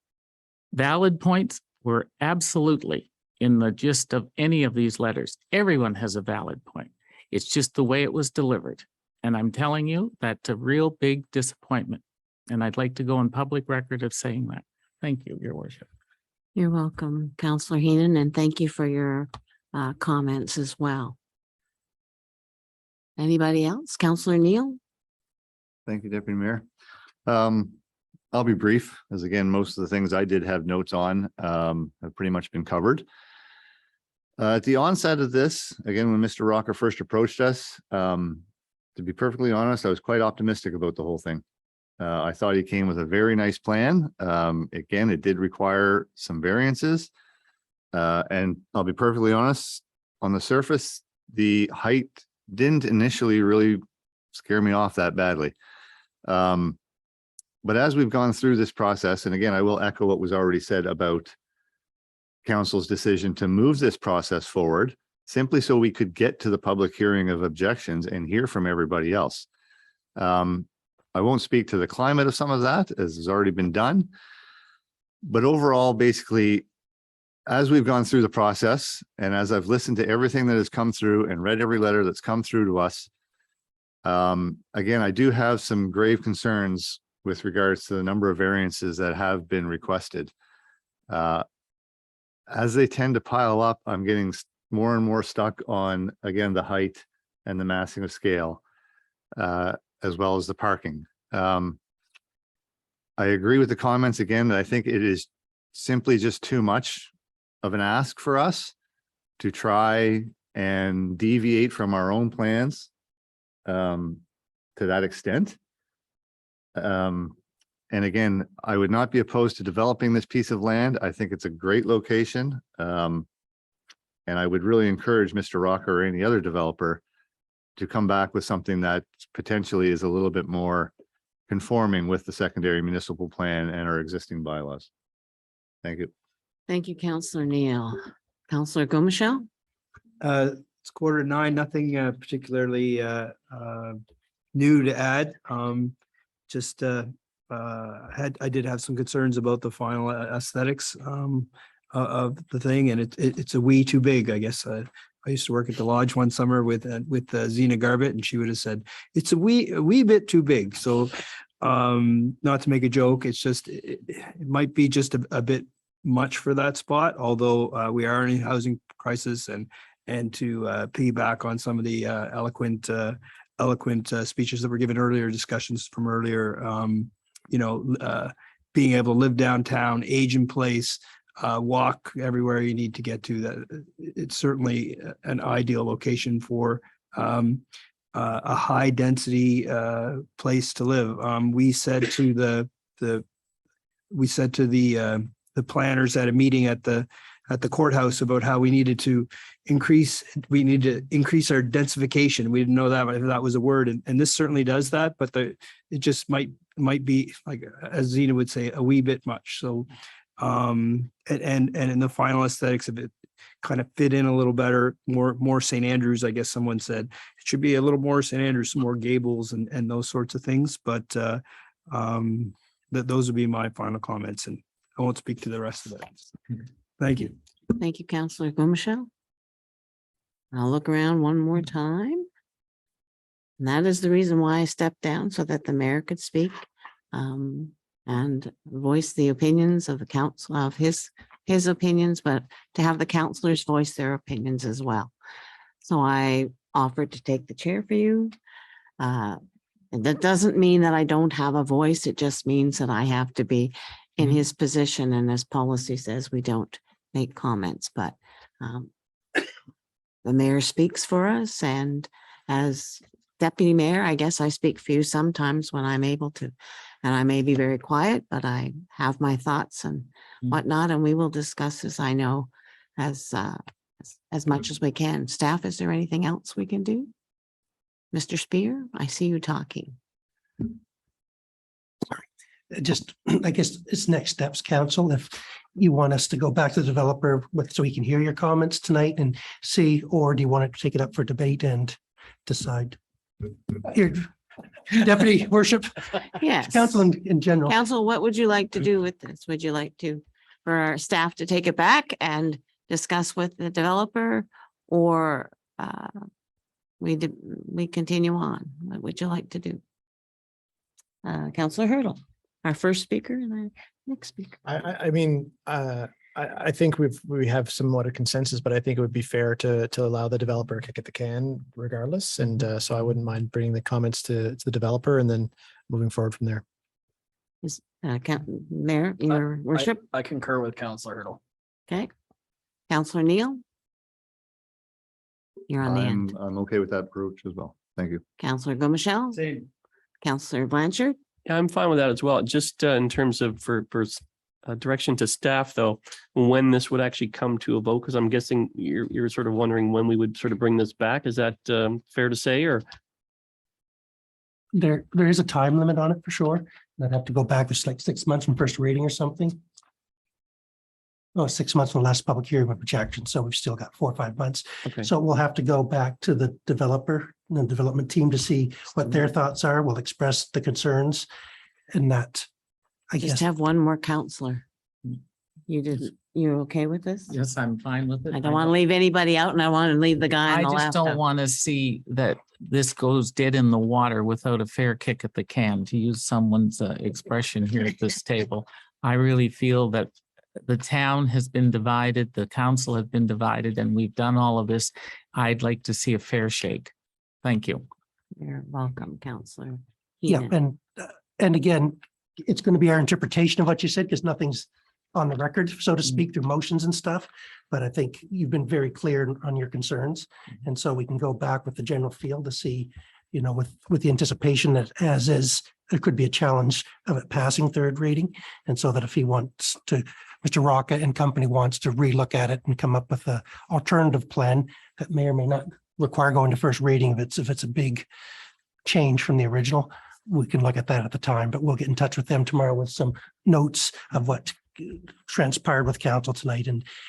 Valid points were absolutely in the gist of any of these letters. Everyone has a valid point. It's just the way it was delivered. And I'm telling you, that's a real big disappointment. And I'd like to go on public record of saying that. Thank you, Your Worship. You're welcome, Counselor Heenan, and thank you for your comments as well. Anybody else? Counselor Neal? Thank you, Deputy Mayor. I'll be brief, as again, most of the things I did have notes on have pretty much been covered. At the onset of this, again, when Mr. Rocca first approached us, to be perfectly honest, I was quite optimistic about the whole thing. I thought he came with a very nice plan. Again, it did require some variances. And I'll be perfectly honest, on the surface, the height didn't initially really scare me off that badly. But as we've gone through this process, and again, I will echo what was already said about council's decision to move this process forward, simply so we could get to the public hearing of objections and hear from everybody else. I won't speak to the climate of some of that, as has already been done. But overall, basically, as we've gone through the process, and as I've listened to everything that has come through and read every letter that's come through to us, again, I do have some grave concerns with regards to the number of variances that have been requested. As they tend to pile up, I'm getting more and more stuck on, again, the height and the massing of scale, as well as the parking. I agree with the comments again, that I think it is simply just too much of an ask for us to try and deviate from our own plans to that extent. And again, I would not be opposed to developing this piece of land. I think it's a great location. And I would really encourage Mr. Rocca or any other developer to come back with something that potentially is a little bit more conforming with the secondary municipal plan and our existing bylaws. Thank you. Thank you, Counselor Neal. Counselor Gomichelle? It's 8:45, nothing particularly new to add. I did have some concerns about the final aesthetics of the thing, and it's a wee too big, I guess. I used to work at the lodge one summer with Zena Garbett, and she would have said it's a wee bit too big. So, not to make a joke, it's just it might be just a bit much for that spot. Although we are in a housing crisis, and to piggyback on some of the eloquent speeches that were given earlier, discussions from earlier. Being able to live downtown, age in place, walk everywhere you need to get to, that it's certainly an ideal location for a high density place to live. We said to the planners at a meeting at the courthouse about how we needed to increase our densification. We didn't know that if that was a word, and this certainly does that, but it just might be, like as Zena would say, a wee bit much. So and in the final aesthetics of it, kind of fit in a little better, more St. Andrews, I guess someone said it should be a little more St. Andrews, some more gables and those sorts of things. But those would be my final comments, and I won't speak to the rest of it. Thank you. Thank you, Counselor Gomichelle. I'll look around one more time. And that is the reason why I stepped down, so that the mayor could speak and voice the opinions of the council, of his opinions, but to have the councilors voice their opinions as well. So I offered to take the chair for you. And that doesn't mean that I don't have a voice. It just means that I have to be in his position. And as policy says, we don't make comments, but the mayor speaks for us. And as deputy mayor, I guess I speak for you sometimes when I'm able to, and I may be very quiet, but I have my thoughts and whatnot, and we will discuss this, I know, as much as we can. Staff, is there anything else we can do? Mr. Spear, I see you talking. Just, I guess it's next steps, council. If you want us to go back to the developer so we can hear your comments tonight and see, or do you want to take it up for debate and decide? Here, Deputy Worship. Yes. Council in general. Council, what would you like to do with this? Would you like for our staff to take it back and discuss with the developer, or we continue on? What would you like to do? Councilor Hurdle. our first speaker and our next speaker. I mean, I think we have somewhat a consensus, but I think it would be fair to allow the developer a kick at the can regardless. And so I wouldn't mind bringing the comments to the developer and then moving forward from there. Is Mayor, your worship? I concur with Councillor Hurdle. Okay. Councillor Neal? You're on the end. I'm okay with that approach as well. Thank you. Councillor Gomichelle? Same. Councillor Blanchard? Yeah, I'm fine with that as well. Just in terms of for direction to staff, though, when this would actually come to a vote, because I'm guessing you're sort of wondering when we would sort of bring this back. Is that fair to say, or? There is a time limit on it for sure. I'd have to go back. It's like 6 months from first reading or something. Oh, 6 months from the last public hearing with projection. So we've still got 4 or 5 months. Okay. So we'll have to go back to the developer and the development team to see what their thoughts are. We'll express the concerns and that, I Just guess. have one more counselor. You okay with this? Yes, I'm fine with it. I don't want to leave anybody out and I want to leave the guy I on the just left. don't want to see that this goes dead in the water without a fair kick at the can, to use someone's expression here at this table. I really feel that the town has been divided, the council has been divided, and we've done all of this. I'd like to see a fair shake. Thank you. You're welcome, Counselor. Yeah, Heenan. and again, it's going to be our interpretation of what you said, because nothing's on the record, so to speak, through motions and stuff. But I think you've been very clear on your concerns. And so we can go back with the general feel to see, with the anticipation that as is, there could be a challenge of it passing third reading. And so that if he wants to, Mr. Rocca and company wants to relook at it and come up with an alternative plan that may or may not require going to first reading, if it's a big change from the original, we can look at that at the time. But we'll get in touch with them tomorrow with some notes of what transpired with council tonight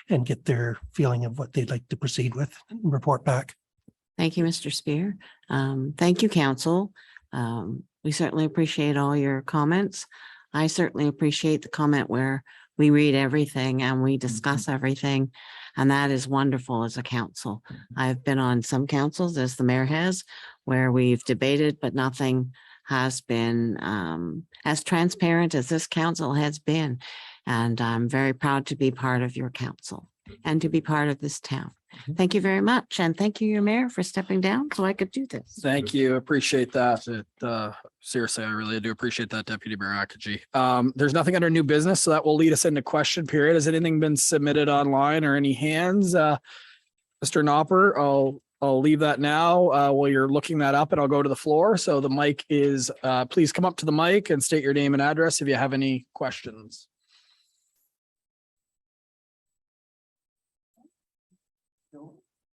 and get their feeling of what they'd like to proceed with and report back. Thank you, Mr. Spear. Thank you, council. We certainly appreciate all your comments. I certainly appreciate the comment where we read everything and we discuss everything. And that is wonderful as a council. I've been on some councils, as the mayor has, where we've debated, but nothing has been as transparent as this council has been. And I'm very proud to be part of your council and to be part of this town. Thank you very much. And thank you, your mayor, for stepping down so I could do this. Thank you. Appreciate that. Seriously, I really do appreciate that, Deputy Mayor Akaji. There's nothing under new business, so that will lead us into question period. Has anything been submitted online or any hands? Mr. Nopper, I'll leave that now while you're looking that up, and I'll go to the floor. So the mic is, please come up to the mic and state your name and address if you have any questions.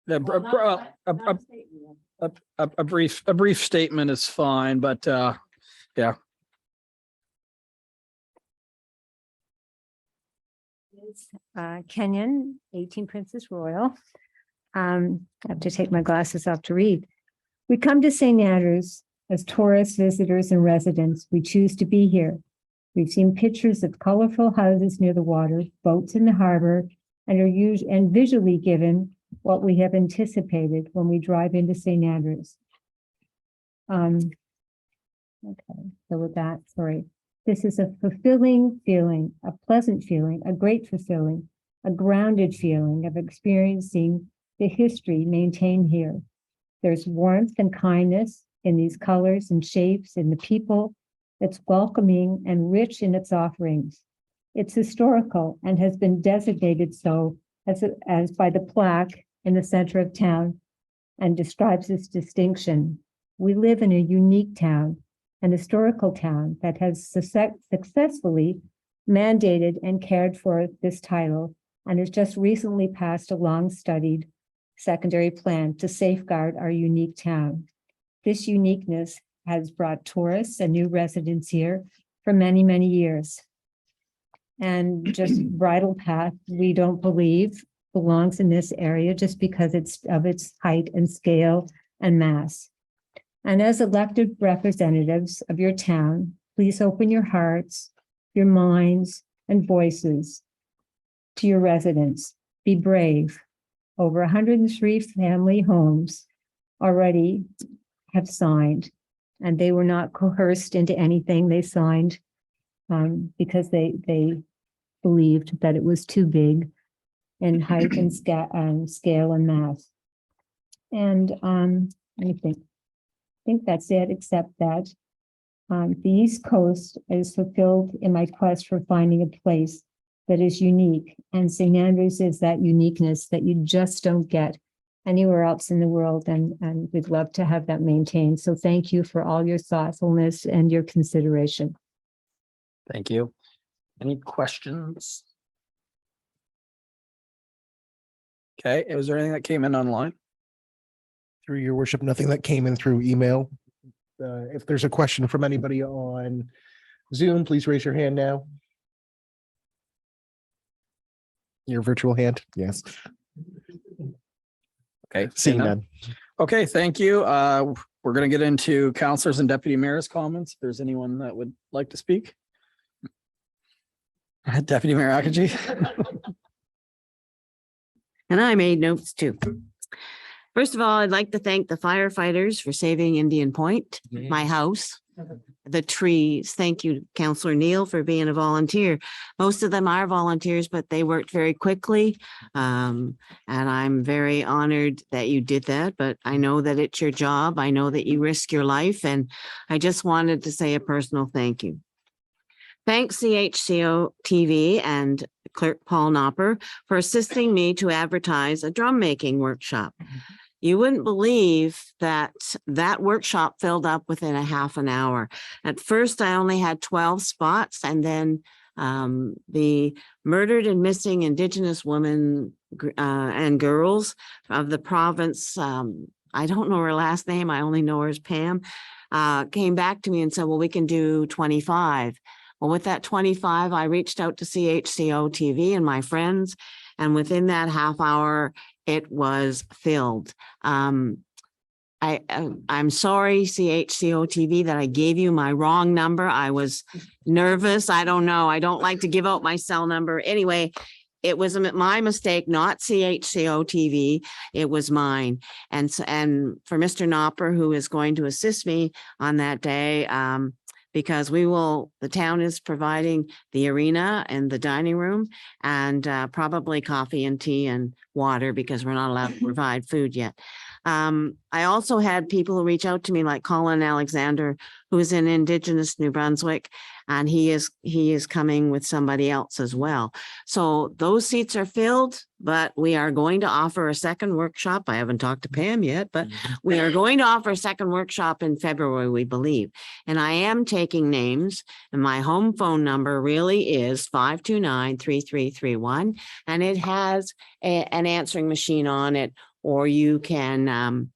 A brief statement is fine, but yeah. Kenyon, 18 Princess Royal. I have to take my glasses off to read. We come to St. Andrews as tourists, visitors, and residents. We choose to be here. We've seen pictures of colorful houses near the water, boats in the harbor, and are visually given what we have anticipated when we drive into St. Andrews. Okay, so with that, sorry. This is a fulfilling feeling, a pleasant feeling, a great fulfilling, a grounded feeling of experiencing the history maintained here. There's warmth and kindness in these colors and shapes, in the people. It's welcoming and rich in its offerings. It's historical and has been designated so as by the plaque in the center of town and describes its distinction. We live in a unique town, an historical town that has successfully mandated and cared for this title and has just recently passed a long-studied secondary plan to safeguard our unique town. This uniqueness has brought tourists and new residents here for many, many years. And just Bridle Path, we don't believe belongs in this area just because it's of its height and scale and mass. And as elected representatives of your town, please open your hearts, your minds, and voices to your residents. Be brave. Over 103 family homes already have signed, and they were not coerced into anything. They signed because they believed that it was too big in height and scale and mass. And let me think that's it, except that the East Coast is fulfilled in my quest for finding a place that is unique. And St. Andrews is that uniqueness that you just don't get anywhere else in the world. And we'd love to have that maintained. So thank you for all your thoughtfulness and your consideration. Thank you. Any questions? Okay, was there anything that came in online? Through your worship, nothing that came in through email. If there's a question from anybody on Zoom, please raise your hand now. Your virtual hand, yes. Okay, Seeing none. Okay, thank you. We're going to get into councilors and deputy mayor's comments. If there's anyone that would like to speak. Deputy Mayor Akaji. And I made notes too. First of all, I'd like to thank the firefighters for saving Indian Point, my house, the trees. Thank you, Councillor Neal, for being a volunteer. Most of them are volunteers, but they worked very quickly. And I'm very honored that you did that, but I know that it's your job. I know that you risk your life, and I just wanted to say a personal thank you. Thanks CHCO TV and Clerk Paul Knopper for assisting me to advertise a drum making workshop. You wouldn't believe that workshop filled up within a half an hour. At first, I only had 12 spots, and then the murdered and missing Indigenous women and girls of the province, I don't know her last name, I only know her as Pam, came back to me and said, well, we can do 25. Well, with that 25, I reached out to CHCO TV and my friends, and within that half hour, it was filled. I'm sorry, CHCO TV, that I gave you my wrong number. I was nervous. I don't know. I don't like to give out my cell number. Anyway, it was my mistake, not CHCO TV. It was mine. And for Mr. Knopper, who is going to assist me on that day, because the town is providing the arena and the dining room, and probably coffee and tea and water, because we're not allowed to provide food yet. I also had people who reach out to me, like Colin Alexander, who is in Indigenous New Brunswick, and he is coming with somebody else as well. So those seats are filled, but we are going to offer a second workshop. I haven't talked to Pam yet, but we are going to offer a second workshop in February, we believe. And I am taking names, and my home phone number really is 529-3331, and it has an answering machine on it, or you can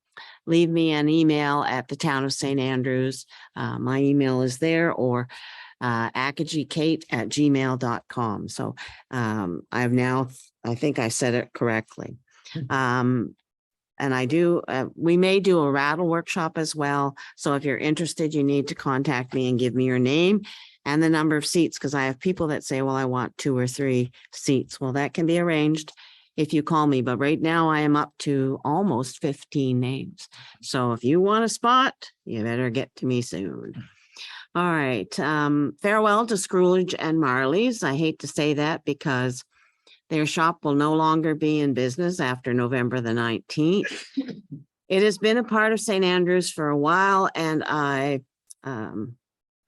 leave me an email at the town of St. Andrews. My email is there, or akajikate@gmail.com. So I think I said it correctly. And we may do a rattle workshop as well. So if you're interested, you need to contact me and give me your name and the number of seats, because I have people that say, well, I want 2 or 3 seats. Well, that can be arranged if you call me, but right now I am up to almost 15 names. So if you want a spot, you better get to me soon. All right. Farewell to Scrooge and Marley's. I hate to say that, because their shop will no longer be in business after November the 19th. It has been a part of St. Andrews for a while, and I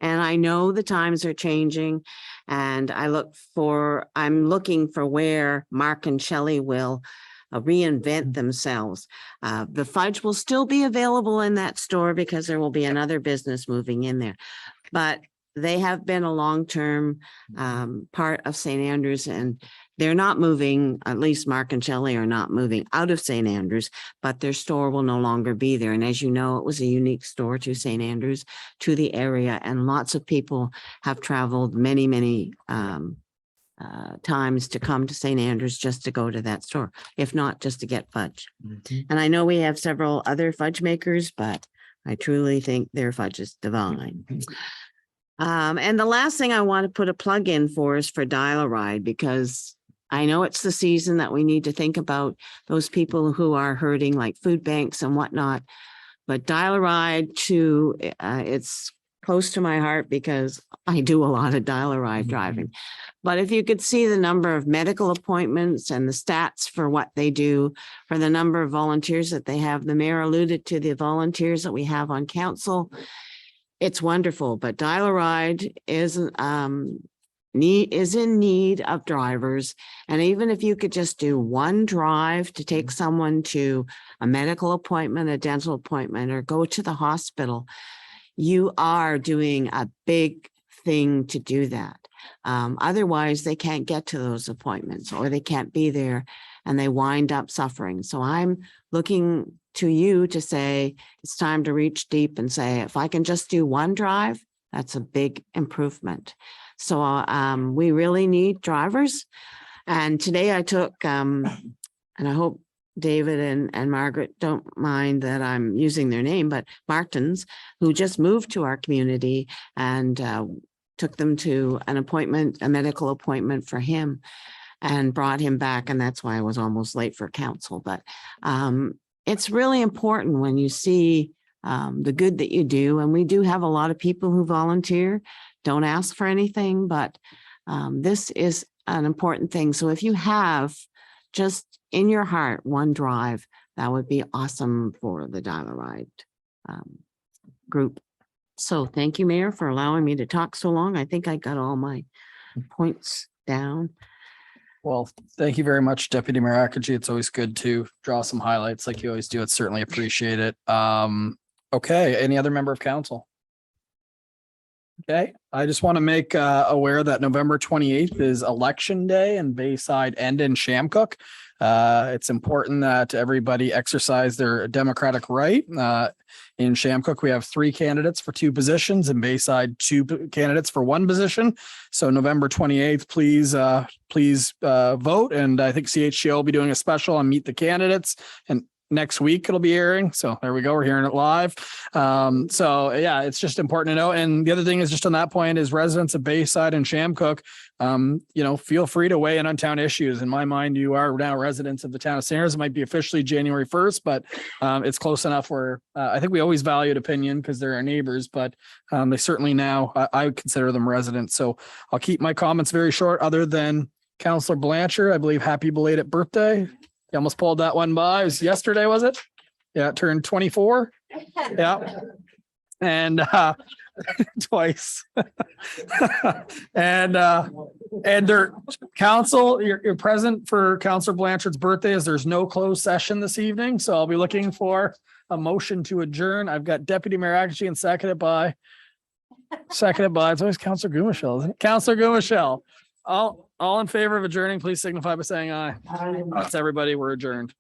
know the times are changing, and I'm looking for where Mark and Shelley will reinvent themselves. The fudge will still be available in that store, because there will be another business moving in there. But they have been a long-term part of St. Andrews, and they're not moving, at least Mark and Shelley are not moving out of St. Andrews, but their store will no longer be there. And as you know, it was a unique store to St. Andrews, to the area, and lots of people have traveled many, many times to come to St. Andrews just to go to that store, if not just to get fudge. And I know we have several other fudge makers, but I truly think their fudge is divine. And the last thing I want to put a plug in for is for Dial-A-Ride, because I know it's the season that we need to think about those people who are hurting, like food banks and whatnot. But Dial-A-Ride it's close to my heart because I do a lot of dial-a-ride driving. But if you could see the number of medical appointments and the stats for what they do, for the number of volunteers that they have, the mayor alluded to the volunteers that we have on council. It's wonderful, but dial-a-ride is in need of drivers. And even if you could just do one drive to take someone to a medical appointment, a dental appointment, or go to the hospital, you are doing a big thing to do that. Otherwise, they can't get to those appointments or they can't be there and they wind up suffering. So I'm looking to you to say, it's time to reach deep and say, if I can just do one drive, that's a big improvement. So we really need drivers. And today I took, and I hope David and Margaret don't mind that I'm using their name, but Martins, who just moved to our community, and took them to an appointment, a medical appointment for him, and brought him back. And that's why I was almost late for council. But it's really important when you see the good that you do. And we do have a lot of people who volunteer, don't ask for anything, but this is an important thing. So if you have just in your heart one drive, that would be awesome for the dial-a-ride group. So thank you, Mayor, for allowing me to talk so long. I think I got all my points down. Well, thank you very much, Deputy Mayor Akaji. It's always good to draw some highlights like you always do. It's certainly appreciate it. Okay, any other member of council? Okay, I just want to make aware that November 28th is election day in Bayside and in Shamcook. It's important that everybody exercise their democratic right. In Shamcook, we have 3 candidates for 2 positions, in Bayside 2 candidates for 1 position. So November 28th, please vote. And I think CHGO will be doing a special on Meet the Candidates, and next week it'll be airing. So there we go. We're hearing it live. So yeah, it's just important to know. And the other thing is just on that point is residents of Bayside and Shamcook, feel free to weigh in on town issues. In my mind, you are now residents of the town of St. Andrews. It might be officially January 1st, but it's close enough where I think we always valued opinion because they're our neighbors, but they certainly now, I would consider them residents. So I'll keep my comments very short other than Councillor Blanchard, I believe, happy belated birthday. You almost pulled that one by. It was yesterday, was it? Yeah, it turned 24. Yeah. And twice. and their council, you're present for Councillor Blanchard's birthday, as there's no closed session this evening. So I'll be looking for a motion to adjourn. I've got Deputy Mayor Akaji and seconded by, it's always Councillor Gumashell, isn't it? Councillor Gumashell. All in favor of adjourning, please signify by saying aye. That's everybody. We're adjourned.